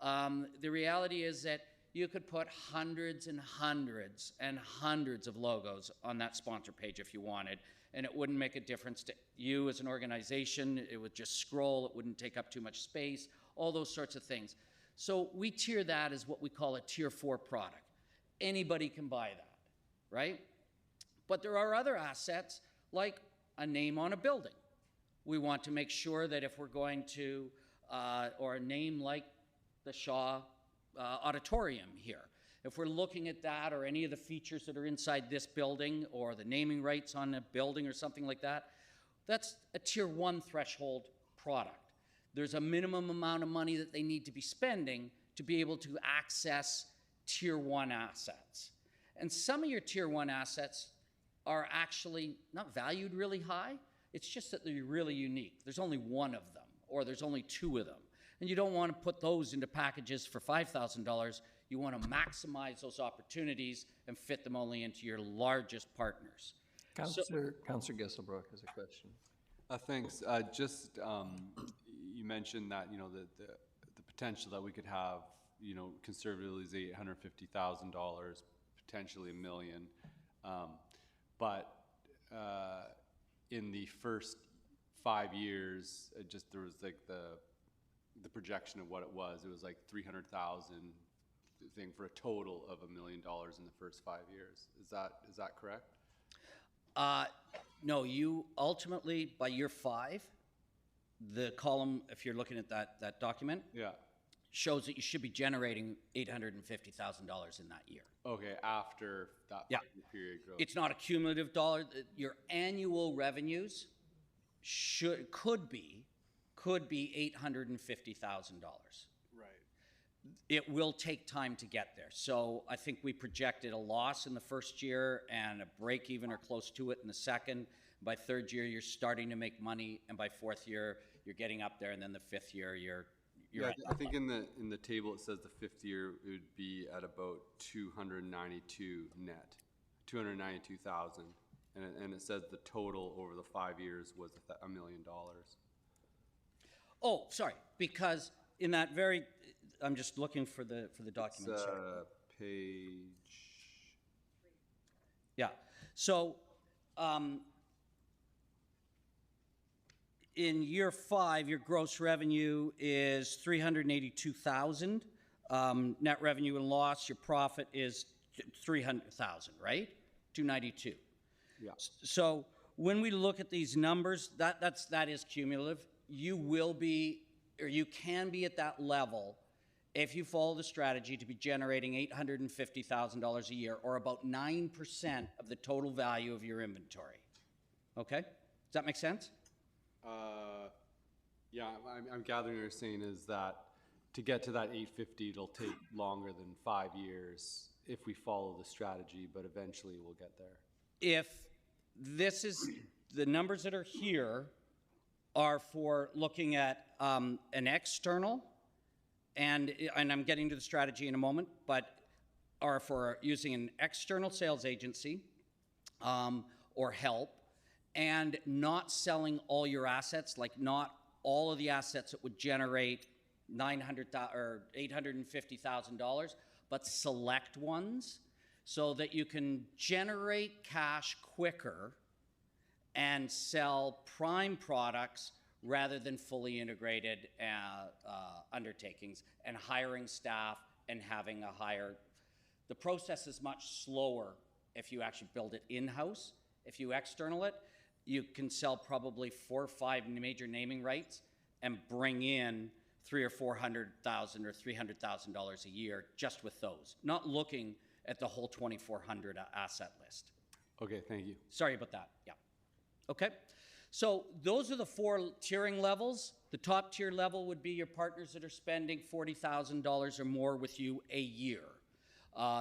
The reality is that you could put hundreds and hundreds and hundreds of logos on that sponsor page if you wanted, and it wouldn't make a difference to you as an organization. It would just scroll. It wouldn't take up too much space, all those sorts of things. So we tier that as what we call a tier 4 product. Anybody can buy that, right? But there are other assets like a name on a building. We want to make sure that if we're going to, or a name like the Shaw Auditorium here, if we're looking at that or any of the features that are inside this building or the naming rights on a building or something like that, that's a tier 1 threshold product. There's a minimum amount of money that they need to be spending to be able to access tier 1 assets. And some of your tier 1 assets are actually not valued really high. It's just that they're really unique. There's only one of them, or there's only 2 of them. And you don't want to put those into packages for $5,000. You want to maximize those opportunities and fit them only into your largest partners. Councillor Gisselbrook has a question. Thanks. You mentioned that, you know, the potential that we could have, you know, conservatively is $850,000, potentially $1 million. But in the first 5 years, there was like the projection of what it was like 300,000 thing for a total of $1 million in the first 5 years. Is that correct? No, you ultimately, by year 5, the column, if you're looking at that document, shows that you should be generating $850,000 in that year. Okay, after that period growth. It's not a cumulative dollar. Your annual revenues could be $850,000. Right. It will take time to get there. So I think we projected a loss in the first year and a break even or close to it in the second. By third year, you're starting to make money, and by fourth year, you're getting up there, and then the fifth year, you're I think in the table it says the fifth year it would be at about 292 net, 292,000, and it says the total over the 5 years was $1 million. Oh, sorry, because in that very, I'm just looking for the document. It's, page. Yeah. So in year 5, your gross revenue is 382,000. Net revenue and loss, your profit is 300,000, right? 292. Yeah. So when we look at these numbers, that is cumulative. You will be, or you can be at that level if you follow the strategy to be generating $850,000 a year, or about 9% of the total value of your inventory. Okay? Does that make sense? Yeah, I'm gathering what you're saying is that to get to that 850, it'll take longer than 5 years if we follow the strategy, but eventually we'll get there. If this is, the numbers that are here are for looking at an external, and I'm getting to the strategy in a moment, but are for using an external sales agency or help, and not selling all your assets, like not all of the assets that would generate $900,000 or $850,000, but select ones so that you can generate cash quicker and sell prime products rather than fully integrated undertakings, and hiring staff and having a higher. The process is much slower if you actually build it in-house. If you external it, you can sell probably 4 or 5 major naming rights and bring in $300,000 or $400,000 or $300,000 a year just with those, not looking at the whole 2,400 asset list. Okay, thank you. Sorry about that. Yeah. Okay. So those are the 4 tiering levels. The top tier level would be your partners that are spending $40,000 or more with you a year.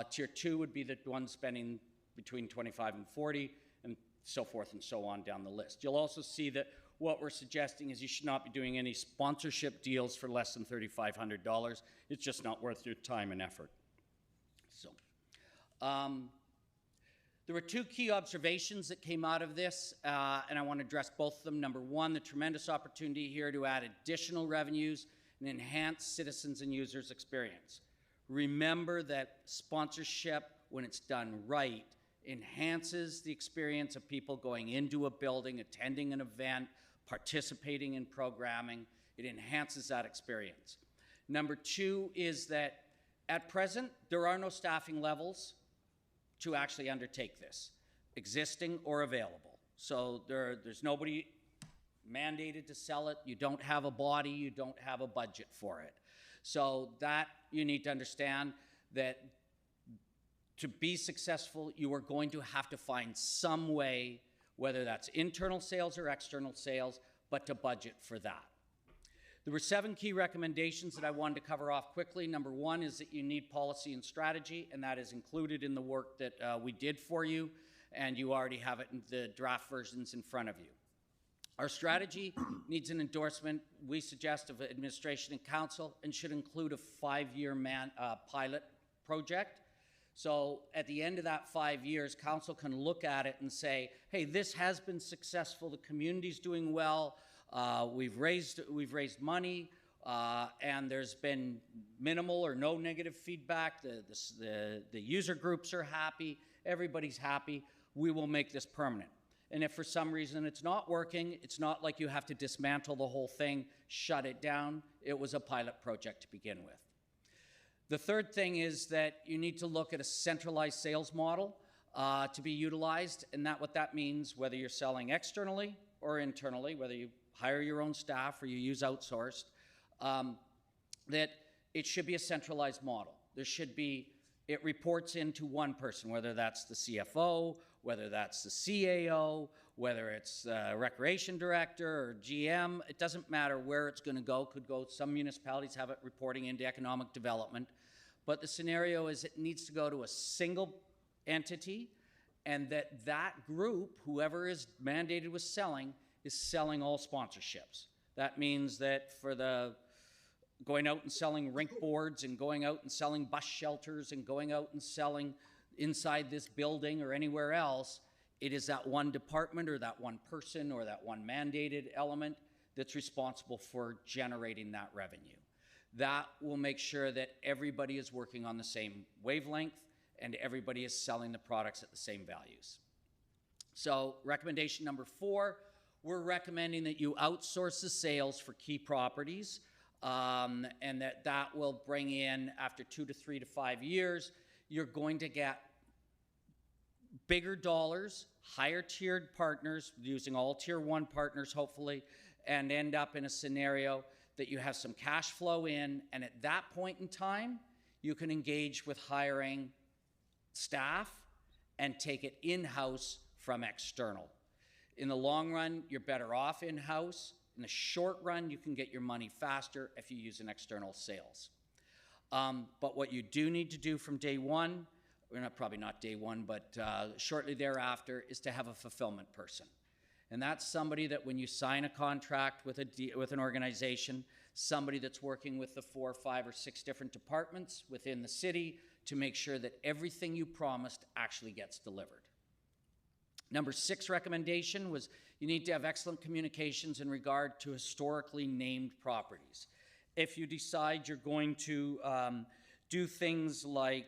Tier 2 would be the ones spending between 25 and 40, and so forth and so on down the list. You'll also see that what we're suggesting is you should not be doing any sponsorship deals for less than $3,500. It's just not worth your time and effort. So, there were 2 key observations that came out of this, and I want to address both of them. Number 1, the tremendous opportunity here to add additional revenues and enhance citizens and users' experience. Remember that sponsorship, when it's done right, enhances the experience of people going into a building, attending an event, participating in programming. It enhances that experience. Number 2 is that at present, there are no staffing levels to actually undertake this, existing or available. So there's nobody mandated to sell it. You don't have a body, you don't have a budget for it. So that you need to understand that to be successful, you are going to have to find some way, whether that's internal sales or external sales, but to budget for that. There were 7 key recommendations that I wanted to cover off quickly. Number 1 is that you need policy and strategy, and that is included in the work that we did for you, and you already have it in the draft versions in front of you. Our strategy needs an endorsement, we suggest, of administration and council, and should include a 5-year pilot project. So at the end of that 5 years, council can look at it and say, hey, this has been successful, the community's doing well, we've raised money, and there's been minimal or no negative feedback, the user groups are happy, everybody's happy, we will make this permanent. And if for some reason it's not working, it's not like you have to dismantle the whole thing, shut it down. It was a pilot project to begin with. The third thing is that you need to look at a centralized sales model to be utilized, and what that means, whether you're selling externally or internally, whether you hire your own staff or you use outsourced, that it should be a centralized model. There should be, it reports into one person, whether that's the CFO, whether that's the CAO, whether it's the recreation director or GM, it doesn't matter where it's going to go. Could go, some municipalities have it reporting into economic development, but the scenario is it needs to go to a single entity, and that group, whoever is mandated with selling, is selling all sponsorships. That means that for the going out and selling rink boards and going out and selling bus shelters and going out and selling inside this building or anywhere else, it is that one department or that one person or that one mandated element that's responsible for generating that revenue. That will make sure that everybody is working on the same wavelength and everybody is selling the products at the same values. So recommendation number 4, we're recommending that you outsource the sales for key properties, and that will bring in, after 2 to 3 to 5 years, you're going to get bigger dollars, higher tiered partners, using all tier 1 partners hopefully, and end up in a scenario that you have some cash flow in, and at that point in time, you can engage with hiring staff and take it in-house from external. In the long run, you're better off in-house. In the short run, you can get your money faster if you use an external sales. But what you do need to do from day one, or probably not day one, but shortly thereafter, is to have a fulfillment person. And that's somebody that when you sign a contract with an organization, somebody that's working with the 4, 5, or 6 different departments within the city to make sure that everything you promised actually gets delivered. Number 6 recommendation was you need to have excellent communications in regard to historically named properties. If you decide you're going to do things like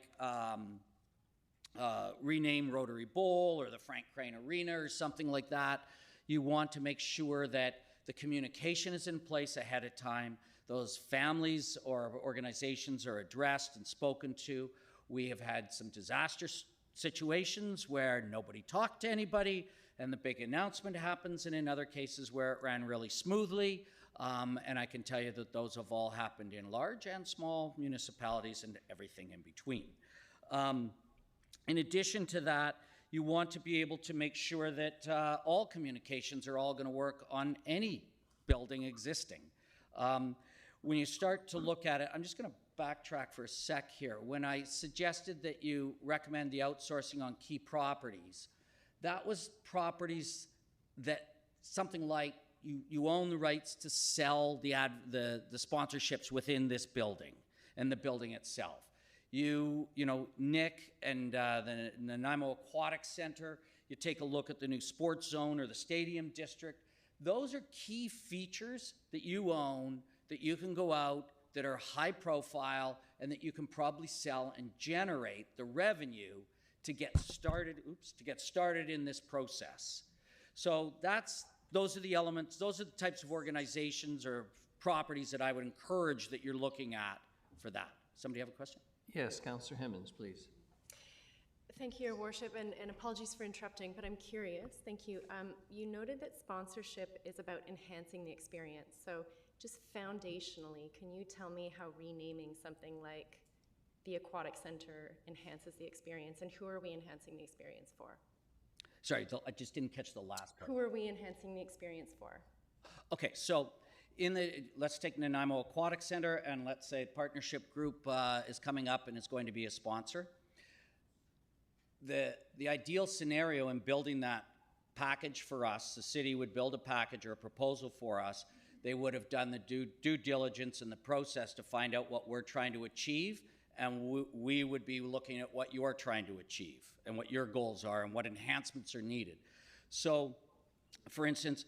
rename Rotary Bowl or the Frank Crane Arena or something like that, you want to make sure that the communication is in place ahead of time. Those families or organizations are addressed and spoken to. We have had some disastrous situations where nobody talked to anybody and the big announcement happens, and in other cases where it ran really smoothly. And I can tell you that those have all happened in large and small municipalities and everything in between. In addition to that, you want to be able to make sure that all communications are all going to work on any building existing. When you start to look at it, I'm just going to backtrack for a sec here. When I suggested that you recommend the outsourcing on key properties, that was properties that something like you own the rights to sell the sponsorships within this building and the building itself. You know, Nick and the Nanaimo Aquatic Center, you take a look at the new sports zone or the stadium district. Those are key features that you own, that you can go out, that are high profile, and that you can probably sell and generate the revenue to get started in this process. So those are the elements, those are the types of organizations or properties that I would encourage that you're looking at for that. Somebody have a question? Yes, Councillor Hemmons, please. Thank you, Your Worship, and apologies for interrupting, but I'm curious. Thank you. You noted that sponsorship is about enhancing the experience. So just foundationally, can you tell me how renaming something like the Aquatic Center enhances the experience, and who are we enhancing the experience for? Sorry, I just didn't catch the last part. Who are we enhancing the experience for? Okay, so let's take Nanaimo Aquatic Center, and let's say Partnership Group is coming up and is going to be a sponsor. The ideal scenario in building that package for us, the city would build a package or a proposal for us. They would have done the due diligence in the process to find out what we're trying to achieve, and we would be looking at what you're trying to achieve and what your goals are and what enhancements are needed. So, for instance,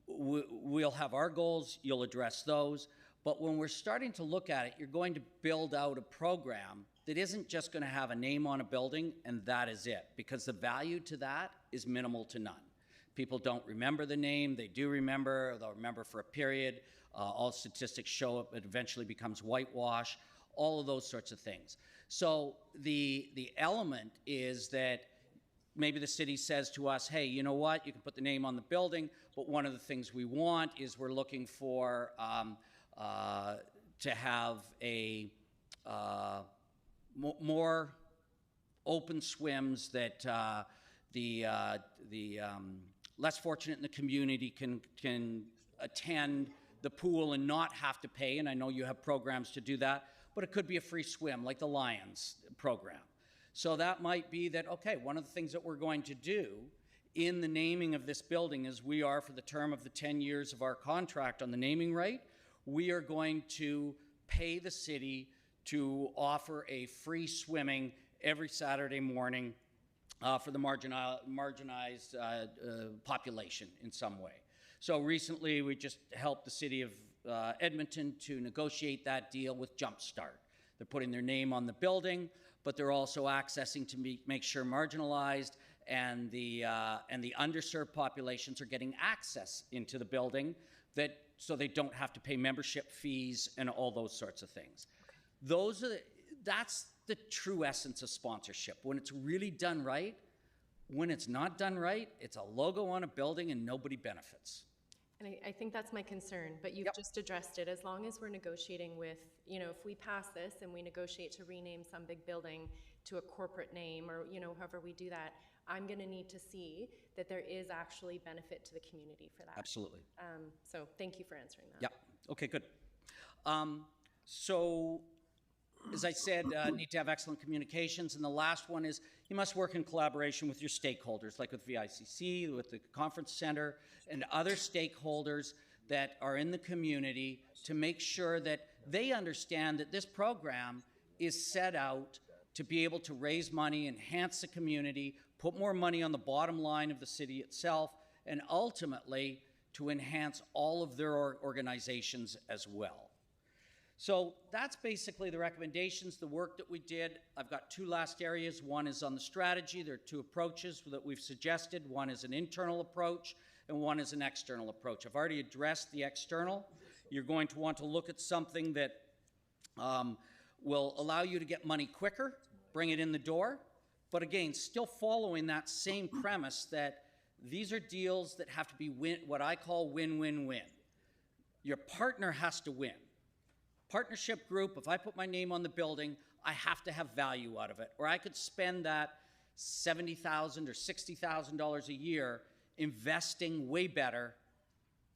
we'll have our goals, you'll address those, but when we're starting to look at it, you're going to build out a program that isn't just going to have a name on a building and that is it, because the value to that is minimal to none. People don't remember the name, they do remember, they'll remember for a period. All statistics show it eventually becomes whitewash, all of those sorts of things. So the element is that maybe the city says to us, hey, you know what, you can put the name on the building, but one of the things we want is we're looking for to have a more open swims that the less fortunate in the community can attend the pool and not have to pay, and I know you have programs to do that, but it could be a free swim like the Lions program. So that might be that, okay, one of the things that we're going to do in the naming of this building is we are, for the term of the 10 years of our contract on the naming right, we are going to pay the city to offer a free swimming every Saturday morning for the marginalized population in some way. So recently we just helped the city of Edmonton to negotiate that deal with Jumpstart. They're putting their name on the building, but they're also accessing to make sure marginalized and the underserved populations are getting access into the building, so they don't have to pay membership fees and all those sorts of things. That's the true essence of sponsorship. When it's really done right. When it's not done right, it's a logo on a building and nobody benefits. And I think that's my concern, but you've just addressed it. As long as we're negotiating with, if we pass this and we negotiate to rename some big building to a corporate name, or, however we do that, I'm going to need to see that there is actually benefit to the community for that. Absolutely. So thank you for answering that. Yep. Okay, good. So, as I said, need to have excellent communications. And the last one is you must work in collaboration with your stakeholders, like with VICC, with the conference center, and other stakeholders that are in the community to make sure that they understand that this program is set out to be able to raise money, enhance the community, put more money on the bottom line of the city itself, and ultimately to enhance all of their organizations as well. So that's basically the recommendations, the work that we did. I've got two last areas. One is on the strategy. There are two approaches that we've suggested. One is an internal approach, and one is an external approach. I've already addressed the external. You're going to want to look at something that will allow you to get money quicker, bring it in the door, but again, still following that same premise that these are deals that have to be what I call win-win-win. Your partner has to win. Partnership group, if I put my name on the building, I have to have value out of it, or I could spend that $70,000 or $60,000 a year investing way better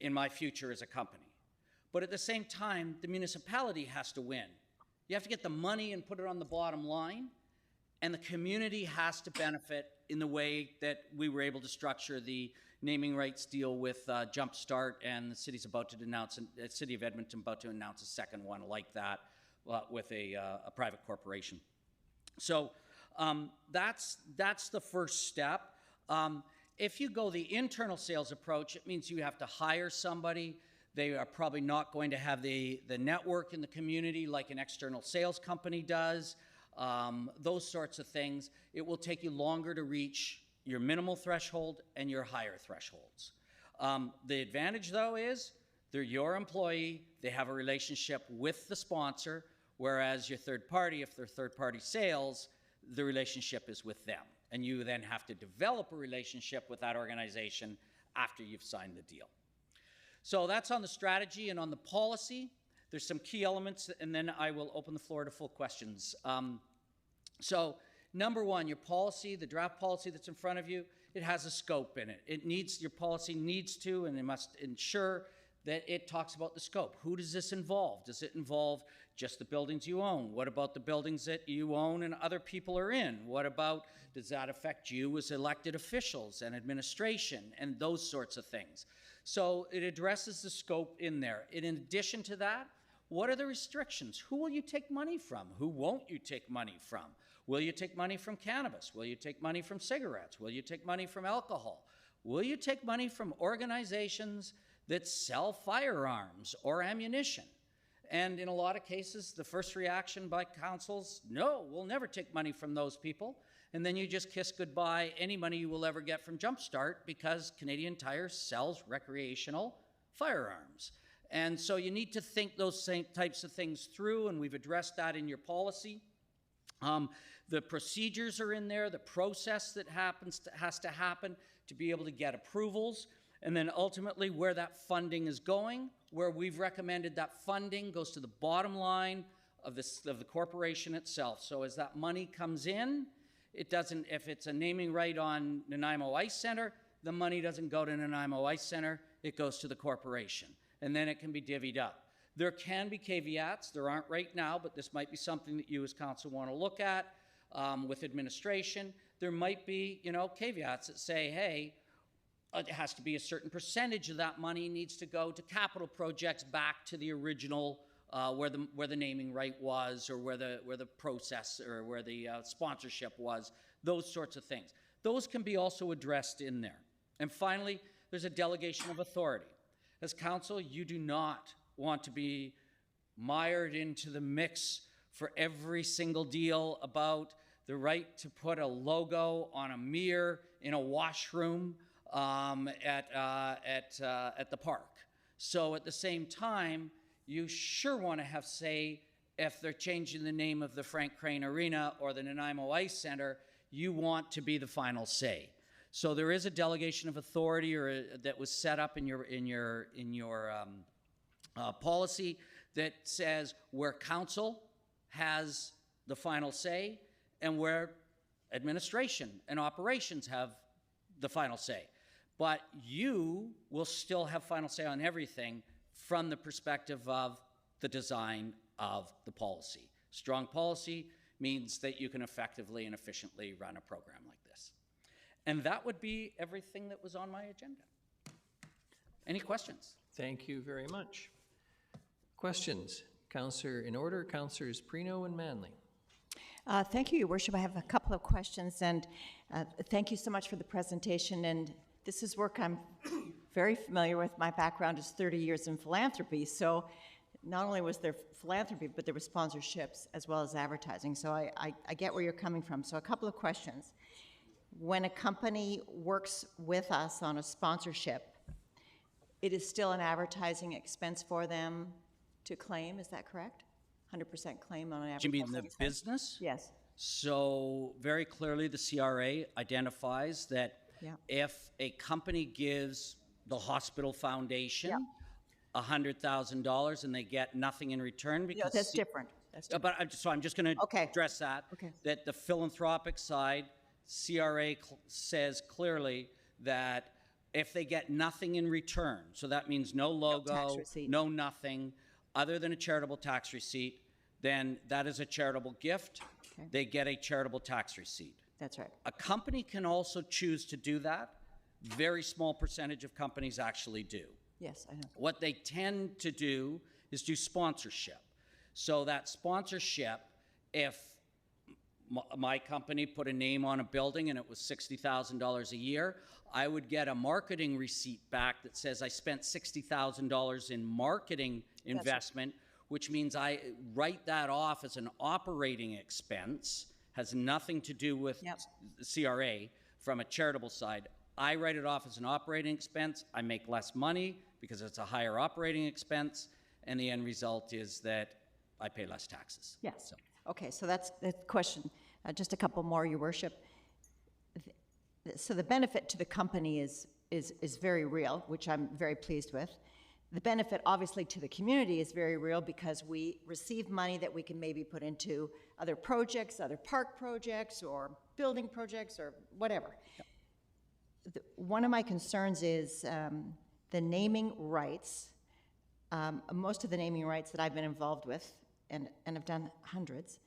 in my future as a company. But at the same time, the municipality has to win. You have to get the money and put it on the bottom line, and the community has to benefit in the way that we were able to structure the naming rights deal with Jumpstart, and the city's about to announce, the city of Edmonton about to announce a second one like that with a private corporation. So that's the first step. If you go the internal sales approach, it means you have to hire somebody. They are probably not going to have the network in the community like an external sales company does. Those sorts of things. It will take you longer to reach your minimal threshold and your higher thresholds. The advantage, though, is they're your employee. They have a relationship with the sponsor, whereas your third party, if they're third-party sales, the relationship is with them. And you then have to develop a relationship with that organization after you've signed the deal. So that's on the strategy. And on the policy, there's some key elements, and then I will open the floor to full questions. So number one, your policy, the draft policy that's in front of you, it has a scope in it. Your policy needs to, and it must ensure that it talks about the scope. Who does this involve? Does it involve just the buildings you own? What about the buildings that you own and other people are in? What about, does that affect you as elected officials and administration and those sorts of things? So it addresses the scope in there. And in addition to that, what are the restrictions? Who will you take money from? Who won't you take money from? Will you take money from cannabis? Will you take money from cigarettes? Will you take money from alcohol? Will you take money from organizations that sell firearms or ammunition? And in a lot of cases, the first reaction by councils, no, we'll never take money from those people. And then you just kiss goodbye any money you will ever get from Jumpstart because Canadian Tire sells recreational firearms. And so you need to think those same types of things through, and we've addressed that in your policy. The procedures are in there, the process that has to happen to be able to get approvals, and then ultimately where that funding is going, where we've recommended that funding goes to the bottom line of the corporation itself. So as that money comes in, it doesn't, if it's a naming right on Nanaimo Ice Center, the money doesn't go to Nanaimo Ice Center, it goes to the corporation. And then it can be divvied up. There can be caveats, there aren't right now, but this might be something that you as council want to look at with administration. There might be, caveats that say, hey, it has to be a certain percentage of that money needs to go to capital projects back to the original where the naming right was, or where the process or where the sponsorship was, those sorts of things. Those can be also addressed in there. And finally, there's a delegation of authority. As council, you do not want to be mired into the mix for every single deal about the right to put a logo on a mirror in a washroom at the park. So at the same time, you sure want to have say if they're changing the name of the Frank Crane Arena or the Nanaimo Ice Center, you want to be the final say. So there is a delegation of authority that was set up in your policy that says where council has the final say and where administration and operations have the final say. But you will still have final say on everything from the perspective of the design of the policy. Strong policy means that you can effectively and efficiently run a program like this. And that would be everything that was on my agenda. Any questions? Thank you very much. Questions? Councillor in order, Councillors Prino and Manley. Thank you, Your Worship. I have a couple of questions, and thank you so much for the presentation. And this is work I'm very familiar with. My background is 30 years in philanthropy, so not only was there philanthropy, but there were sponsorships as well as advertising. So I get where you're coming from. So a couple of questions. When a company works with us on a sponsorship, it is still an advertising expense for them to claim, is that correct? 100% claim on an advertising Do you mean the expense? business? Yes. So very clearly the CRA identifies that if a company gives the hospital foundation $100,000 and they get nothing in return because that's different. That's different. But I'm just going to address that. That the philanthropic side, CRA says clearly that if they get nothing in return, so that means no logo, no nothing, other than a charitable tax receipt, then that is a charitable gift. They get a charitable tax receipt. That's right. A company can also choose to do that. Very small percentage of companies actually do. Yes, I know. What they tend to do is do sponsorship. So that sponsorship, if my company put a name on a building and it was $60,000 a year, I would get a marketing receipt back that says I spent $60,000 in marketing investment, which means I write that off as an operating expense, has nothing to do with the CRA from a charitable side. I write it off as an operating expense. I make less money because it's a higher operating expense, and the end result is that I pay less taxes. Yes. So. Okay, so that's the question. Just a couple more, Your Worship. So the benefit to the company is very real, which I'm very pleased with. The benefit, obviously, to the community is very real because we receive money that we can maybe put into other projects, other park projects, or building projects, or whatever. Yep. One of my concerns is the naming rights. Most of the naming rights that I've been involved with, and have done hundreds,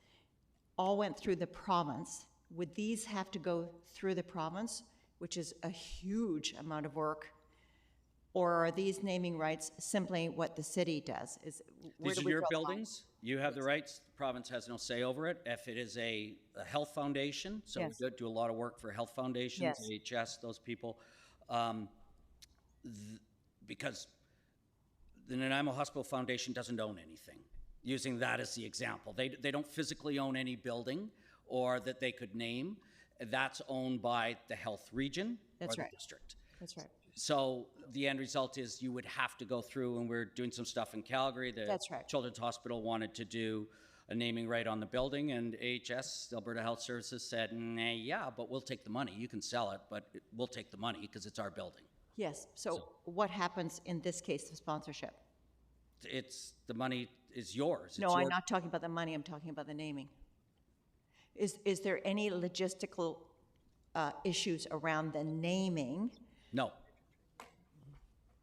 all went through the province. Would these have to go through the province, which is a huge amount of work? Or are these naming rights simply what the city does? These are your buildings. You have the rights. The province has no say over it. If it is a health foundation, so we do a lot of work for health foundations, AHS, those people, because the Nanaimo Hospital Foundation doesn't own anything. Using that as the example. They don't physically own any building or that they could name. That's owned by the health region or the district. That's right. So the end result is you would have to go through, and we're doing some stuff in Calgary. The Children's Hospital wanted to do a naming right on the building, and AHS, Alberta Health Services, said, nah, yeah, but we'll take the money. You can sell it, but we'll take the money because it's our building. Yes, so what happens in this case of sponsorship? It's the money is yours. No, I'm not talking about the money, I'm talking about the naming. Is there any logistical issues around the naming? No.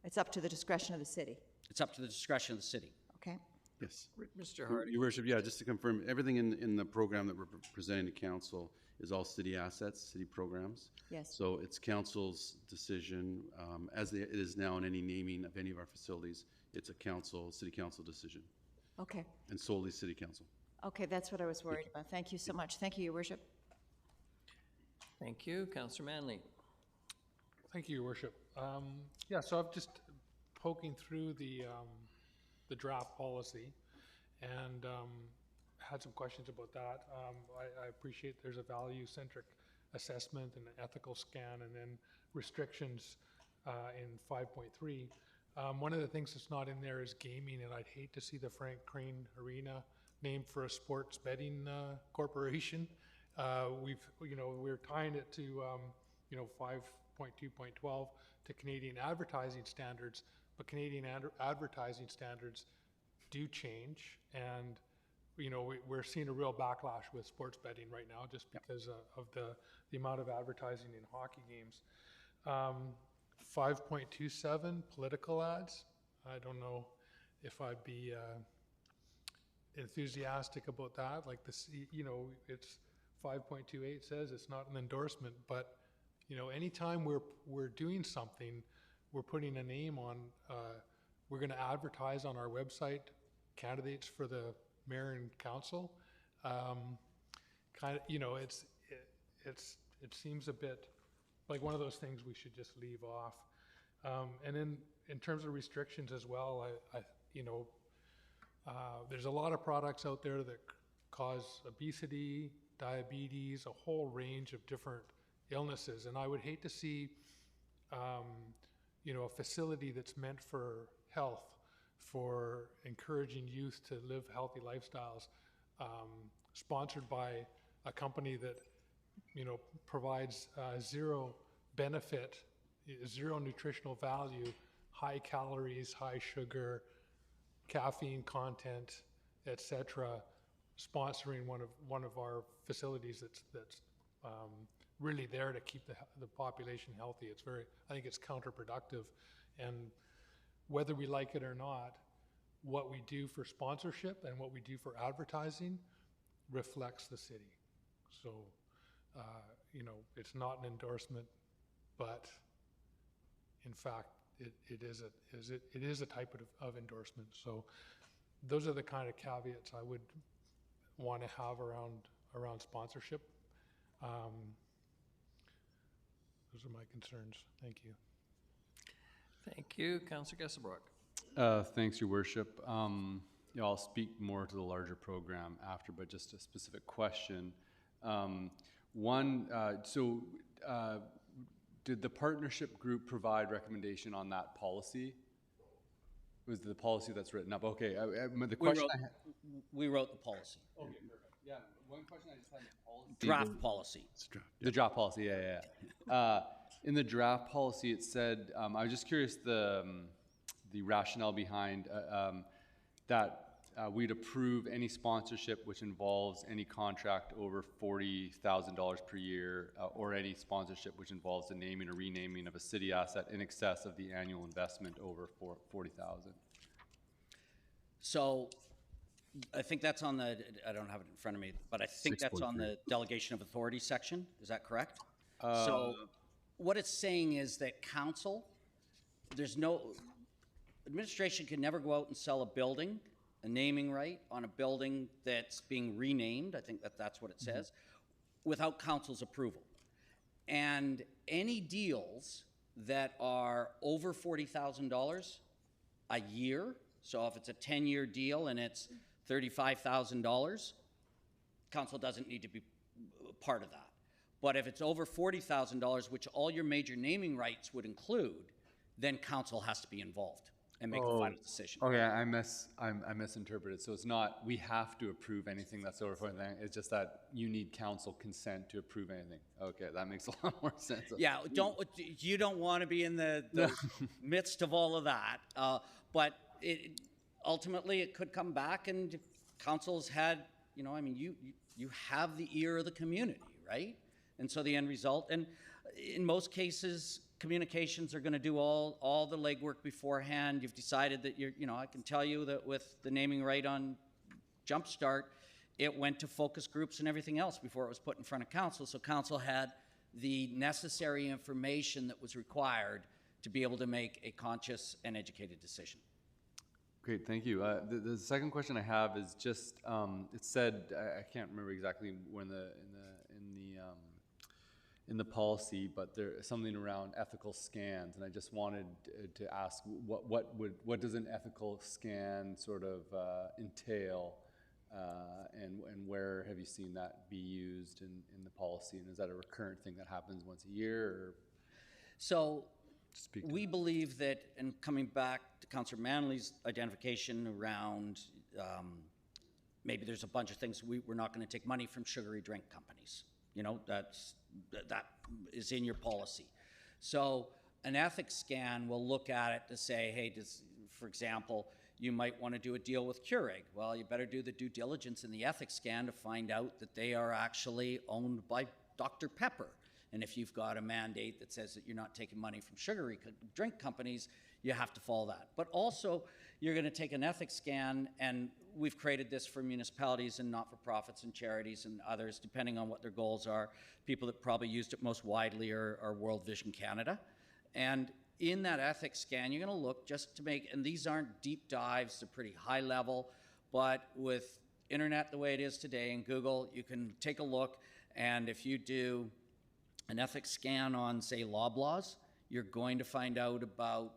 It's up to the discretion of the city? It's up to the discretion of the city. Okay. Yes. Mr. Hardy. Your Worship, yeah, just to confirm, everything in the program that we're presenting to council is all city assets, city programs. Yes. So it's council's decision, as it is now in any naming of any of our facilities, it's a city council decision. Okay. And solely city council. Okay, that's what I was worried about. Thank you so much. Thank you, Your Worship. Thank you. Councillor Manley. Thank you, Your Worship. Yeah, so I'm just poking through the draft policy and had some questions about that. I appreciate there's a value-centric assessment and ethical scan, and then restrictions in 5.3. One of the things that's not in there is gaming, and I'd hate to see the Frank Crane Arena named for a sports betting corporation. We're tying it to 5.2.12 to Canadian advertising standards, but Canadian advertising standards do change, and we're seeing a real backlash with sports betting right now just because of the amount of advertising in hockey games. 5.27 political ads. I don't know if I'd be enthusiastic about that. Like this, it's 5.28 says it's not an endorsement, but anytime we're doing something, we're putting a name on. We're going to advertise on our website candidates for the mayor and council. It seems a bit like one of those things we should just leave off. And then in terms of restrictions as well, there's a lot of products out there that cause obesity, diabetes, a whole range of different illnesses. And I would hate to see, a facility that's meant for health, for encouraging youth to live healthy lifestyles, sponsored by a company that, provides zero benefit, zero nutritional value, high calories, high sugar, caffeine content, etc., sponsoring one of our facilities that's really there to keep the population healthy. I think it's counterproductive, and whether we like it or not, what we do for sponsorship and what we do for advertising reflects the city. So, it's not an endorsement, but in fact, it is a type of endorsement. So, those are the kind of caveats I would want to have around sponsorship. Those are my concerns. Thank you. Thank you, Councillor Gesselbrock. Thanks, Your Worship. I'll speak more to the larger program after, but just a specific question. Did the partnership group provide recommendation on that policy? Was the policy that's written up? Okay, the question we wrote the policy. Okay, perfect. Yeah, one question I just had on the policy. Draft policy. The draft policy, yeah. In the draft policy, it said, I was just curious the rationale behind that we'd approve any sponsorship which involves any contract over $40,000 per year, or any sponsorship which involves the naming or renaming of a city asset in excess of the annual investment over $40,000. So I think that's on the, I don't have it in front of me, but I think that's on the delegation of authority section. Is that correct? So what it's saying is that council, administration can never go out and sell a building, a naming right on a building that's being renamed, I think that's what it says, without council's approval. And any deals that are over $40,000 a year, so if it's a 10-year deal and it's $35,000, council doesn't need to be part of that. But if it's over $40,000, which all your major naming rights would include, then council has to be involved and make the final decision. Okay, I misinterpreted. So it's not we have to approve anything that's over $40,000. It's just that you need council consent to approve anything. Okay, that makes a lot more sense. Yeah, you don't want to be in the midst of all of that. But ultimately, it could come back, and council's had, you have the ear of the community, right? And so the end result, and in most cases, communications are going to do all the legwork beforehand. You've decided that I can tell you that with the naming right on Jumpstart, it went to focus groups and everything else before it was put in front of council. So council had the necessary information that was required to be able to make a conscious and educated decision. Great, thank you. The second question I have is just it said, I can't remember exactly when in the policy, but there's something around ethical scans, and I just wanted to ask what does an ethical scan sort of entail, and where have you seen that be used in the policy? And is that a recurrent thing that happens once a year? Or so we believe that, and coming back to Councillor Manley's identification around maybe there's a bunch of things we're not going to take money from sugary drink companies. You know, that is in your policy. So an ethics scan will look at it to say, hey, for example, you might want to do a deal with Keurig. Well, you better do the due diligence in the ethics scan to find out that they are actually owned by Dr. Pepper. And if you've got a mandate that says that you're not taking money from sugary drink companies, you have to follow that. But also, you're going to take an ethics scan, and we've created this for municipalities and not-for-profits and charities and others, depending on what their goals are. People that probably used it most widely are World Vision Canada. And in that ethics scan, you're going to look just to make, and these aren't deep dives, they're pretty high level, but with internet the way it is today and Google, you can take a look, and if you do an ethics scan on, say, Loblaws, you're going to find out about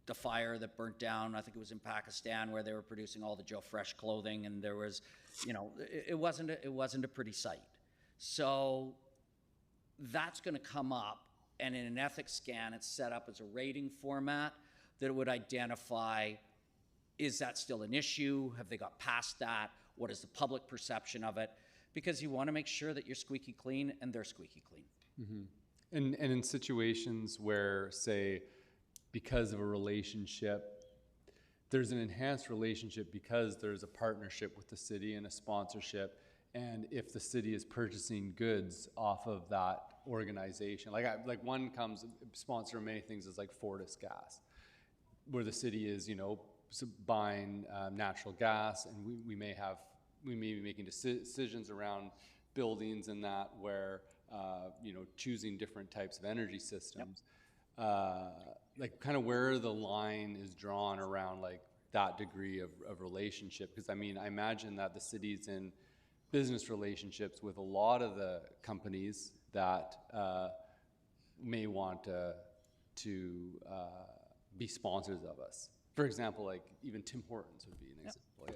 the fire that burnt down, I think it was in Pakistan, where they were producing all the Joe Fresh clothing, and there was, you know, it wasn't a pretty sight. So that's going to come up, and in an ethics scan, it's set up as a rating format that would identify, is that still an issue? Have they got past that? What is the public perception of it? Because you want to make sure that you're squeaky clean and they're squeaky clean. Mm-hmm. And in situations where, say, because of a relationship, there's an enhanced relationship because there's a partnership with the city and a sponsorship, and if the city is purchasing goods off of that organization, like one comes sponsor many things is like Fortis Gas, where the city is, you know, buying natural gas, and we may be making decisions around buildings and that where you know, choosing different types of energy systems. Like kind of where the line is drawn around like that degree of relationship, because I mean, I imagine that the city's in business relationships with a lot of the companies that may want to be sponsors of us. For example, like even Tim Hortons would be an example. Yeah.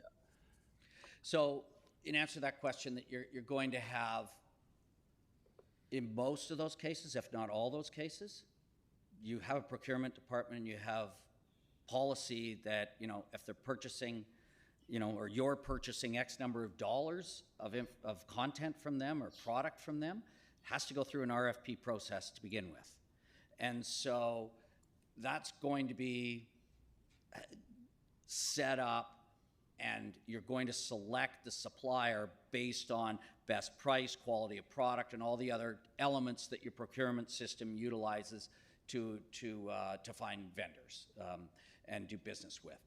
So in answer to that question, that you're going to have, in most of those cases, if not all those cases, you have a procurement department, you have policy that, you know, if they're purchasing, you know, or you're purchasing X number of dollars of content from them or product from them, has to go through an RFP process to begin with. And so that's going to be set up, and you're going to select the supplier based on best price, quality of product, and all the other elements that your procurement system utilizes to find vendors and do business with.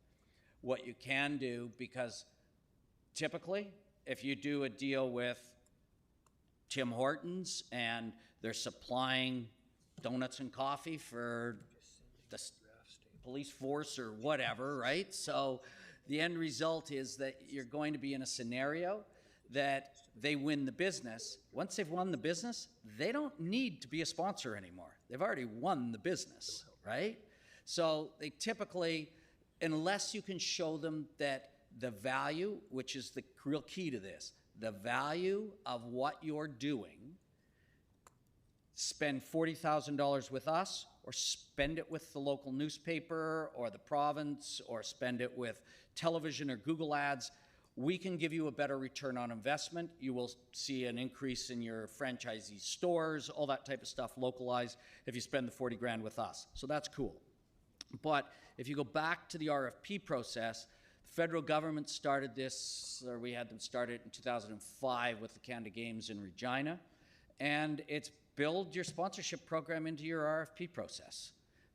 What you can do, because typically, if you do a deal with Tim Hortons and they're supplying donuts and coffee for the police force or whatever, right? So the end result is that you're going to be in a scenario that they win the business. Once they've won the business, they don't need to be a sponsor anymore. They've already won the business, right? So they typically, unless you can show them that the value, which is the real key to this, the value of what you're doing, spend $40,000 with us, or spend it with the local newspaper or the province, or spend it with television or Google ads, we can give you a better return on investment. You will see an increase in your franchisee stores, all that type of stuff localized if you spend the 40 grand with us. So that's cool. But if you go back to the RFP process, the federal government started this, or we had them started in 2005 with the Canada Games in Regina, and it's build your sponsorship program into your RFP process.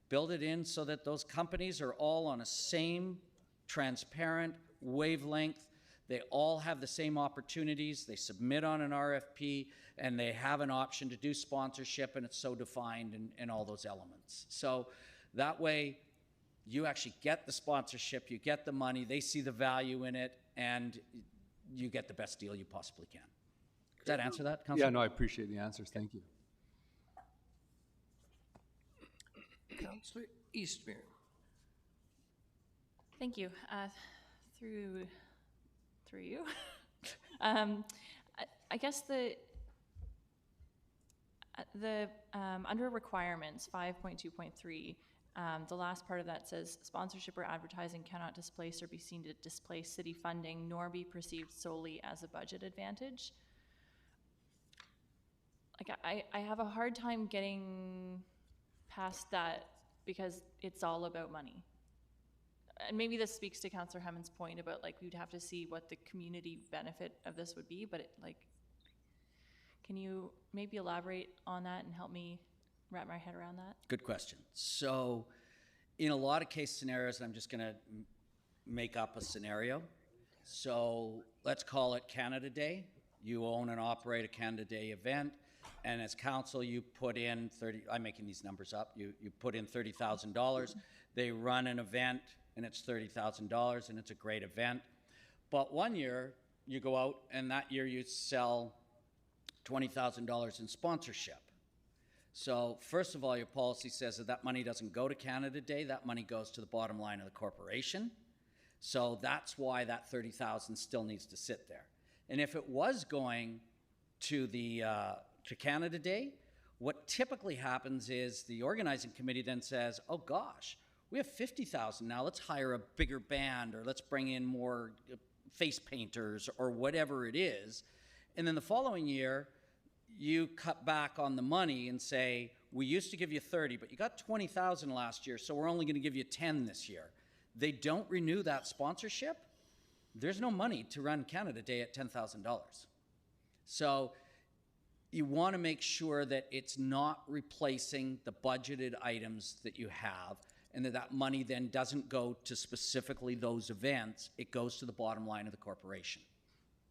Build it in so that those companies are all on a same transparent wavelength. They all have the same opportunities. They submit on an RFP, and they have an option to do sponsorship, and it's so defined in all those elements. So that way, you actually get the sponsorship, you get the money, they see the value in it, and you get the best deal you possibly can. Does that answer that, Councilor? Yeah, no, I appreciate the answers. Thank you. Councilor Eastmere. Thank you. Through through you. I guess the under requirements 5.2.3, the last part of that says sponsorship or advertising cannot displace or be seen to displace city funding nor be perceived solely as a budget advantage. Like I have a hard time getting past that because it's all about money. And maybe this speaks to Councillor Hammond's point about like we'd have to see what the community benefit of this would be, but can you maybe elaborate on that and help me wrap my head around that? Good question. So in a lot of case scenarios, and I'm just going to make up a scenario. So let's call it Canada Day. You own and operate a Canada Day event, and as council, you put in I'm making these numbers up, you put in $30,000. They run an event, and it's $30,000, and it's a great event. But one year, you go out, and that year you sell $20,000 in sponsorship. So first of all, your policy says that money doesn't go to Canada Day, that money goes to the bottom line of the corporation. So that's why that $30,000 still needs to sit there. And if it was going to to Canada Day, what typically happens is the organizing committee then says, oh gosh, we have $50,000 now, let's hire a bigger band, or let's bring in more face painters, or whatever it is. And then the following year, you cut back on the money and say, we used to give you 30, but you got 20,000 last year, so we're only going to give you 10 this year. They don't renew that sponsorship. There's no money to run Canada Day at $10,000. So you want to make sure that it's not replacing the budgeted items that you have, and that money then doesn't go to specifically those events. It goes to the bottom line of the corporation.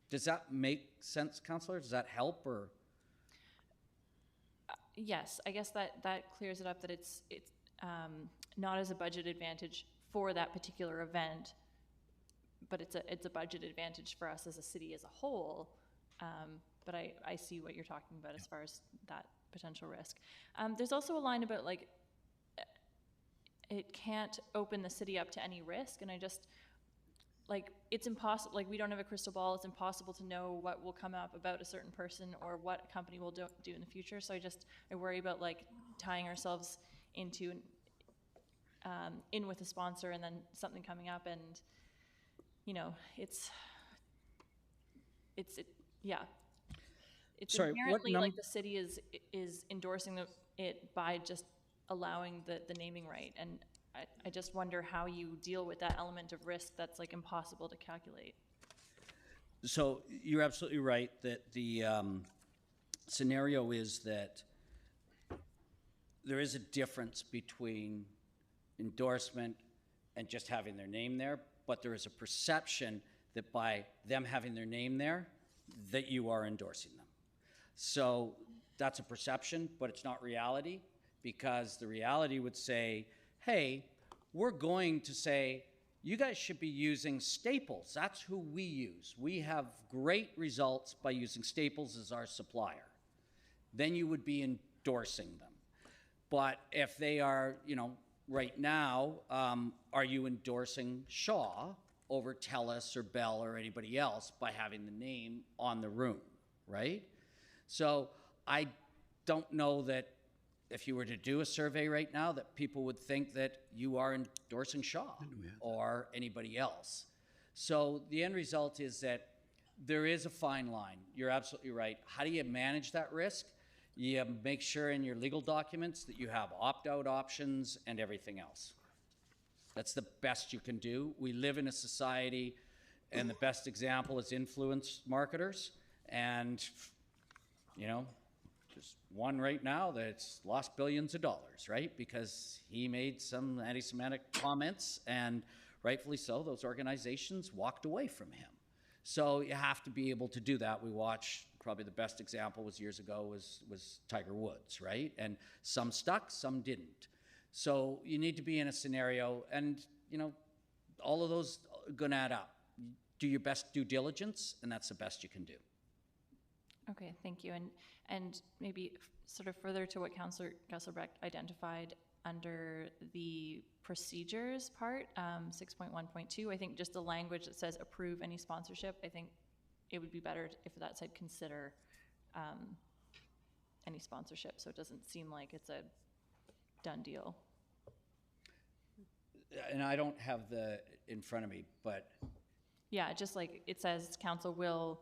Does that make sense, Councillor? Does that help, or? Yes, I guess that clears it up, that it's not as a budget advantage for that particular event, but it's a budget advantage for us as a city as a whole. But I see what you're talking about as far as that potential risk. There's also a line about like it can't open the city up to any risk, and I just like it's impossible. Like we don't have a crystal ball. It's impossible to know what will come up about a certain person or what a company will do in the future. So I worry about like tying ourselves into in with a sponsor and then something coming up, and it's Sorry, inherently like the city is endorsing it by just allowing the naming right, and I just wonder how you deal with that element of risk that's like impossible to calculate. So you're absolutely right that the scenario is that there is a difference between endorsement and just having their name there, but there is a perception that by them having their name there, that you are endorsing them. So that's a perception, but it's not reality, because the reality would say, hey, we're going to say, you guys should be using Staples. That's who we use. We have great results by using Staples as our supplier. Then you would be endorsing them. But if they are, right now, are you endorsing Shaw over TELUS or Bell or anybody else by having the name on the room, right? So I don't know that if you were to do a survey right now that people would think that you are endorsing Shaw or anybody else. So the end result is that there is a fine line. You're absolutely right. How do you manage that risk? You make sure in your legal documents that you have opt-out options and everything else. That's the best you can do. We live in a society, and the best example is influence marketers. And, there's one right now that's lost billions of dollars, right? Because he made some anti-Semitic comments, and rightfully so, those organizations walked away from him. So you have to be able to do that. We watch, probably the best example was years ago was Tiger Woods, right? And some stuck, some didn't. So you need to be in a scenario, and all of those are going to add up. Do your best due diligence, and that's the best you can do. Okay, thank you. And maybe sort of further to what Councillor Gesselbrecht identified, under the procedures part, 6.1.2, I think just the language that says approve any sponsorship, I think it would be better if that said consider any sponsorship, so it doesn't seem like it's a done deal. And I don't have the in front of me, but Yeah, just like it says, council will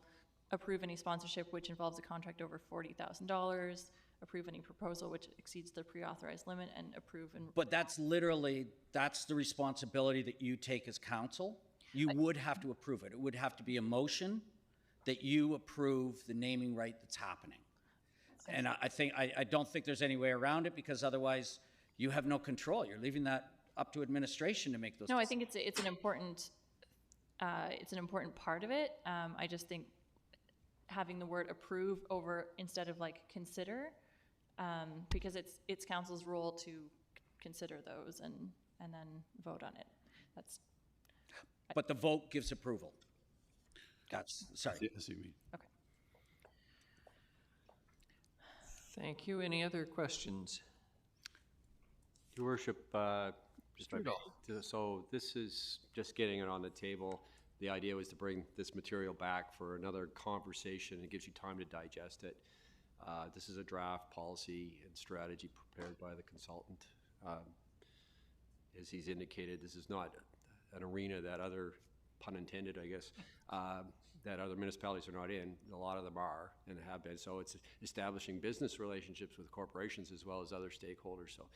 approve any sponsorship which involves a contract over $40,000, approve any proposal which exceeds the pre-authorized limit, and approve and. But that's literally, that's the responsibility that you take as council. You would have to approve it. It would have to be a motion that you approve the naming right that's happening. And I don't think there's any way around it, because otherwise you have no control. You're leaving that up to administration to make those No, I decisions. think it's an important part of it. I just think having the word approve over instead of like consider, because it's council's role to consider those and then vote on it. That's. But the vote gives approval. That's, sorry. I see what you mean. Okay. Thank you. Any other questions? Your worship, so this is just getting it on the table. The idea was to bring this material back for another conversation. It gives you time to digest it. This is a draft policy and strategy prepared by the consultant. As he's indicated, this is not an arena that other, pun intended, I guess, that other municipalities are not in. A lot of them are and have been. So it's establishing business relationships with corporations as well as other stakeholders. So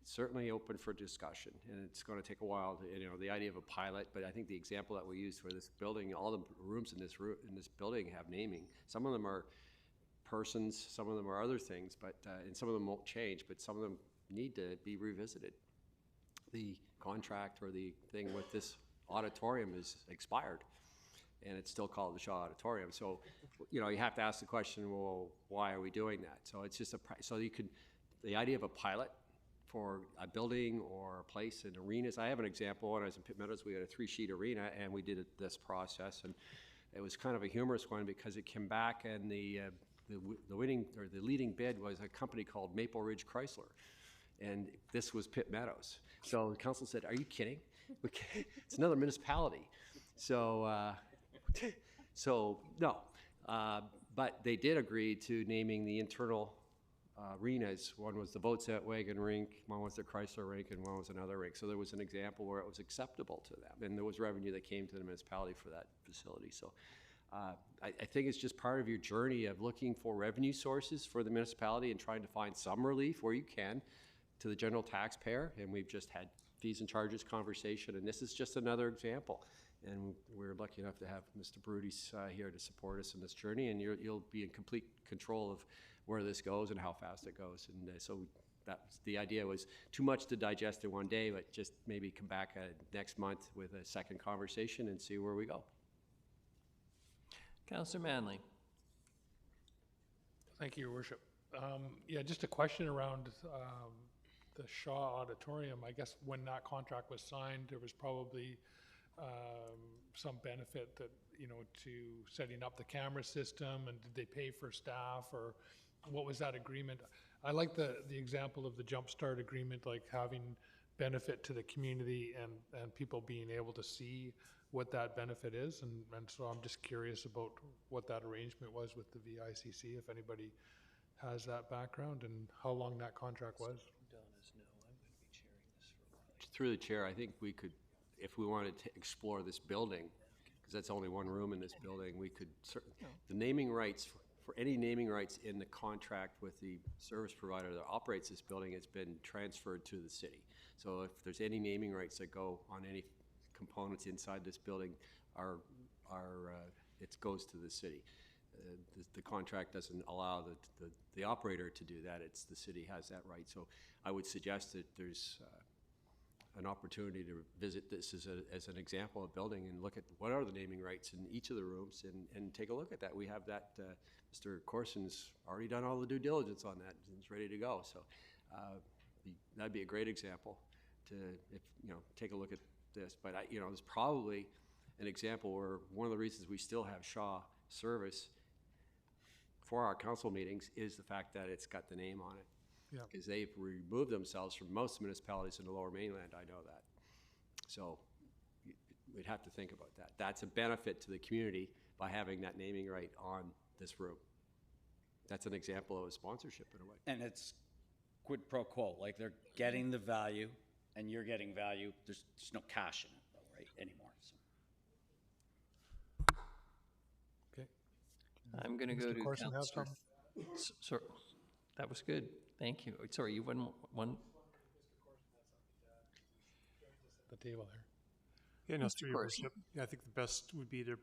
it's certainly open for discussion, and it's going to take a while to, the idea of a pilot, but I think the example that we used for this building, all the rooms in this building have naming. Some of them are persons, some of them are other things, but and some of them won't change, but some of them need to be revisited. The contract or the thing with this auditorium is expired, and it's still called the Shaw Auditorium. So, you have to ask the question, well, why are we doing that? So it's just the idea of a pilot for a building or a place in arenas. I have an example. When I was in Pitt Meadows, we had a 3-sheet arena, and we did this process, and it was kind of a humorous one because it came back, and the winning or the leading bid was a company called Maple Ridge Chrysler, and this was Pitt Meadows. So the council said, "Are you kidding? It's another municipality." So no, but they did agree to naming the internal arenas. One was the Boatsett Wagon Rink, one was the Chrysler Rink, and one was another rink. So there was an example where it was acceptable to them, and there was revenue that came to the municipality for that facility. So I think it's just part of your journey of looking for revenue sources for the municipality and trying to find some relief where you can to the general taxpayer. And we've just had fees and charges conversation, and this is just another example. And we're lucky enough to have Mr. Brudy's here to support us in this journey, and you'll be in complete control of where this goes and how fast it goes. And so the idea was too much to digest in one day, but just maybe come back next month with a second conversation and see where we go. Councillor Manley. Thank you, Your Worship. Yeah, just a question around the Shaw Auditorium. I guess when that contract was signed, there was probably some benefit that, to setting up the camera system, and did they pay for staff, or what was that agreement? I like the example of the Jumpstart agreement, like having benefit to the community and people being able to see what that benefit is, and so I'm just curious about what that arrangement was with the VICC, if anybody has that background, and how long that contract was. Through the chair, I think we could, if we wanted to explore this building, because that's only one room in this building, we could the naming rights for any naming rights in the contract with the service provider that operates this building, it's been transferred to the city. So if there's any naming rights that go on any components inside this building, it goes to the city. The contract doesn't allow the operator to do that. It's the city has that right. So I would suggest that there's an opportunity to visit this as an example of building and look at what are the naming rights in each of the rooms and take a look at that. We have that, Mr. Corson's already done all the due diligence on that and it's ready to go. So that'd be a great example to, take a look at this. But there's probably an example where one of the reasons we still have Shaw service for our council meetings is the fact that it's got the name on it. Yeah. Because they've removed themselves from most municipalities in the Lower Mainland, I know that. So we'd have to think about that. That's a benefit to the community by having that naming right on this room. That's an example of a sponsorship in a way. And it's quid pro quo, like they're getting the value and you're getting value. There's no cash in it though, right, anymore. So. Okay. I'm going to go Mr. to Corson have Councillor. Sorry, that was good. Thank you. Sorry, you one. The table there. Yeah, no, Mr. through your Corson. worship. Yeah, I think the best would be to,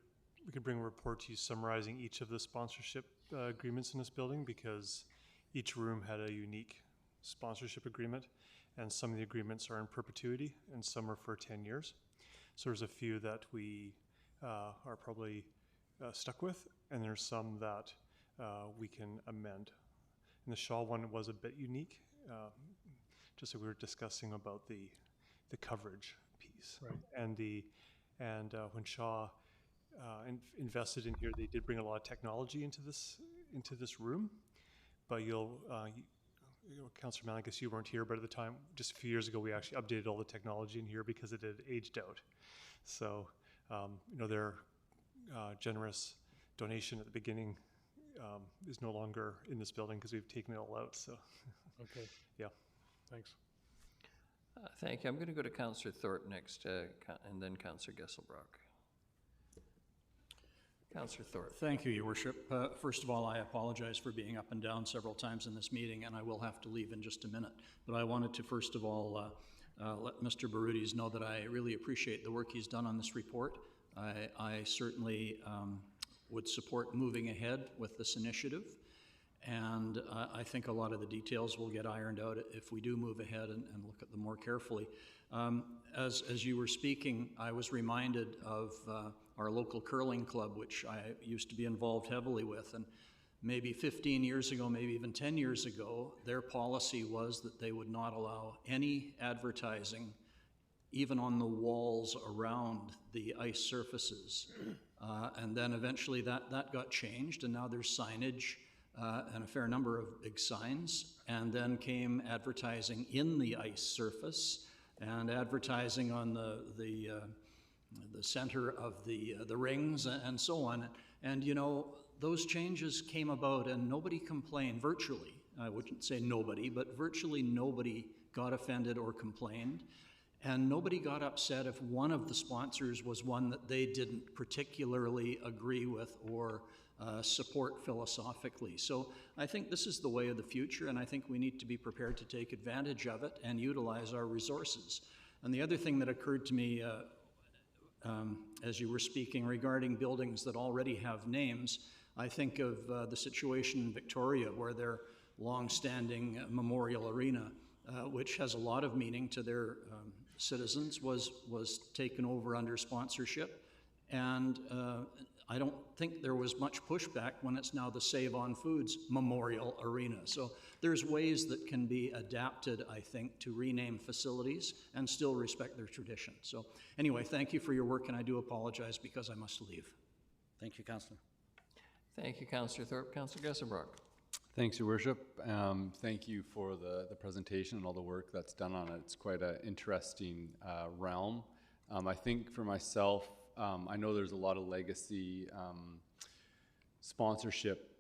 we could bring a report to you summarizing each of the sponsorship agreements in this building, because each room had a unique sponsorship agreement, and some of the agreements are in perpetuity and some are for 10 years. So there's a few that we are probably stuck with, and there's some that we can amend. And the Shaw one was a bit unique, just like we were discussing about the coverage piece. Right. And when Shaw invested in here, they did bring a lot of technology into this room. But Councillor Mann, I guess you weren't here, but at the time, just a few years ago, we actually updated all the technology in here because it had aged out. So, their generous donation at the beginning is no longer in this building because we've taken it all out. So, Okay. Yeah. Thanks. Thank you. I'm going to go to Councillor Thorpe next, and then Councillor Gesselbrock. Councillor Thorpe. Thank you, Your Worship. First of all, I apologize for being up and down several times in this meeting, and I will have to leave in just a minute. But I wanted to first of all let Mr. Barutis know that I really appreciate the work he's done on this report. I certainly would support moving ahead with this initiative, and I think a lot of the details will get ironed out if we do move ahead and look at them more carefully. As you were speaking, I was reminded of our local curling club, which I used to be involved heavily with, and maybe 15 years ago, maybe even 10 years ago, their policy was that they would not allow any advertising even on the walls around the ice surfaces. And then eventually that got changed, and now there's signage and a fair number of big signs. And then came advertising in the ice surface and advertising on the center of the rings and so on. And those changes came about and nobody complained, virtually. I wouldn't say nobody, but virtually nobody got offended or complained. And nobody got upset if one of the sponsors was one that they didn't particularly agree with or support philosophically. So I think this is the way of the future, and I think we need to be prepared to take advantage of it and utilize our resources. And the other thing that occurred to me as you were speaking regarding buildings that already have names, I think of the situation in Victoria where their long-standing Memorial Arena, which has a lot of meaning to their citizens, was taken over under sponsorship. And I don't think there was much pushback when it's now the Save on Foods Memorial Arena. So there's ways that can be adapted, I think, to rename facilities and still respect their tradition. So anyway, thank you for your work, and I do apologize because I must leave. Thank you, Councillor. Thank you, Councillor Thorpe. Councillor Gesselbrock. Thanks, Your Worship. Thank you for the presentation and all the work that's done on it. It's quite an interesting realm. I think for myself, I know there's a lot of legacy sponsorship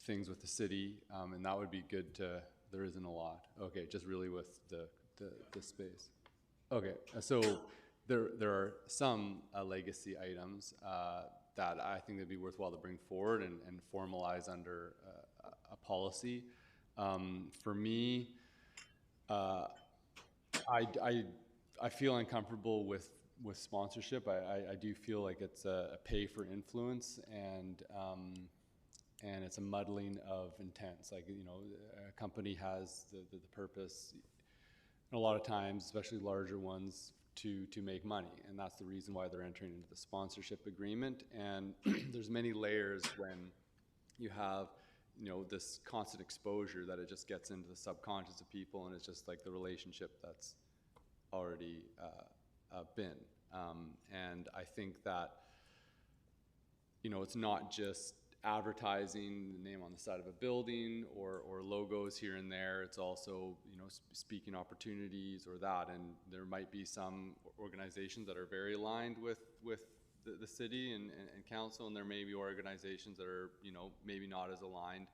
things with the city, and that would be good to, there isn't a lot. Okay, just really with the space. Okay, so there are some legacy items that I think that'd be worthwhile to bring forward and formalize under a policy. For me, I feel uncomfortable with sponsorship. I do feel like it's a pay for influence, and it's a muddling of intents. Like, a company has the purpose, and a lot of times, especially larger ones, to make money, and that's the reason why they're entering into the sponsorship agreement. And there's many layers when you have this constant exposure that it just gets into the subconscious of people, and it's just like the relationship that's already been. And I think that it's not just advertising, the name on the side of a building, or logos here and there. It's also, you know, speaking opportunities or that, and there might be some organizations that are very aligned with the city and council, and there may be organizations that are, you know, maybe not as aligned.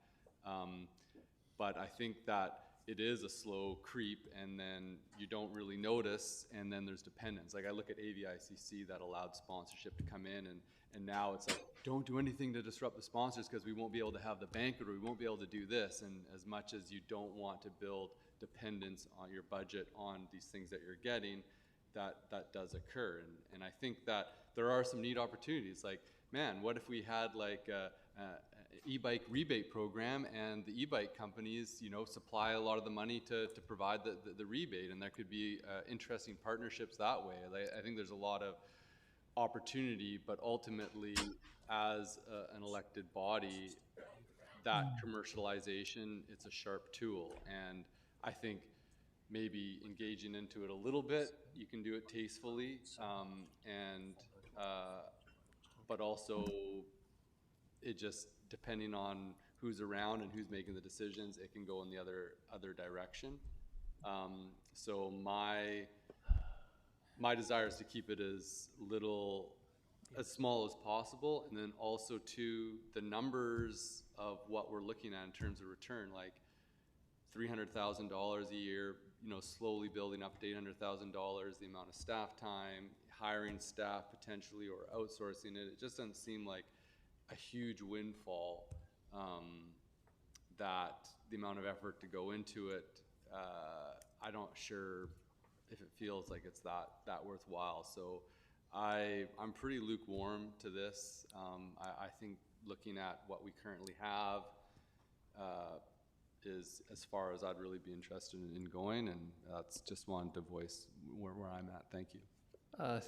But I think that it is a slow creep, and then you don't really notice, and then there's dependence. Like I look at AVICC that allowed sponsorship to come in, and now it's like, don't do anything to disrupt the sponsors because we won't be able to have the banquet or we won't be able to do this. And as much as you don't want to build dependence on your budget on these things that you're getting, that does occur. And I think that there are some neat opportunities. Like, man, what if we had like a e-bike rebate program, and the e-bike companies, you know, supply a lot of the money to provide the rebate, and there could be interesting partnerships that way. Like, I think there's a lot of opportunity, but ultimately, as an elected body, that commercialization, it's a sharp tool, and I think maybe engaging into it a little bit, you can do it tastefully, but also it just, depending on who's around and who's making the decisions, it can go in the other direction. So my desire is to keep it as small as possible, and then also to the numbers of what we're looking at in terms of return, like $300,000 a year, you know, slowly building up to $800,000, the amount of staff time, hiring staff potentially, or outsourcing it. It just doesn't seem like a huge windfall, that the amount of effort to go into it, I'm not sure if it feels like it's that worthwhile. So I'm pretty lukewarm to this. I think looking at what we currently have is as far as I'd really be interested in going, and that's just wanted to voice where I'm at. Thank you.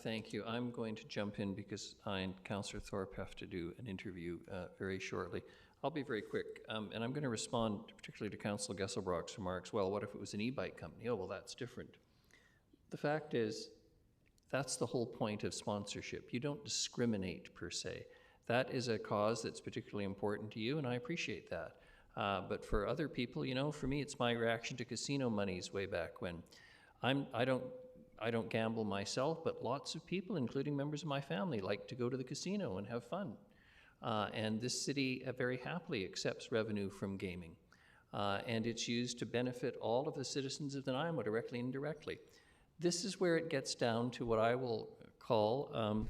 Thank you. I'm going to jump in because I and Councillor Thorpe have to do an interview very shortly. I'll be very quick, and I'm going to respond particularly to Councillor Gesselbrock's remarks. Well, what if it was an e-bike company? Oh, well, that's different. The fact is, that's the whole point of sponsorship. You don't discriminate per se. That is a cause that's particularly important to you, and I appreciate that. But for other people, you know, for me, it's my reaction to casino monies way back when. I don't gamble myself, but lots of people, including members of my family, like to go to the casino and have fun. And this city very happily accepts revenue from gaming. And it's used to benefit all of the citizens of Nanaimo, directly and indirectly. This is where it gets down to what I will call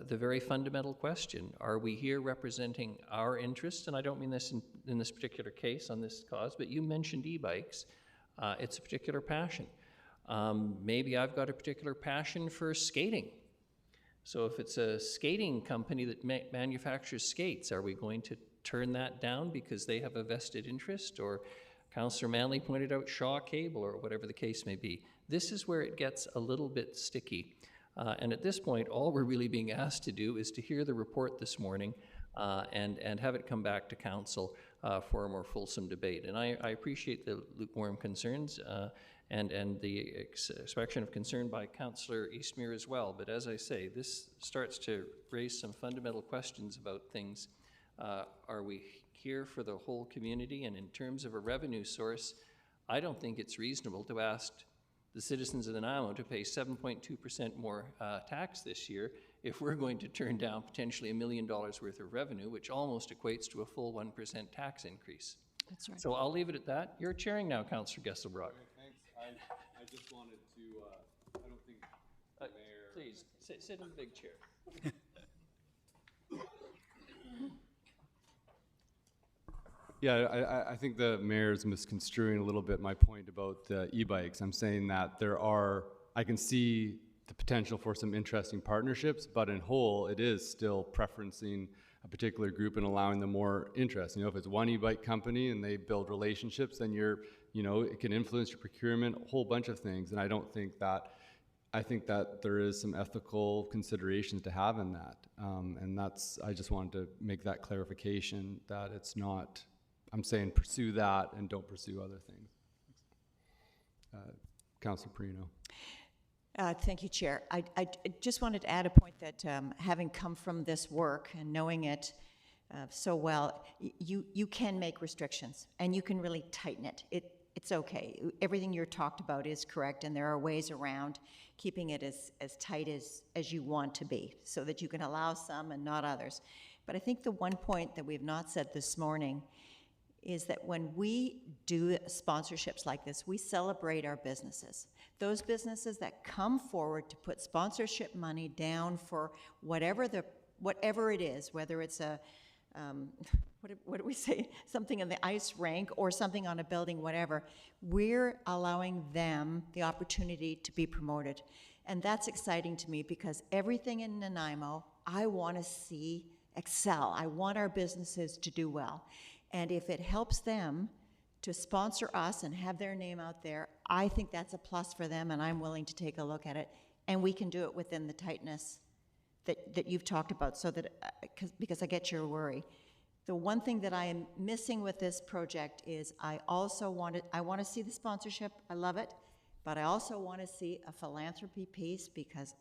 the very fundamental question. Are we here representing our interests? And I don't mean this in this particular case on this cause, but you mentioned e-bikes. It's a particular passion. Maybe I've got a particular passion for skating. So if it's a skating company that manufactures skates, are we going to turn that down because they have a vested interest? Or Councillor Manley pointed out Shaw Cable, or whatever the case may be. This is where it gets a little bit sticky. And at this point, all we're really being asked to do is to hear the report this morning and have it come back to council for a more fulsome debate. And I appreciate the lukewarm concerns and the expression of concern by Councillor Eastmere as well. But as I say, this starts to raise some fundamental questions about things. Are we here for the whole community? And in terms of a revenue source, I don't think it's reasonable to ask the citizens of Nanaimo to pay 7.2% more tax this year if we're going to turn down potentially $1 million worth of revenue, which almost equates to a full 1% tax increase. That's right. So I'll leave it at that. You're chairing now, Councillor Gesselbrock. Thanks. I just wanted to, I don't think the mayor... Please, sit in the big chair. Yeah, I think the mayor's misconstruing a little bit my point about e-bikes. I'm saying that I can see the potential for some interesting partnerships, but in whole, it is still preferencing a particular group and allowing them more interest. You know, if it's one e-bike company and they build relationships, then it can influence your procurement, a whole bunch of things. And I think that there is some ethical considerations to have in that. And I just wanted to make that clarification that it's not, I'm saying pursue that and don't pursue other things. Councilor Perino. Thank you, Chair. I just wanted to add a point that having come from this work and knowing it, so well, you can make restrictions, and you can really tighten it. It's okay. Everything you're talked about is correct, and there are ways around keeping it as tight as you want to be, so that you can allow some and not others. But I think the one point that we have not said this morning is that when we do sponsorships like this, we celebrate our businesses. Those businesses that come forward to put sponsorship money down for whatever it is, whether it's a what do we say, something in the ice rink or something on a building, whatever, we're allowing them the opportunity to be promoted. And that's exciting to me, because everything in Nanaimo, I want to see excel. I want our businesses to do well. And if it helps them to sponsor us and have their name out there, I think that's a plus for them, and I'm willing to take a look at it. And we can do it within the tightness that you've talked about, so that, because I get your worry. The one thing that I am missing with this project is I want to see the sponsorship. I love it, but I also want to see a philanthropy piece, because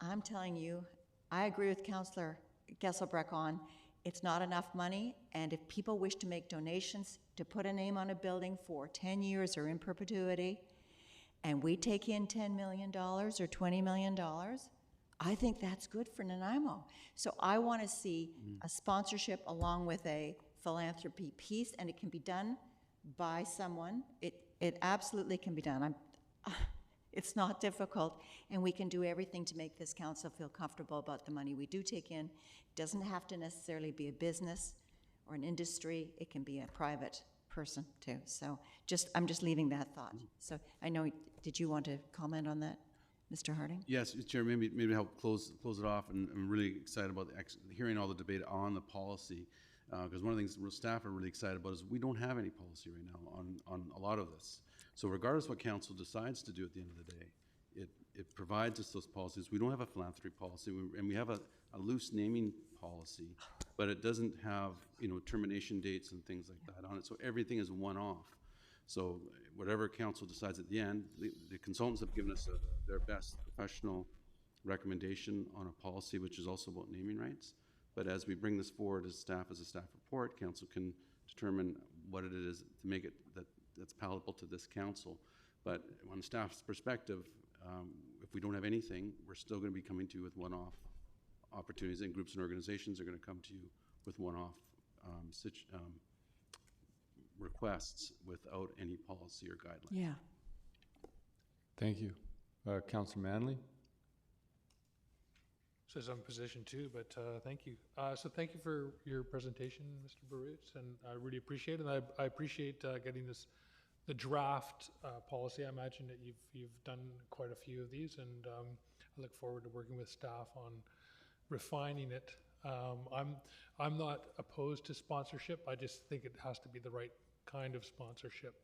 I'm telling you, I agree with Councillor Gesselbrecht on it's not enough money, and if people wish to make donations to put a name on a building for 10 years or in perpetuity, and we take in $10 million or $20 million, I think that's good for Nanaimo. So I want to see a sponsorship along with a philanthropy piece, and it can be done by someone. It absolutely can be done. It's not difficult, and we can do everything to make this council feel comfortable about the money we do take in. It doesn't have to necessarily be a business or an industry. It can be a private person too. So I'm just leaving that thought. So I know, did you want to comment on that, Mr. Harding? Yes, Chair, maybe help close it off, and I'm really excited about hearing all the debate on the policy, because one of the things staff are really excited about is we don't have any policy right now on a lot of this. So regardless of what council decides to do at the end of the day, it provides us those policies. We don't have a philanthropy policy, and we have a loose naming policy, but it doesn't have, termination dates and things like that on it. So everything is one-off. So whatever council decides at the end, the consultants have given us their best professional recommendation on a policy, which is also about naming rights. But as we bring this forward as a staff report, council can determine what it is to make it that's palatable to this council. But on staff's perspective, if we don't have anything, we're still going to be coming to you with one-off opportunities, and groups and organizations are going to come to you with one-off requests without any policy or guidelines. Yeah. Thank you. Councillor Manley? Says I'm position too, but thank you. So thank you for your presentation, Mr. Barutz, and I really appreciate it. And I appreciate getting the draft policy. I imagine that you've done quite a few of these, and I look forward to working with staff on refining it. I'm not opposed to sponsorship. I just think it has to be the right kind of sponsorship,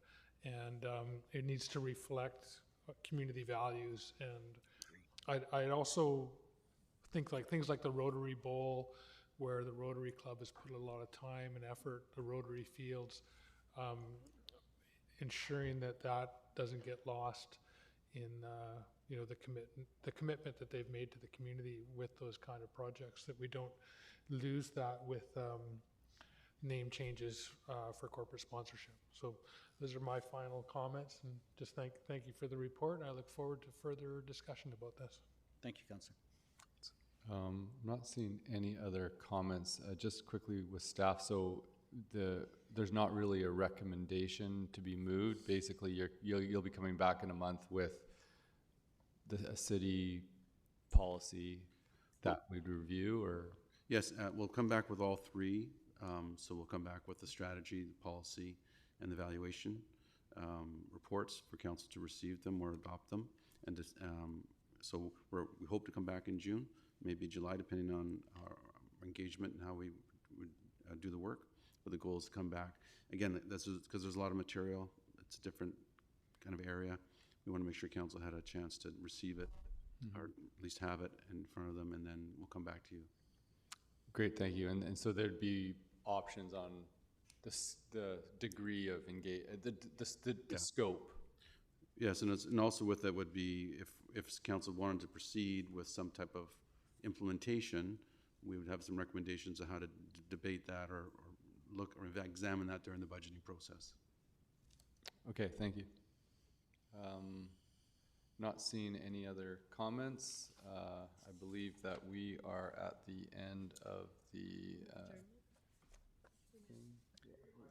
and it needs to reflect community values. And I'd also think like things like the Rotary Bowl, where the Rotary Club has put a lot of time and effort, the Rotary Fields, ensuring that doesn't get lost in the commitment that they've made to the community with those kind of projects, that we don't lose that with name changes for corporate sponsorship. So those are my final comments, and just thank you for the report. I look forward to further discussion about this. Thank you, Councillor. I'm not seeing any other comments. Just quickly with staff, so there's not really a recommendation to be moved. Basically, you'll be coming back in a month with a city policy that we'd review, or? Yes, we'll come back with all three. So we'll come back with the strategy, the policy, and the evaluation reports for council to receive them or adopt them. And so we hope to come back in June, maybe July, depending on our engagement and how we would do the work. But the goal is to come back. Again, that's because there's a lot of material. It's a different kind of area. We want to make sure council had a chance to receive it, or at least have it in front of them, and then we'll come back to you. Great, thank you. And so there'd be options on the degree of the scope. Yes, and also with that would be if council wanted to proceed with some type of implementation, we would have some recommendations on how to debate that or look or examine that during the budgeting process. Okay, thank you. Not seeing any other comments. I believe that we are at the end of the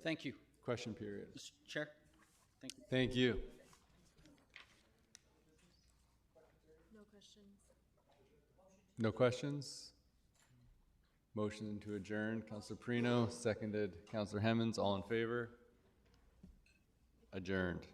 Thank you. question period. Mr. Chair, thank you. Thank you. No questions. No questions? Motion to adjourn, Councilor Perino, seconded Councilor Hemmons, all in favor? Adjourned.